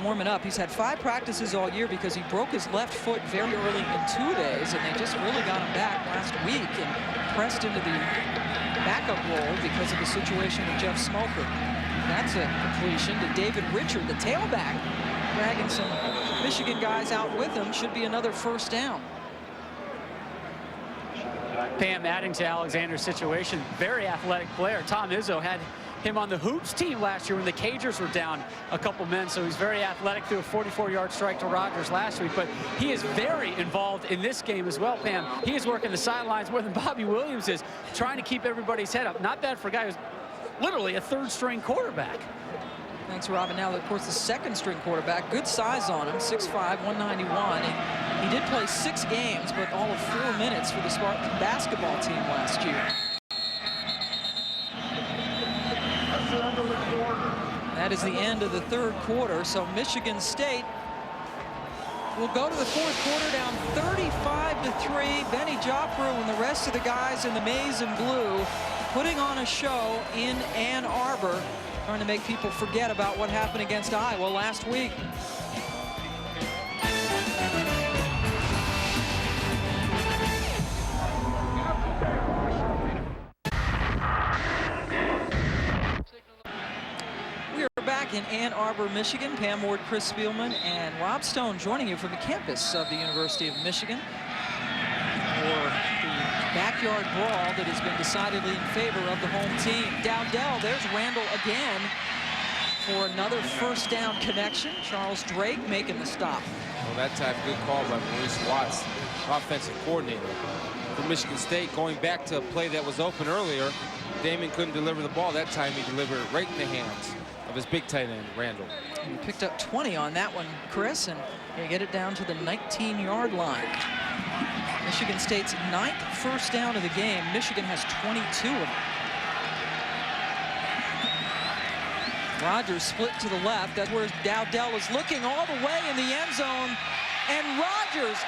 warm it up. He's had 5 practices all year because he broke his left foot very early in 2 days, and they just really got him back last week and pressed into the backup role because of the situation with Jeff Smoker. That's a completion to David Richard, the tailback, dragging some Michigan guys out with him. Should be another first down. Pam, adding to Alexander's situation, very athletic player. Tom Izzo had him on the Hoops team last year when the Cagers were down a couple men, so he's very athletic, threw a 44-yard strike to Rogers last week, but he is very involved in this game as well, Pam. He is working the sidelines more than Bobby Williams is, trying to keep everybody's head up. Not bad for a guy who's literally a 3rd-string quarterback. Thanks, Robin. Now, of course, the 2nd-string quarterback. Good size on him, 6'5", 191. He did play 6 games, but all of 4 minutes for the Spartans basketball team last year. That is the end of the 3rd quarter, so Michigan State will go to the 4th quarter down 35-3. Benny Joffrey and the rest of the guys in the maize and blue putting on a show in Ann Arbor, trying to make people forget about what happened against Iowa last week. We are back in Ann Arbor, Michigan. Pam Ward, Chris Spielman, and Rob Stone joining you from the campus of the University of Michigan for the backyard brawl that has been decidedly in favor of the home team. Dowdell, there's Randall again for another first down connection. Charles Drake making the stop. Well, that time, good call by Maurice Watts, offensive coordinator for Michigan State, going back to a play that was open earlier. Damon couldn't deliver the ball. That time he delivered it right in the hands of his big tight end, Randall. And he picked up 20 on that one, Chris, and they get it down to the 19-yard line. Michigan State's 9th first down of the game. Michigan has 22 of them. Rogers split to the left. That's where Dowdell is looking all the way in the end zone. And Rogers,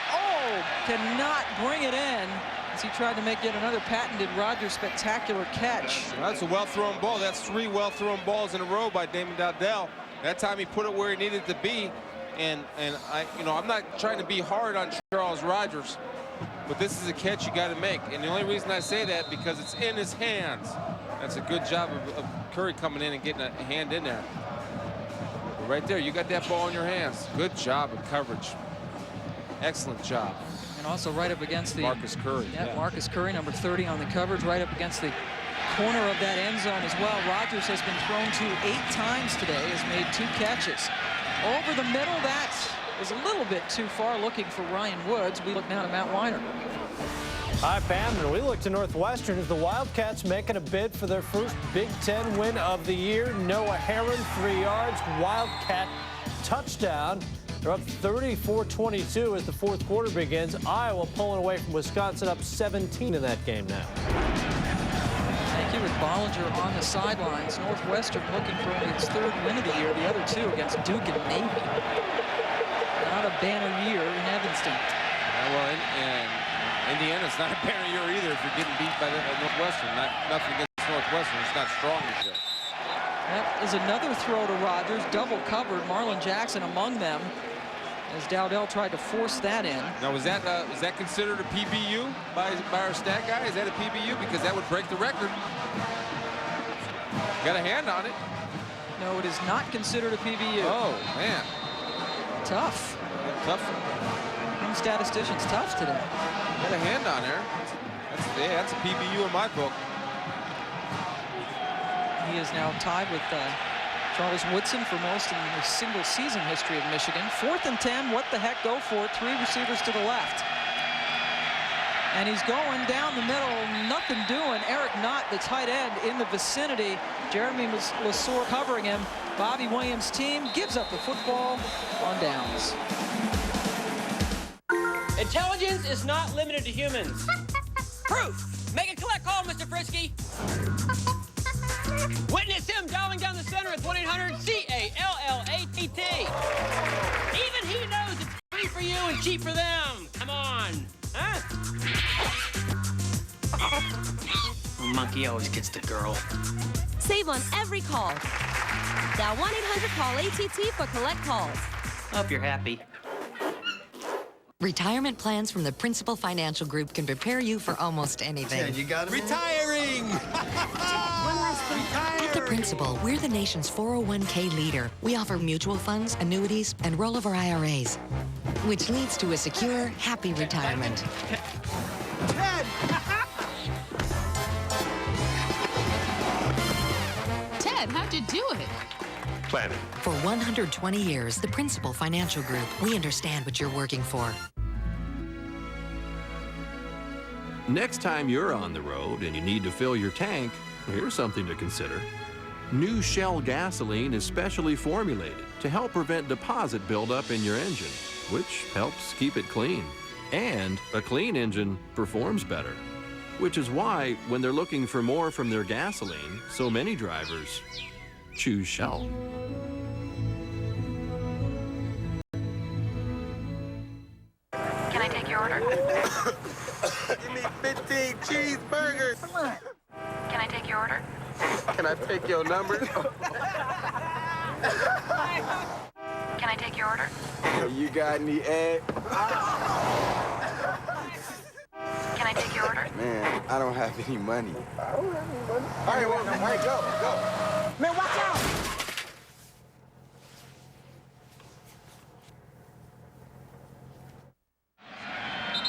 cannot bring it in as he tried to make yet another patented Rogers spectacular catch. That's a well-thrown ball. That's 3 well-thrown balls in a row by Damon Dowdell. That time he put it where he needed to be. And I'm not trying to be hard on Charles Rogers, but this is a catch you got to make. And the only reason I say that because it's in his hands. That's a good job of Curry coming in and getting a hand in there. But right there, you got that ball in your hands. Good job of coverage. Excellent job. And also right up against the Marcus Curry. Yeah, Marcus Curry, number 30 on the coverage, right up against the corner of that end zone as well. Rogers has been thrown to 8 times today, has made 2 catches. Over the middle, that is a little bit too far, looking for Ryan Woods. We look now to Matt Weiner. Hi, Pam, and we look to Northwestern as the Wildcats making a bid for their first Big Ten win of the year. Noah Herron, 3 yards, Wildcat touchdown. They're up 34-22 as the 4th quarter begins. Iowa pulling away from Wisconsin, up 17 in that game now. Thank you with Bollinger on the sidelines. Northwestern looking for only its 3rd win of the year, the other 2 against Duke and Navy. Not a banner year in Evanston. Well, and Indiana's not a banner year either if you're getting beat by Northwestern. Nothing against Northwestern. It's not strong this year. That is another throw to Rogers, double covered. Marlon Jackson among them as Dowdell tried to force that in. Now, is that considered a PBU by our stat guy? Is that a PBU? Because that would break the record. Got a hand on it. No, it is not considered a PBU. Oh, man. Tough. Tough. Some statisticians tough today. Got a hand on there. That's a PBU in my book. He is now tied with Charles Woodson for most in the single season history of Michigan. 4th and 10, what the heck, go for it. 3 receivers to the left. And he's going down the middle, nothing doing. Eric Knott, the tight end, in the vicinity. Jeremy Lesor covering him. Bobby Williams' team gives up the football on downs. Intelligence is not limited to humans. Proof. Make a collect call, Mr. Frisky. Witness him dialing down the center at 1-800-CALLATT. Even he knows it's free for you and cheap for them. Come on. Huh? Monkey always gets the girl. Save on every call. Dial 1-800-CALL-ATT for collect calls. Hope you're happy. Retirement plans from the Principal Financial Group can prepare you for almost anything. Yeah, you got it. Retiring! At the Principal, we're the nation's 401k leader. We offer mutual funds, annuities, and rollover IRAs, which leads to a secure, happy retirement. Ted, how'd you do it? Planning. For 120 years, the Principal Financial Group, we understand what you're working for. Next time you're on the road and you need to fill your tank, here's something to consider. New Shell gasoline is specially formulated to help prevent deposit buildup in your engine, which helps keep it clean. And a clean engine performs better, which is why when they're looking for more from their gasoline, so many drivers choose Shell. Can I take your order? Give me 15 cheeseburgers. Can I take your order? Can I take your number? Can I take your order? You got any egg? Can I take your order? Man, I don't have any money. All right, go. Man, watch out!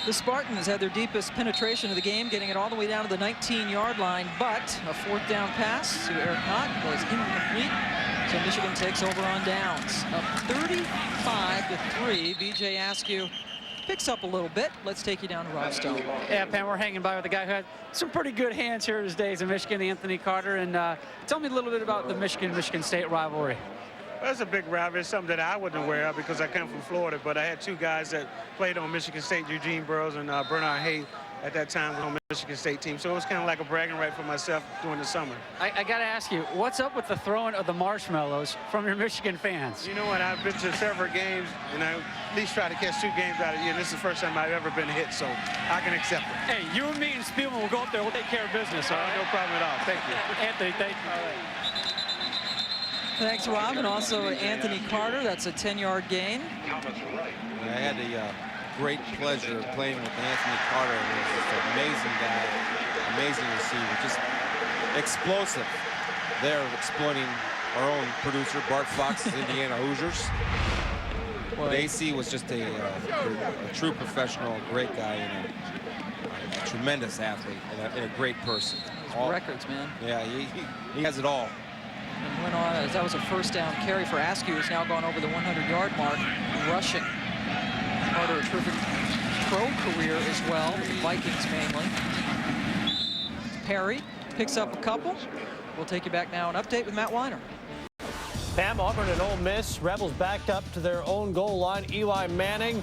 The Spartans had their deepest penetration of the game, getting it all the way down to the 19-yard line, but a 4th down pass to Eric Knott was incomplete, so Michigan takes over on downs. Up 35-3, BJ Askew picks up a little bit. Let's take you down to Rob Stone. Yeah, Pam, we're hanging by with a guy who had some pretty good hands here in his days in Michigan, Anthony Carter, and tell me a little bit about the Michigan State rivalry. Well, it's a big rivalry. It's something that I wasn't aware of because I come from Florida, but I had 2 guys that played on Michigan State, Eugene Burroughs and Bernard Hayes, at that time on the Michigan State team. So it was kind of like a bragging right for myself during the summer. I got to ask you, what's up with the throwing of the marshmallows from your Michigan fans? You know what? I've been to several games, and I at least try to catch 2 games out of the year. This is the first time I've ever been hit, so I can accept it. Hey, you and me and Spielman will go up there. We'll take care of business, all right? No problem at all. Thank you. Anthony, thank you. All right. Thanks, Rob, and also Anthony Carter. That's a 10-yard gain. I had the great pleasure of playing with Anthony Carter. He's just an amazing guy, amazing receiver, just explosive. They're exploiting our own producer, Bart Fox's Indiana Hoosiers. But AC was just a true professional, a great guy, and a tremendous athlete, and a great person. Records, man. Yeah, he has it all. And went on, as that was a first down carry for Askew, who's now gone over the 100-yard mark, rushing. Carter, a terrific pro career as well, with the Vikings mainly. Perry picks up a couple. We'll take you back now, an update with Matt Weiner. Pam, Auburn and Ole Miss. Rebels backed up to their own goal line. Eli Manning,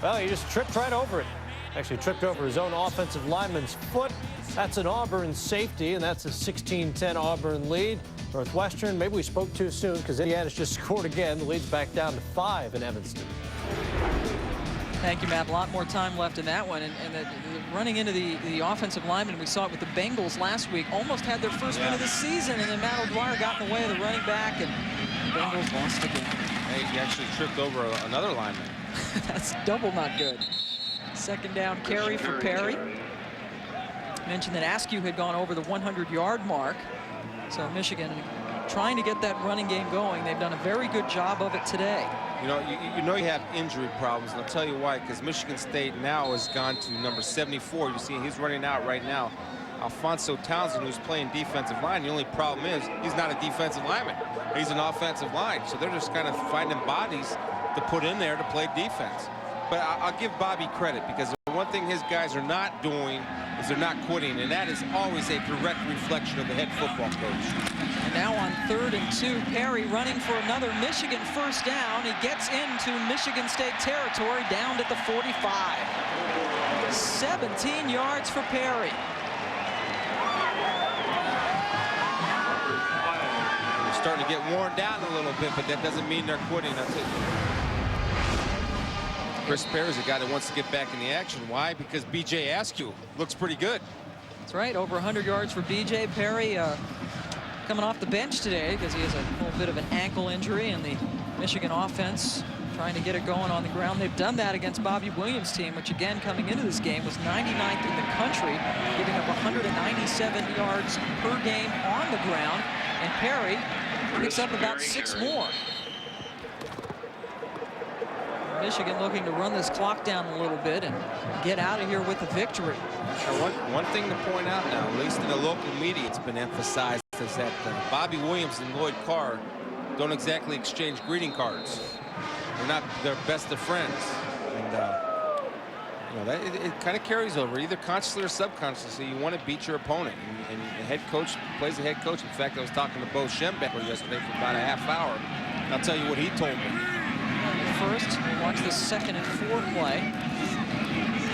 well, he just tripped right over it. Actually tripped over his own offensive lineman's foot. That's an Auburn safety, and that's a 16-10 Auburn lead. Northwestern, maybe we spoke too soon because Indiana's just scored again. The lead's back down to 5 in Evanston. Thank you, Matt. A lot more time left in that one. And running into the offensive lineman, we saw it with the Bengals last week, almost had their first win of the season, and then Matt O'Dwyer got in the way of the running back, and the Bengals lost again. Hey, he actually tripped over another lineman. That's double not good. Second down carry for Perry. Mentioned that Askew had gone over the 100-yard mark. So Michigan trying to get that running game going. They've done a very good job of it today. You know you have injury problems, and I'll tell you why, because Michigan State now has gone to number 74. You see he's running out right now. Alfonso Townsend, who's playing defensive line. The only problem is he's not a defensive lineman. He's an offensive line. So they're just kind of finding bodies to put in there to play defense. But I'll give Bobby credit, because the one thing his guys are not doing is they're not quitting, and that is always a direct reflection of the head football coach. And now on 3rd and 2, Perry running for another Michigan first down. He gets into Michigan State territory, down at the 45. 17 yards for Perry. They're starting to get worn down a little bit, but that doesn't mean they're quitting. That's it. Chris Perry's a guy that wants to get back in the action. Why? Because B.J. Askew looks pretty good. That's right, over 100 yards for B.J. Perry, coming off the bench today because he has a little bit of an ankle injury, and the Michigan offense trying to get it going on the ground. They've done that against Bobby Williams' team, which again coming into this game was 99th in the country, giving up 197 yards per game on the ground, and Perry picks up about 6 more. Michigan looking to run this clock down a little bit and get out of here with a victory. One thing to point out now, at least in the local media, it's been emphasized, is that Bobby Williams and Lloyd Carr don't exactly exchange greeting cards. They're not their best of friends, and you know that it kind of carries over, either consciously or subconsciously. You want to beat your opponent, and the head coach plays the head coach. In fact, I was talking to Bo Schembecker yesterday for about a half hour, and I'll tell you what he told me. First, watch the 2nd and 4 play.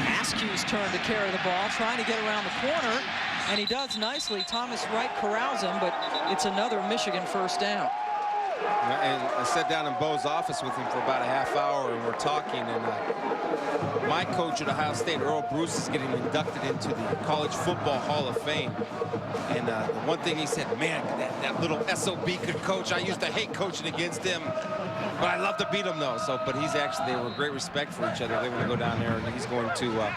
Askew's turn to carry the ball, trying to get around the corner, and he does nicely. Thomas Wright corrals him, but it's another Michigan first down. And I sat down in Bo's office with him for about a half hour, and we're talking, and my coach at Ohio State, Earl Bruce, is getting inducted into the College Football Hall of Fame. And the one thing he said, man, that little SOB could coach. I used to hate coaching against him, but I love to beat him, though. So, but he's actually, they were great respect for each other. They're going to go down there, and he's going to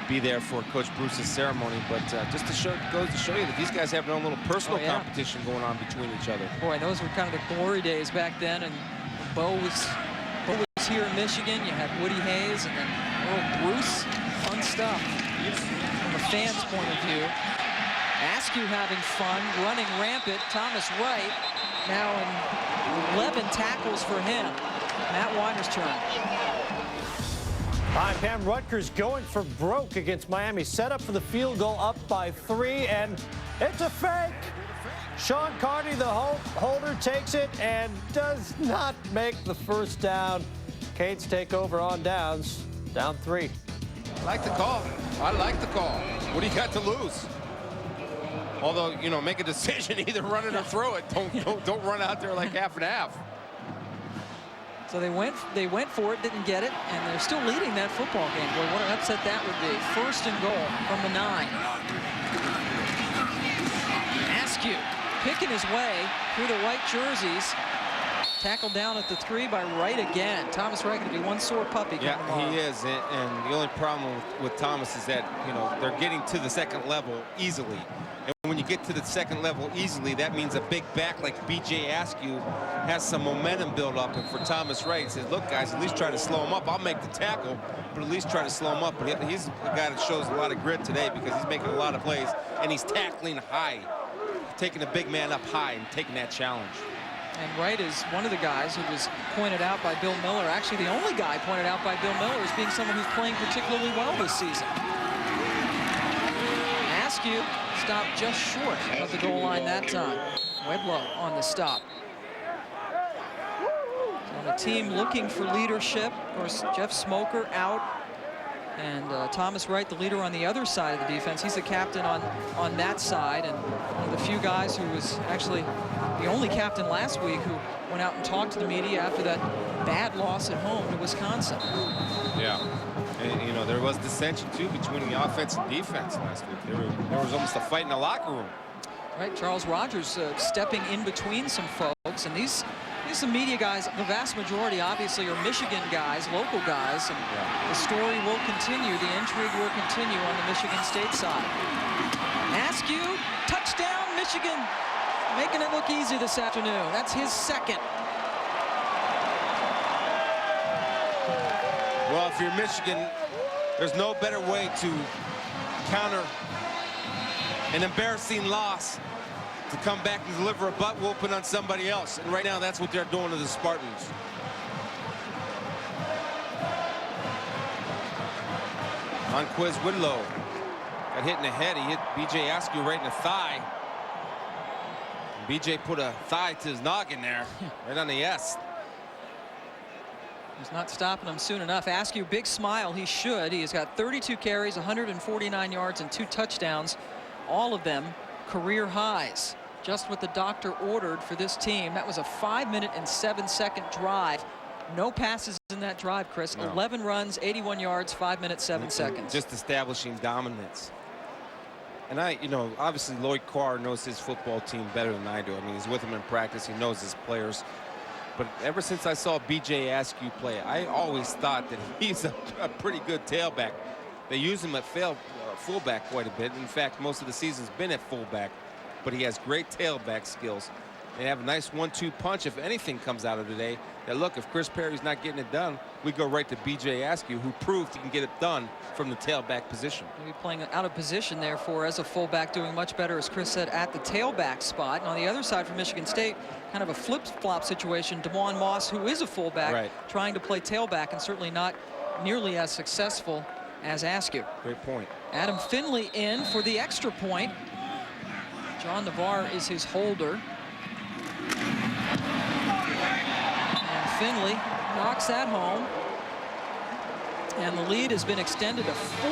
be there for Coach Bruce's ceremony. But just to goes to show you that these guys have their own little personal competition going on between each other. Boy, those were kind of the glory days back then, and Bo was here in Michigan. You had Woody Hayes and then Earl Bruce. Fun stuff from a fan's point of view. Askew having fun, running rampant. Thomas Wright now in 11 tackles for him. Matt Weiner's turn. Hi, Pam. Rutgers going for broke against Miami. Set up for the field goal, up by 3, and it's a fake. Sean Carney, the holder, takes it and does not make the first down. Canes take over on downs, down 3. I like the call. I like the call. What do you got to lose? Although, you know, make a decision, either run it or throw it. Don't run out there like half and half. So they went for it, didn't get it, and they're still leading that football game. Boy, what an upset that would be. 1st and goal from the 9. Askew picking his way through the white jerseys. Tackled down at the 3 by Wright again. Thomas Wright going to be one sore puppy. Yeah, he is, and the only problem with Thomas is that, you know, they're getting to the 2nd level easily. And when you get to the 2nd level easily, that means a big back like B.J. Askew has some momentum build up. And for Thomas Wright, he says, look, guys, at least try to slow him up. I'll make the tackle, but at least try to slow him up. But he's a guy that shows a lot of grit today because he's making a lot of plays, and he's tackling high, taking a big man up high and taking that challenge. And Wright is one of the guys who was pointed out by Bill Miller. Actually, the only guy pointed out by Bill Miller as being someone who's playing particularly well this season. Askew stopped just short of the goal line that time. Wedlow on the stop. So the team looking for leadership. Of course, Jeff Smoker out. And Thomas Wright, the leader on the other side of the defense. He's the captain on that side, and one of the few guys who was actually the only captain last week who went out and talked to the media after that bad loss at home to Wisconsin. Yeah, and you know, there was dissension too between the offense and defense last week. There was almost a fight in the locker room. Right, Charles Rogers stepping in between some folks, and these are media guys. The vast majority obviously are Michigan guys, local guys, and the story will continue, the intrigue will continue on the Michigan State side. Askew, touchdown Michigan, making it look easy this afternoon. That's his 2nd. Well, if you're Michigan, there's no better way to counter an embarrassing loss to come back and deliver a butt whooping on somebody else. And right now, that's what they're doing to the Spartans. Monquez Whitlow got hit in the head. He hit B.J. Askew right in the thigh. And B.J. put a thigh to his noggin there, right on the S. He's not stopping him soon enough. Askew, big smile. He should. He has got 32 carries, 149 yards, and 2 touchdowns. All of them career highs. Just what the doctor ordered for this team. That was a 5-minute and 7-second drive. No passes in that drive, Chris. No. 11 runs, 81 yards, 5 minutes, 7 seconds. Just establishing dominance. And you know, obviously Lloyd Carr knows his football team better than I do. I mean, he's with them in practice. He knows his players. But ever since I saw B.J. Askew play, I always thought that he's a pretty good tailback. They use him at fullback quite a bit. In fact, most of the season's been at fullback. But he has great tailback skills. They have a nice 1-2 punch if anything comes out of today. That look, if Chris Perry's not getting it done, we go right to B.J. Askew, who proved he can get it done from the tailback position. Maybe playing out of position, therefore, as a fullback, doing much better, as Chris said, at the tailback spot. And on the other side for Michigan State, kind of a flip-flop situation. DeMond Moss, who is a fullback, trying to play tailback, and certainly not nearly as successful as Askew. Great point. Adam Finley in for the extra point. John Navarre is his holder. And Finley knocks that home. And the lead has been extended to 42-3.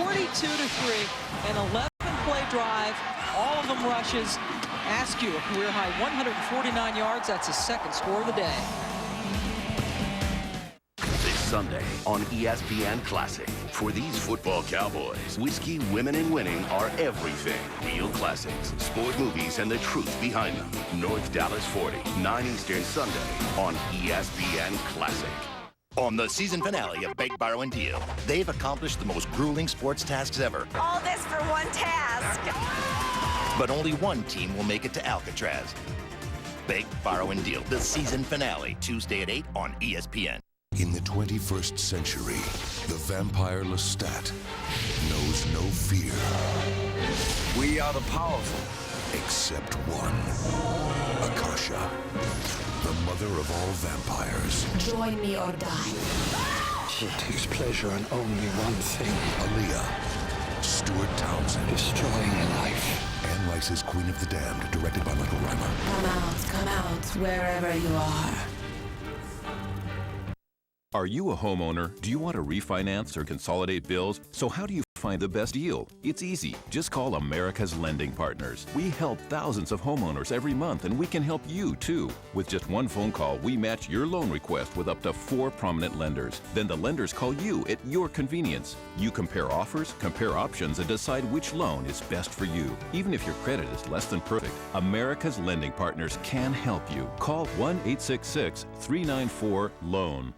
An 11-play drive, all of them rushes. Askew, a career high 149 yards. That's his 2nd score of the day. Sunday on ESPN Classic. For these football cowboys, whiskey, women, and winning are everything. Real classics, sport movies, and the truth behind them. North Dallas 40, 9 Eastern Sunday on ESPN Classic. On the season finale of Bake, Borrow, and Deal, they've accomplished the most grueling sports tasks ever. All this for one task. But only one team will make it to Alcatraz. Bake, Borrow, and Deal, the season finale, Tuesday at 8 on ESPN. In the 21st century, the vampire Lestat knows no fear. We are the powerful. Except one. Akasha, the mother of all vampires. Join me or die. She takes pleasure in only one thing. Aaliyah, Stuart Townsend. Destroying life. Anne Rice's Queen of the Damned, directed by Michael Reimer. Come out, wherever you are. Are you a homeowner? Do you want to refinance or consolidate bills? So how do you find the best deal? It's easy. Just call America's Lending Partners. We help thousands of homeowners every month, and we can help you too. With just one phone call, we match your loan request with up to 4 prominent lenders. Then the lenders call you at your convenience. You compare offers, compare options, and decide which loan is best for you. Even if your credit is less than perfect, America's Lending Partners can help you. Call 1-866-394-LOAN.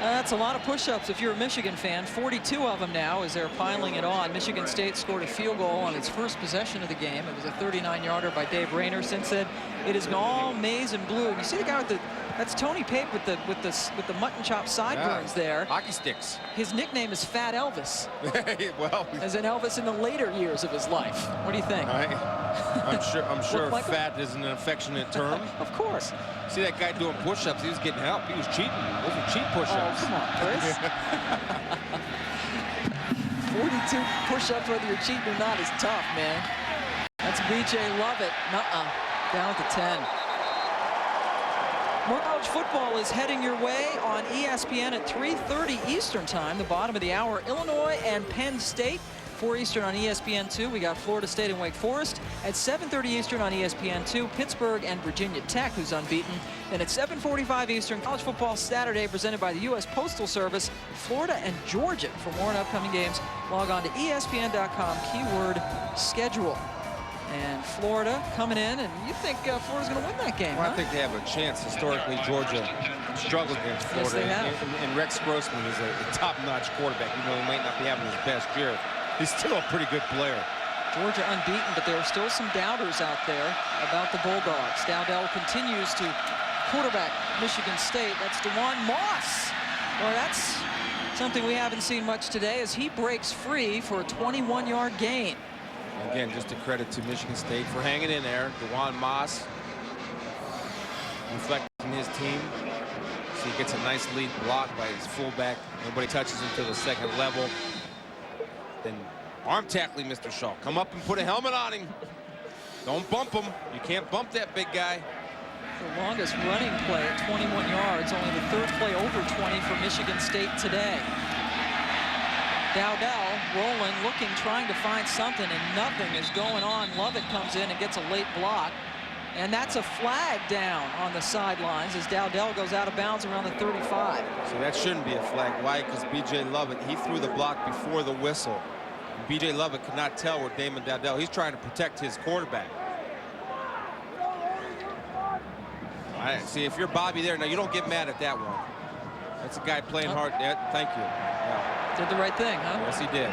That's a lot of push-ups if you're a Michigan fan. 42 of them now as they're piling it on. Michigan State scored a field goal on its first possession of the game. It was a 39-yarder by Dave Rayner. Since then, it has been all maize and blue. You see the guy with the, that's Tony Pape with the mutton chop sideburns there. Hockey sticks. His nickname is Fat Elvis. Well, as in Elvis in the later years of his life. What do you think? I'm sure like fat isn't an affectionate term. Of course. See that guy doing push-ups? He was getting help. He was cheating. Those were cheap push-ups. Oh, come on, Chris. 42 push-ups, whether you're cheating or not, is tough, man. That's B.J. Lovett. Down at the 10. More college football is heading your way on ESPN at 3:30 Eastern time, the bottom of the hour. Illinois and Penn State. 4 Eastern on ESPN2. We got Florida State and Wake Forest. At 7:30 Eastern on ESPN2, Pittsburgh and Virginia Tech, who's unbeaten. And at 7:45 Eastern, College Football Saturday, presented by the U.S. Postal Service, Florida and Georgia. For more on upcoming games, log on to ESPN.com, keyword schedule. And Florida coming in, and you think Florida's going to win that game, Well, I think they have a chance. Historically, Georgia struggled against Florida. Yes, they have. And Rex Grossman is a top-notch quarterback. Even though he might not be having his best year, he's still a pretty good player. Georgia unbeaten, but there are still some doubters out there about the Bulldogs. Dowdell continues to quarterback Michigan State. That's DeJuan Moss. Well, that's something we haven't seen much today as he breaks free for a 21-yard gain. Again, just a credit to Michigan State for hanging in there. DeJuan Moss reflecting his team. So he gets a nice lead block by his fullback. Nobody touches him to the second level. Then arm tackling Mr. Shaw. Come up and put a helmet on him. Don't bump him. You can't bump that big guy. The longest running play at 21 yards. Only the third play over 20 for Michigan State today. Dowdell rolling, looking, trying to find something, and nothing is going on. Lovett comes in and gets a late block. And that's a flag down on the sidelines as Dowdell goes out of bounds around the 35. So that shouldn't be a flag. Why? Because B.J. Lovett, he threw the block before the whistle. B.J. Lovett could not tell where Damon Dowdell. He's trying to protect his quarterback. All right, see, if you're Bobby there, now you don't get mad at that one. That's a guy playing hard. Yeah, thank you. Yeah. Did the right thing, huh? Yes, he did.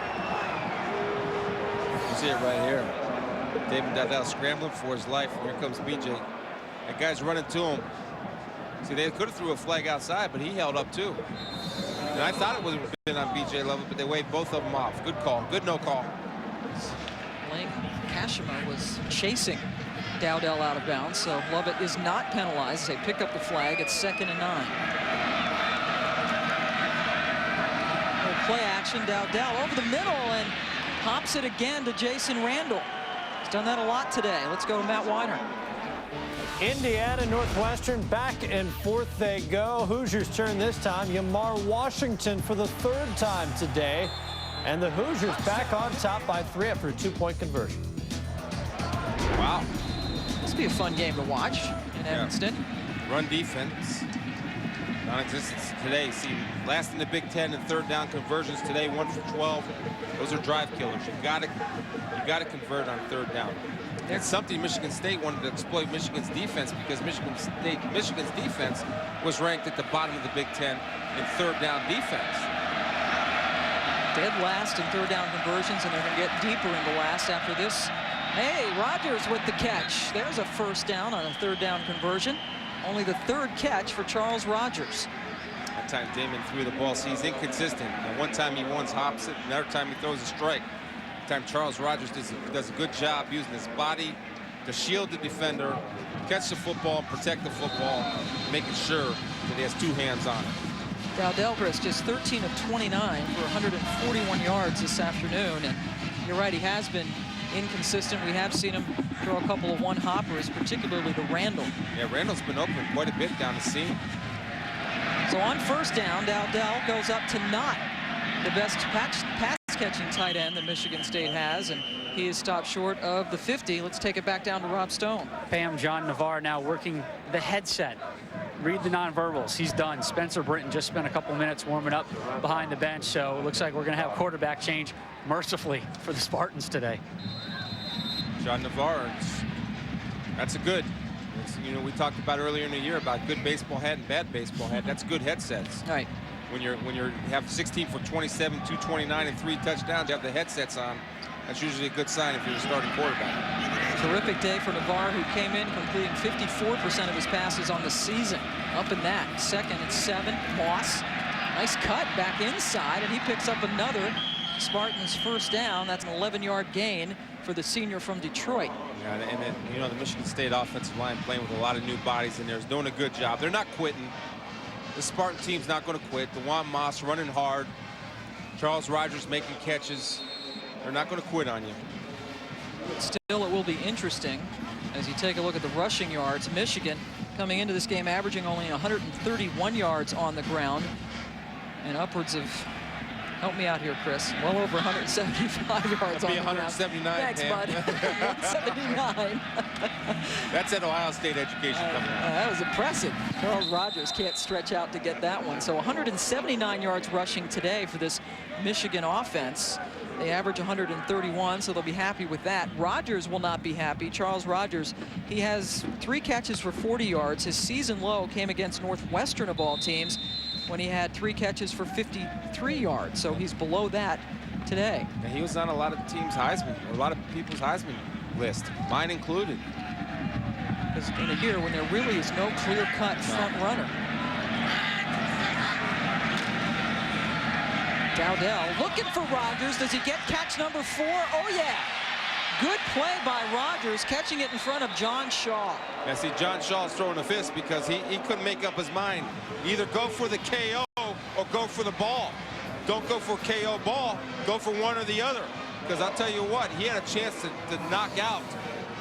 You see it right here. David Dowdell scrambling for his life. Here comes B.J. That guy's running to him. See, they could have threw a flag outside, but he held up too. And I thought it would have been on B.J. Lovett, but they waved both of them off. Good call. Good no call. Lane Kashima was chasing Dowdell out of bounds, so Lovett is not penalized. They pick up the flag. It's 2nd and 9. Play action. Dowdell over the middle and hops it again to Jason Randall. He's done that a lot today. Let's go to Matt Weiner. Indiana, Northwestern, back and forth they go. Hoosiers turn this time. Yamar Washington for the 3rd time today. And the Hoosiers back on top by 3 after a 2-point conversion. Wow. This will be a fun game to watch in Evanston. Run defense. Non-existent today. See, last in the Big Ten in 3rd down conversions today, 1 for 12. Those are drive killers. You got to convert on 3rd down. It's something Michigan State wanted to exploit Michigan's defense because Michigan's defense was ranked at the bottom of the Big Ten in 3rd down defense. Dead last in 3rd down conversions, and they're going to get deeper into last after this. Hey, Rogers with the catch. There's a 1st down on a 3rd down conversion. Only the 3rd catch for Charles Rogers. That time Damon threw the ball. See, he's inconsistent. And one time he once hops it, another time he throws a strike. That time Charles Rogers does a good job using his body to shield the defender, catch the football, protect the football, making sure that he has 2 hands on it. Dowdell, Chris, just 13 of 29 for 141 yards this afternoon. And you're right, he has been inconsistent. We have seen him throw a couple of one-hoppers, particularly to Randall. Yeah, Randall's been open quite a bit down the seam. So on first down, Dowdell goes up to Knott, the best pass-catching tight end that Michigan State has, and he is stopped short of the 50. Let's take it back down to Rob Stone. Pam, John Navarre now working the headset. Read the nonverbals. He's done. Spencer Britton just spent a couple minutes warming up behind the bench, so it looks like we're going to have quarterback change mercifully for the Spartans today. John Navarre, that's a good. You know, we talked about earlier in the year about good baseball head and bad baseball head. That's good headsets. Right. When you have 16 for 27, 229, and 3 touchdowns, you have the headsets on. That's usually a good sign if you're a starting quarterback. Terrific day for Navarre, who came in completing 54% of his passes on the season. Up in that. Second and 7, Moss. Nice cut back inside, and he picks up another Spartans first down. That's an 11-yard gain for the senior from Detroit. Yeah, and then, you know, the Michigan State offensive line playing with a lot of new bodies in there is doing a good job. They're not quitting. The Spartan team's not going to quit. DeJuan Moss running hard. Charles Rogers making catches. They're not going to quit on you. But still, it will be interesting as you take a look at the rushing yards. Michigan coming into this game averaging only 131 yards on the ground and upwards of, help me out here, Chris, well over 175 yards on the ground. 179. Thanks, Pam. bud. 179. That's that Ohio State education coming out. That was impressive. Charles Rogers can't stretch out to get that one. So 179 yards rushing today for this Michigan offense. They average 131, so they'll be happy with that. Rogers will not be happy. Charles Rogers, he has 3 catches for 40 yards. His season low came against Northwestern of all teams when he had 3 catches for 53 yards. So he's below that today. And he was on a lot of teams' Heisman, or a lot of people's Heisman list, mine included. Because in a year when there really is no clear-cut front runner. Dowdell looking for Rogers. Does he get catch number 4? Oh, yeah. Good play by Rogers, catching it in front of John Shaw. Yeah, see, John Shaw's throwing a fist because he couldn't make up his mind. Either go for the KO or go for the ball. Don't go for KO ball. Go for one or the other. Because I'll tell you what, he had a chance to knock out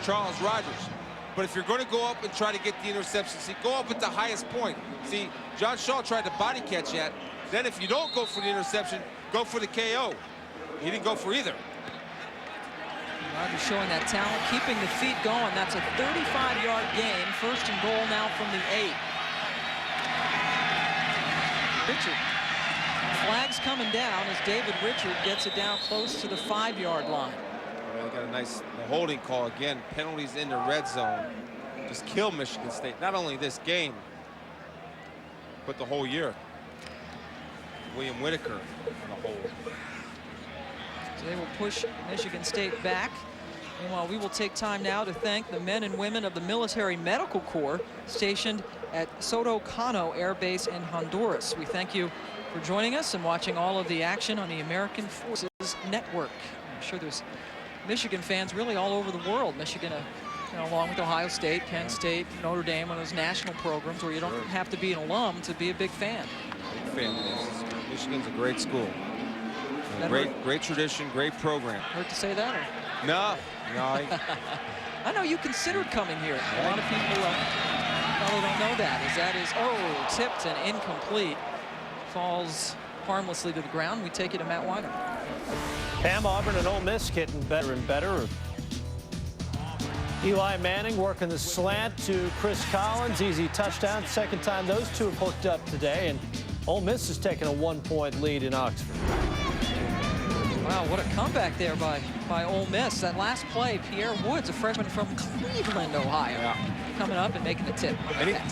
Charles Rogers. But if you're going to go up and try to get the interception, see, go up at the highest point. See, John Shaw tried to body catch that. Then if you don't go for the interception, go for the KO. He didn't go for either. Rogers showing that talent, keeping the feet going. That's a 35-yard gain. First and goal now from the 8. Richard. Flags coming down as David Richard gets it down close to the 5-yard line. Well, they got a nice holding call again. Penalties in the red zone. Just kill Michigan State. Not only this game, but the whole year. William Whitaker on the hold. So they will push Michigan State back. Meanwhile, we will take time now to thank the men and women of the Military Medical Corps stationed at Soto Cano Air Base in Honduras. We thank you for joining us and watching all of the action on the American Forces Network. I'm sure there's Michigan fans really all over the world. Michigan, you know, along with Ohio State, Penn State, Notre Dame, one of those national programs where you don't have to be an alum to be a big fan. Big fan. Michigan's a great school. Great tradition, great program. Hurt to say that? Or? No. I know you considered coming here. A lot of people probably don't know that. As that is, tipped and incomplete. Falls harmlessly to the ground. We take it to Matt Weiner. Pam, Auburn and Ole Miss getting better and better. Eli Manning working the slant to Chris Collins. Easy touchdown. Second time those two have hooked up today. And Ole Miss is taking a 1-point lead in Oxford. Wow, what a comeback there by Ole Miss. That last play, Pierre Woods, a freshman from Cleveland, Ohio, coming up and making the tip.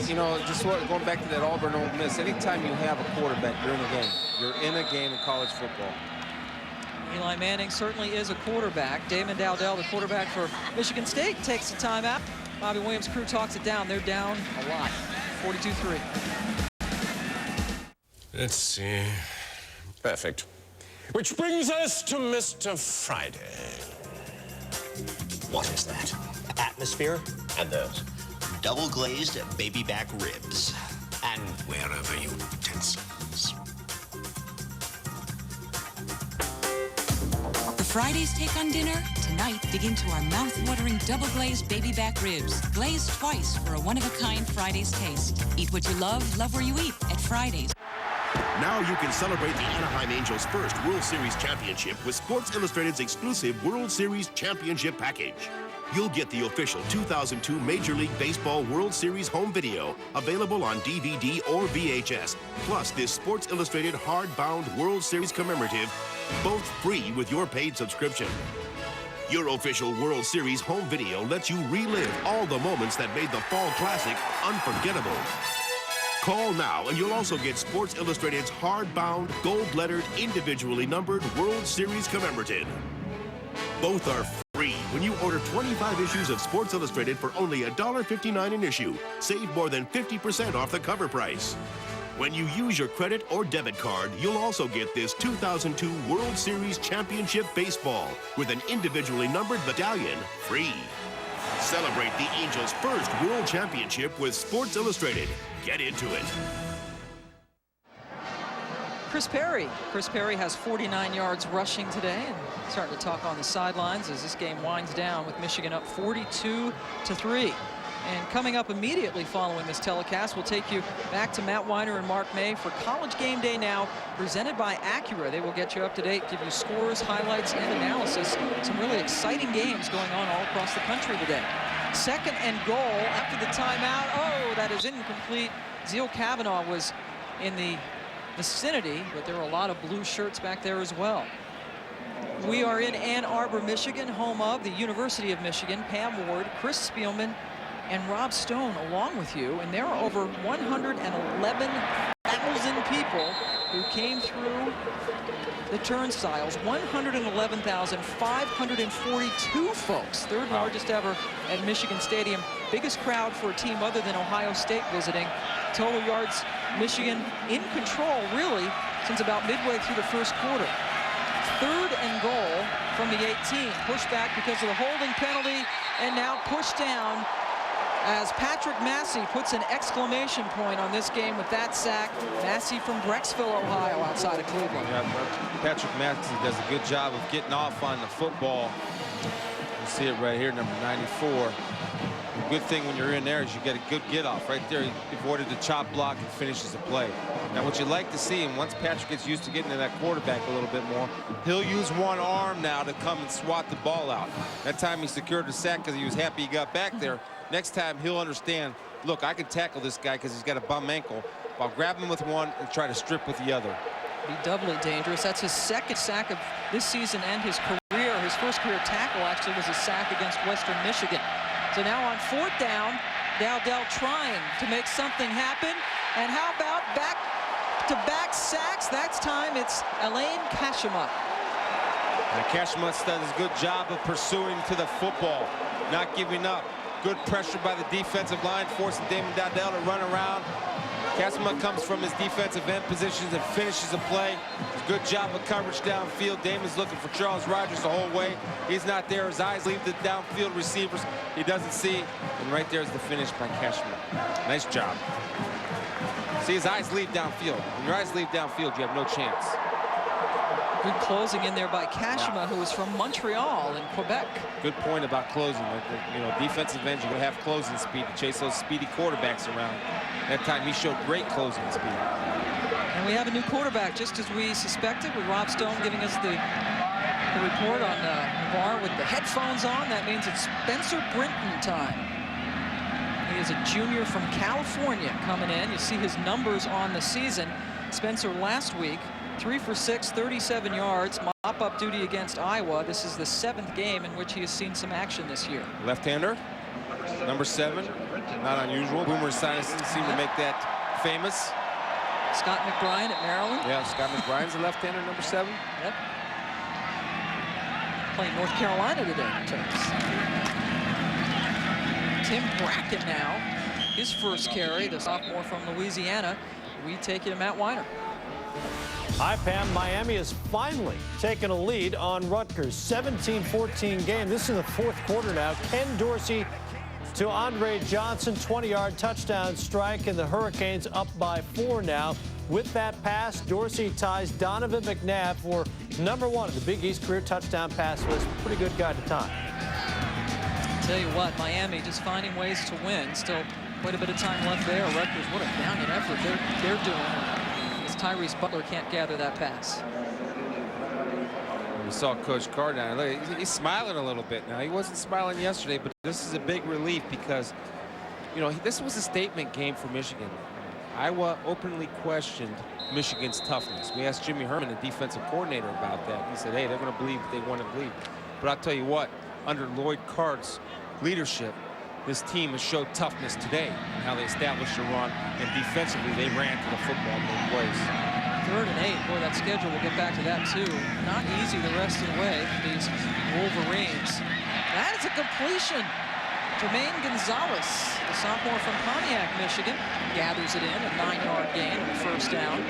You know, just going back to that Auburn Ole Miss, anytime you have a quarterback, you're in a game. You're in a game in college football. Eli Manning certainly is a quarterback. Damon Dowdell, the quarterback for Michigan State, takes the timeout. Bobby Williams' crew talks it down. They're down a lot, 42-3. Let's see. Perfect. Which brings us to Mr. Friday. What is that? Atmosphere? And those double-glazed baby back ribs. And wherever utensils. The Friday's take on dinner tonight. Tonight, dig into our mouth-watering double-glazed baby back ribs. Glazed twice for a one-of-a-kind Friday's taste. Eat what you love where you eat at Fridays. Now you can celebrate the Anaheim Angels' first World Series championship with Sports Illustrated's exclusive World Series championship package. You'll get the official 2002 Major League Baseball World Series home video, available on DVD or VHS, plus this Sports Illustrated hardbound World Series commemorative, both free with your paid subscription. Your official World Series home video lets you relive all the moments that made the Fall Classic unforgettable. Call now and you'll also get Sports Illustrated's hardbound, gold-lettered, individually numbered World Series commemorative. Both are free when you order 25 issues of Sports Illustrated for only $1.59 an issue. Save more than 50% off the cover price. When you use your credit or debit card, you'll also get this 2002 World Series Championship Baseball with an individually numbered medallion free. Celebrate the Angels' first World Championship with Sports Illustrated. Get into it. Chris Perry has 49 yards rushing today, and starting to talk on the sidelines as this game winds down with Michigan up 42-3. And coming up immediately following this telecast, we'll take you back to Matt Weiner and Mark May for College Game Day Now, presented by Acura. They will get you up to date, give you scores, highlights, and analysis. Some really exciting games going on all across the country today. Second and goal after the timeout. Oh, that is incomplete. Zeal Kavanaugh was in the vicinity, but there were a lot of blue shirts back there as well. We are in Ann Arbor, Michigan, home of the University of Michigan. Pam Ward, Chris Spielman, and Rob Stone along with you, and there are over 111,000 people who came through the turnstiles. 111,542 folks, third largest ever at Michigan Stadium. Biggest crowd for a team other than Ohio State visiting. Total yards, Michigan in control really since about midway through the first quarter. Third and goal from the 18, pushed back because of the holding penalty, and now pushed down as Patrick Massey puts an exclamation point on this game with that sack. Massey from Brecksville, Ohio, outside of Cleveland. Yeah, Patrick Massey does a good job of getting off on the football. You see it right here, number 94. The good thing when you're in there is you get a good get off. Right there, he avoided the chop block and finishes the play. Now, what you like to see, and once Patrick gets used to getting to that quarterback a little bit more, he'll use one arm now to come and swat the ball out. That time he secured the sack because he was happy he got back there. Next time he'll understand, look, I can tackle this guy because he's got a bum ankle. I'll grab him with one and try to strip with the other. Be doubly dangerous. That's his second sack of this season and his career. His first career tackle actually was a sack against Western Michigan. So now on fourth down, Dowdell trying to make something happen. And how about back-to-back sacks? That's time it's Elaine Kashima. And Kashima does a good job of pursuing to the football, not giving up. Good pressure by the defensive line, forcing Damon Dowdell to run around. Kashima comes from his defensive end positions and finishes a play. Good job of coverage downfield. Damon's looking for Charles Rogers the whole way. He's not there. His eyes leave the downfield receivers. He doesn't see. And right there's the finish by Kashima. Nice job. See, his eyes leave downfield. When your eyes leave downfield, you have no chance. Good closing in there by Kashima, who is from Montreal in Quebec. Good point about closing. You know, defensive ends, you're going to have closing speed to chase those speedy quarterbacks around. That time he showed great closing speed. And we have a new quarterback, just as we suspected, with Rob Stone giving us the report on Navarre with the headphones on. That means it's Spencer Brinton time. He is a junior from California coming in. You see his numbers on the season. Spencer last week, 3 for 6, 37 yards, mop-up duty against Iowa. This is the 7th game in which he has seen some action this year. Left-hander, number 7, not unusual. Boomer Esiason seem to make that famous. Scott McBrien at Maryland. Yeah, Scott McBrien's a left-hander, number 7. Yep. Playing North Carolina today. Tim Bracken now, his first carry, the sophomore from Louisiana. We take you to Matt Weiner. Hi, Pam. Miami has finally taken a lead on Rutgers. 17-14 game. This is the fourth quarter now. Ken Dorsey to Andre Johnson, 20-yard touchdown strike, and the Hurricanes up by 4 now. With that pass, Dorsey ties Donovan McNabb for #1 of the Big East career touchdown pass list. Pretty good guy to time. Tell you what, Miami just finding ways to win. Still quite a bit of time left there. Rutgers, what a valiant effort they're doing. As Tyrese Butler can't gather that pass. We saw Coach Carr down. Look, he's smiling a little bit now. He wasn't smiling yesterday, but this is a big relief because, you know, this was a statement game for Michigan. Iowa openly questioned Michigan's toughness. We asked Jimmy Herman, the defensive coordinator, about that. He said, hey, they're going to believe what they want to believe. But I'll tell you what, under Lloyd Carr's leadership, this team has showed toughness today and how they established a run, and defensively they ran to the football in both ways. 3rd and 8. Boy, that schedule, we'll get back to that too. Not easy the rest of the way for these Wolverines. That is a completion. Jermaine Gonzalez, the sophomore from Pontiac, Michigan, gathers it in, a 9-yard gain on the first down.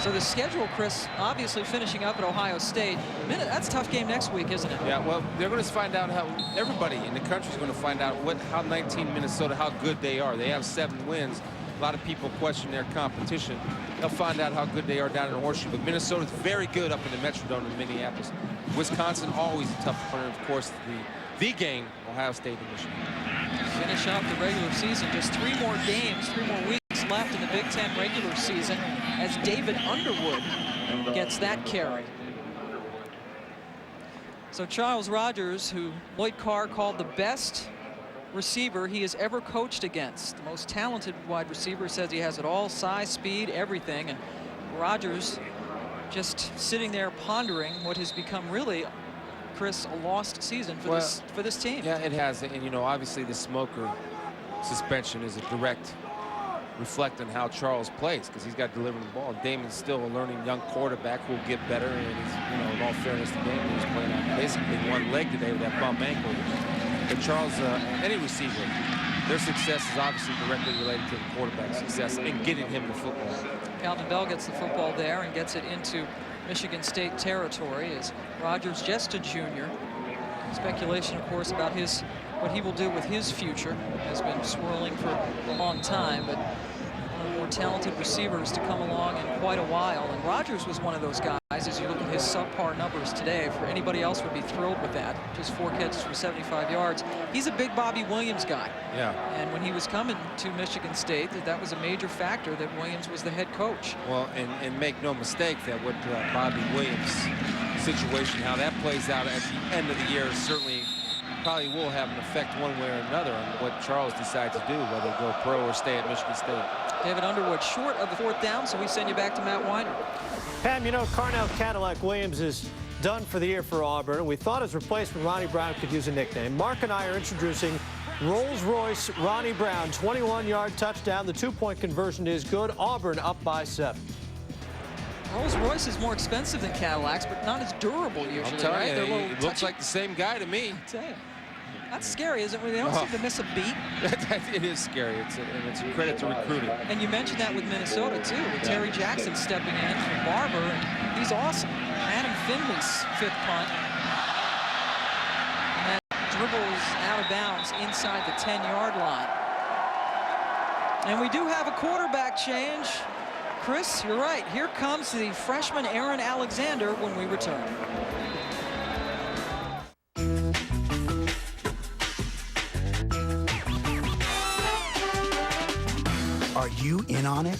So the schedule, Chris, obviously finishing up at Ohio State. That's a tough game next week, isn't it? Yeah, well, they're going to find out how everybody in the country is going to find out how 19 Minnesota, how good they are. They have 7 wins. A lot of people question their competition. They'll find out how good they are down in Horseshoe. But Minnesota's very good up in the Metrodome in Minneapolis. Wisconsin, always a tough opponent. Of course, the game, Ohio State and Michigan. Finish out the regular season. Just 3 more games, 3 more weeks left in the Big Ten regular season as David Underwood gets that carry. So Charles Rogers, who Lloyd Carr called the best receiver he has ever coached against, the most talented wide receiver, says he has it all, size, speed, everything. And Rogers just sitting there pondering what has become really, Chris, a lost season for this team. Yeah, it has. And, you know, obviously the Smoker suspension is a direct reflect on how Charles plays, because he's got delivering the ball. Damon's still a learning young quarterback who will get better, and he's, you know, in all fairness to Damon, he's playing on basically one leg today with that bump ankle. But Charles, any receiver, their success is obviously directly related to the quarterback's success in getting him the football. Calvin Bell gets the football there and gets it into Michigan State territory as Rogers, just a junior. Speculation, of course, about what he will do with his future has been swirling for a long time, but one of the more talented receivers to come along in quite a while. And Rogers was one of those guys, as you look at his subpar numbers today, for anybody else would be thrilled with that. Just 4 catches for 75 yards. He's a big Bobby Williams guy. Yeah. And when he was coming to Michigan State, that was a major factor that Williams was the head coach. Well, and make no mistake that what Bobby Williams' situation, how that plays out at the end of the year, certainly probably will have an effect one way or another on what Charles decides to do, whether go pro or stay at Michigan State. David Underwood short of the 4th down, so we send you back to Matt Weiner. Pam, you know, Carnell Cadillac Williams is done for the year for Auburn, and we thought his replacement, Ronnie Brown, could use a nickname. Mark and I are introducing Rolls-Royce Ronnie Brown, 21-yard touchdown. The 2-point conversion is good. Auburn up by 7. Rolls-Royce is more expensive than Cadillacs, but not as durable usually, right? It looks like the same guy to me. I tell you. That's scary, isn't it? They don't seem to miss a beat. It is scary. It's a credit to recruiting. And you mentioned that with Minnesota, too, with Terry Jackson stepping in for Barber. And he's awesome. Adam Finley's 5th punt. And that dribbles out of bounds inside the 10-yard line. And we do have a quarterback change. Chris, you're right. Here comes the freshman Aaron Alexander when we return. Are you in on it?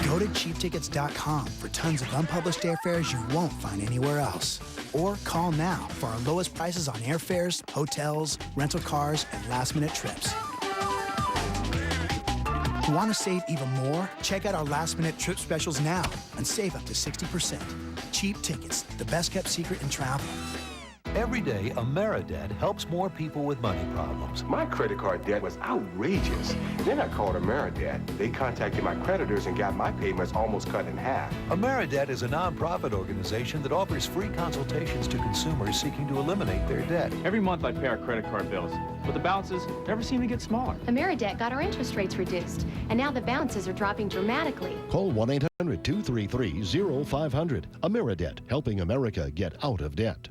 Go to cheaptickets.com for tons of unpublished airfares you won't find anywhere else. Or call now for our lowest prices on airfares, hotels, rental cars, and last-minute trips. Want to save even more? Check out our last-minute trip specials now and save up to 60%. Cheap Tickets, the best-kept secret in travel. Every day, AmeriDebt helps more people with money problems. My credit card debt was outrageous. Then I called AmeriDebt. They contacted my creditors and got my payments almost cut in half. AmeriDebt is a nonprofit organization that offers free consultations to consumers seeking to eliminate their debt. Every month I pay our credit card bills, but the balances never seem to get smaller. AmeriDebt got our interest rates reduced, and now the balances are dropping dramatically. Call 1-800-233-0500. AmeriDebt, helping America get out of debt.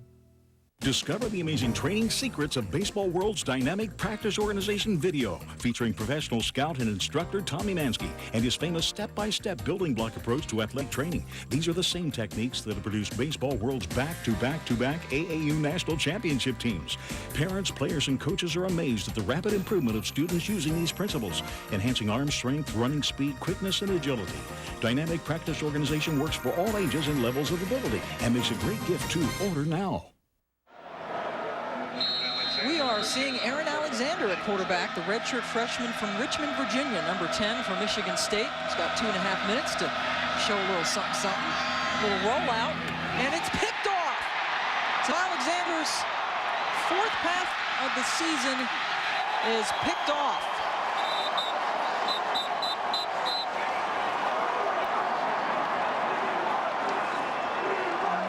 Discover the amazing training secrets of Baseball World's dynamic practice organization video, featuring professional scout and instructor Tommy Mansky and his famous step-by-step building block approach to athletic training. These are the same techniques that have produced Baseball World's back-to-back-to-back AAU national championship teams. Parents, players, and coaches are amazed at the rapid improvement of students using these principles, enhancing arm strength, running speed, quickness, and agility. Dynamic practice organization works for all ages and levels of ability and makes a great gift too. Order now. We are seeing Aaron Alexander at quarterback, the redshirt freshman from Richmond, Virginia, number 10 for Michigan State. He's got 2.5 minutes to show a little something, a little rollout, and it's picked off. So Alexander's 4th pass of the season is picked off.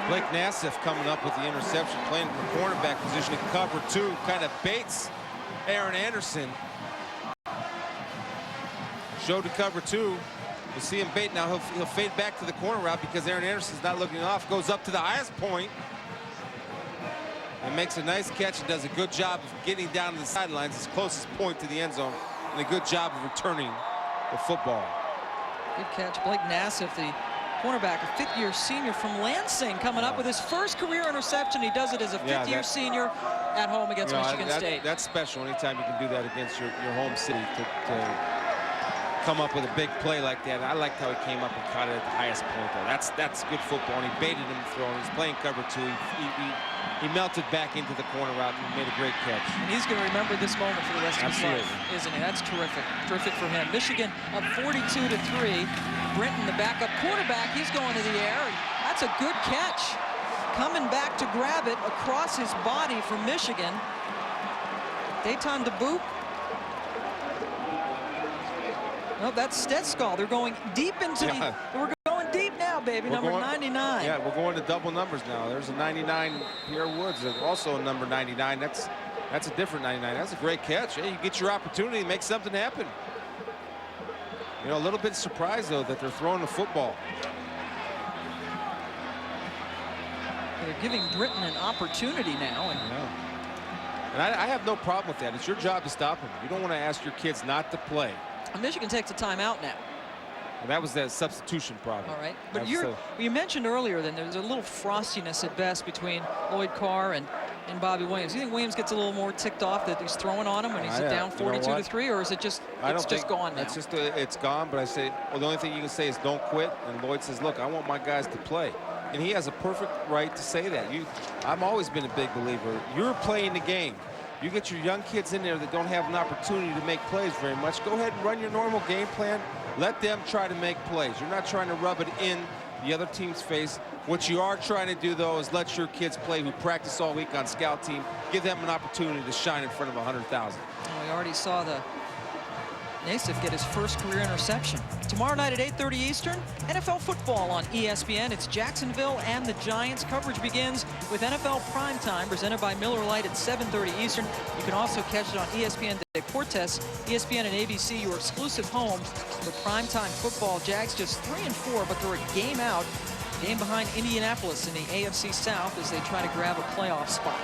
Blake Nassif coming up with the interception, playing for cornerback position in cover 2, kind of baits Aaron Anderson. Showed to cover 2. You see him bait now. He'll fade back to the corner route because Aaron Anderson's not looking off. Goes up to the highest point and makes a nice catch and does a good job of getting down to the sidelines, his closest point to the end zone, and a good job of returning the football. Good catch, Blake Nassif, the cornerback, a 5th-year senior from Lansing, coming up with his first career interception. He does it as a 5th-year senior at home against Michigan State. That's special anytime you can do that against your home city, to come up with a big play like that. I liked how he came up and caught it at the highest point there. That's good football, and he baited him throwing. He's playing cover 2. He melted back into the corner route and made a great catch. And he's going to remember this moment for the rest of his life, isn't he? That's terrific. Terrific for him. Michigan up 42-3. Brinton, the backup quarterback, he's going to the air. That's a good catch. Coming back to grab it across his body from Michigan. Dayton DeBoop. No, that's Stetskall. They're going deep into the... We're going deep now, baby. Number 99. Yeah, we're going to double numbers now. There's a 99, Pierre Woods, also a number 99. That's a different 99. That's a great catch. Hey, you get your opportunity, make something happen. You know, a little bit surprised, though, that they're throwing the football. They're giving Brinton an opportunity now. And I have no problem with that. It's your job to stop them. You don't want to ask your kids not to play. Michigan takes a timeout now. Well, that was that substitution problem. All right, but you mentioned earlier then there's a little frostiness at best between Lloyd Carr and Bobby Williams. Do you think Williams gets a little more ticked off that he's throwing on him when he's down 42-3, or is it just gone now? It's just it's gone. But I say, well, the only thing you can say is don't quit. And Lloyd says, look, I want my guys to play, and he has a perfect right to say that. I've always been a big believer. You're playing the game. You get your young kids in there that don't have an opportunity to make plays very much. Go ahead and run your normal game plan. Let them try to make plays. You're not trying to rub it in the other team's face. What you are trying to do, though, is let your kids play who practice all week on scout team. Give them an opportunity to shine in front of 100,000. We already saw the Nassif get his first career interception. Tomorrow night at 8:30 Eastern, NFL football on ESPN. It's Jacksonville and the Giants. Coverage begins with NFL Primetime, presented by Miller Lite at 7:30 Eastern. You can also catch it on ESPN Deportes. ESPN and ABC, your exclusive homes for primetime football. Jags just 3-4, but they're a game out. Game behind Indianapolis in the AFC South as they try to grab a playoff spot.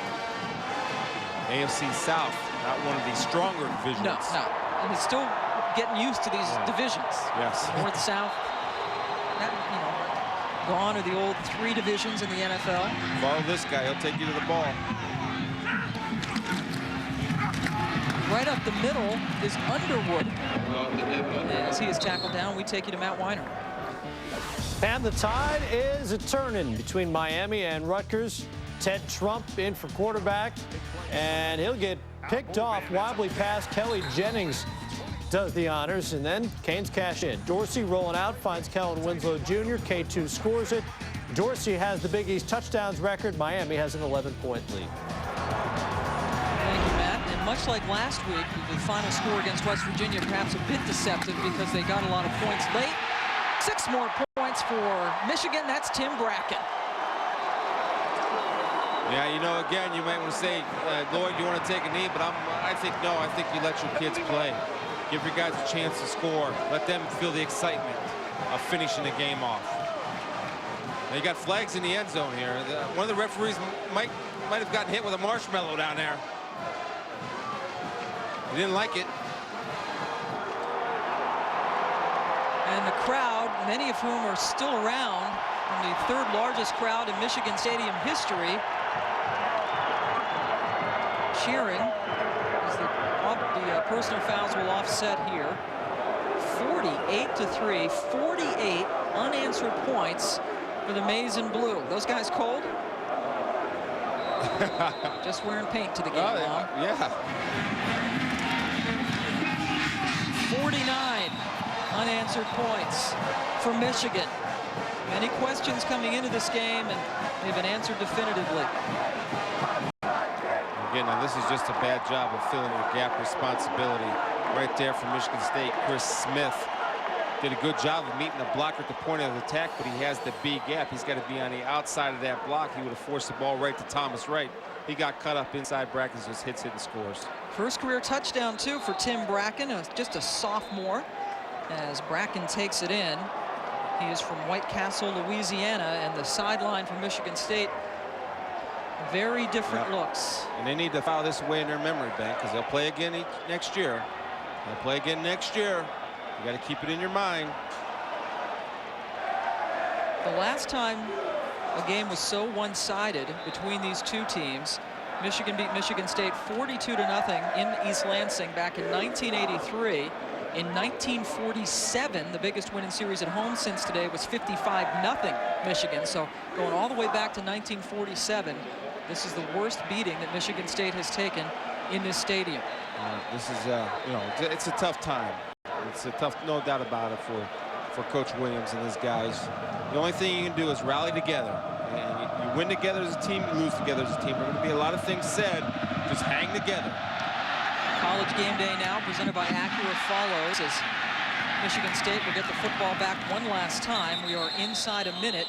AFC South, not one of the stronger divisions. No. And it's still getting used to these divisions. Yes. North, South. Gone are the old 3 divisions in the NFL. Follow this guy. He'll take you to the ball. Right up the middle is Underwood. As he is tackled down, we take you to Matt Weiner. And the tide is a-turning between Miami and Rutgers. Ted Trump in for quarterback, and he'll get picked off. Wobbly pass. Kelly Jennings does the honors, and then Canes cash in. Dorsey rolling out, finds Kellen Winslow Jr. K2 scores it. Dorsey has the Big East touchdowns record. Miami has an 11-point lead. Thank you, Matt. And much like last week, the final score against West Virginia perhaps a bit deceptive because they got a lot of points late. 6 more points for Michigan. That's Tim Bracken. Yeah, you know, again, you might want to say, Lloyd, you want to take a knee, but I think no. I think you let your kids play. Give your guys a chance to score. Let them feel the excitement of finishing the game off. Now, you got flags in the end zone here. One of the referees might might have gotten hit with a marshmallow down there. He didn't like it. And the crowd, many of whom are still around, from the third largest crowd in Michigan Stadium history, cheering as the personal fouls will offset here. 48-3, 48 unanswered points for the Maize and Blue. Those guys cold? Just wearing paint to the game now. Yeah. 49 unanswered points for Michigan. Many questions coming into this game, and they've been answered definitively. Again, now this is just a bad job of filling your gap responsibility right there for Michigan State. Chris Smith did a good job of meeting the blocker at the point of attack, but he has the B gap. He's got to be on the outside of that block. He would have forced the ball right to Thomas Wright. He got cut up inside Bracken, just hits it and scores. First career touchdown, too, for Tim Bracken, just a sophomore, as Bracken takes it in. He is from White Castle, Louisiana, and the sideline for Michigan State, very different looks. And they need to file this away in their memory bank, because they'll play again next year. They'll play again next year. You got to keep it in your mind. The last time a game was so one-sided between these two teams, Michigan beat Michigan State 42-0 in East Lansing back in 1983. In 1947, the biggest win in series at home since today was 55-0 Michigan. So going all the way back to 1947, this is the worst beating that Michigan State has taken in this stadium. This is, you know, it's a tough time. It's a tough, no doubt about it, for Coach Williams and his guys. The only thing you can do is rally together. And you win together as a team, you lose together as a team. There are going to be a lot of things said. Just hang together. College Game Day now presented by Acura follows as Michigan State will get the football back one last time. We are inside a minute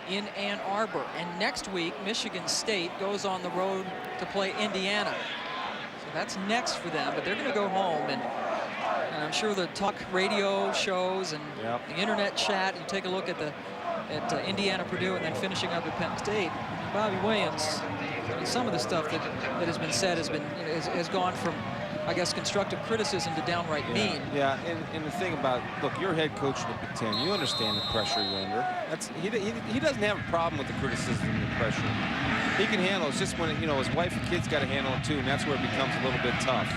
in Ann Arbor. And next week, Michigan State goes on the road to play Indiana. So that's next for them, but they're going to go home. And I'm sure the talk radio shows and the internet chat, you take a look at Indiana, Purdue, and then finishing up at Penn State. Bobby Williams, some of the stuff that has been said has gone from, I guess, constructive criticism to downright mean. Yeah, and the thing about, look, you're head coach in the Big Ten. You understand the pressure you're under. He doesn't have a problem with the criticism and the pressure. He can handle it. It's just when, you know, his wife and kids got to handle it too, and that's where it becomes a little bit tough.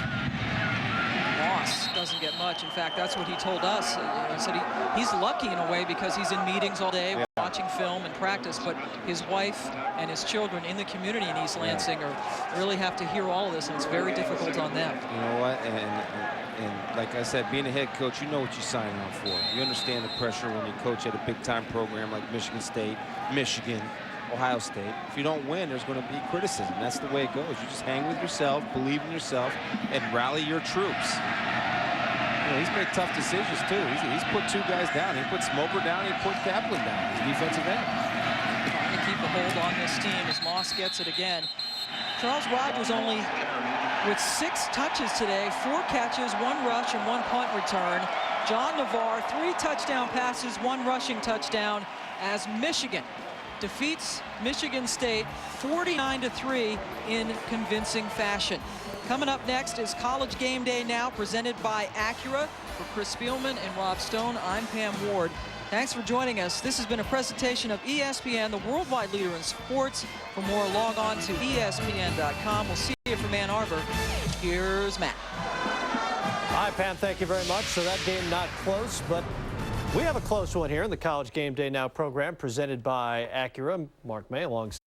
Moss doesn't get much. In fact, that's what he told us. He said he's lucky in a way because he's in meetings all day, watching film and practice, but his wife and his children in the community in East Lansing really have to hear all of this, and it's very difficult on them. You know what? And like I said, being a head coach, you know what you sign on for. You understand the pressure when you coach at a big-time program like Michigan State, Michigan, Ohio State. If you don't win, there's going to be criticism. That's the way it goes. You just hang with yourself, believe in yourself, and rally your troops. You know, he's made tough decisions, too. He's put two guys down. He put Smoker down. He put Kaplan down, his defensive end. Trying to keep a hold on this team as Moss gets it again. Charles Rogers only with 6 touches today, 4 catches, 1 rush, and 1 punt return. John Navarre, 3 touchdown passes, 1 rushing touchdown as Michigan defeats Michigan State 49-3 in convincing fashion. Coming up next is College Game Day Now, presented by Acura. For Chris Spielman and Rob Stone, I'm Pam Ward. Thanks for joining us. This has been a presentation of ESPN, the worldwide leader in sports. For more, log on to ESPN.com. We'll see you from Ann Arbor. Here's Matt. Hi, Pam. Thank you very much. So that game not close, but we have a close one here in the College Game Day Now program presented by Acura. Mark May alongside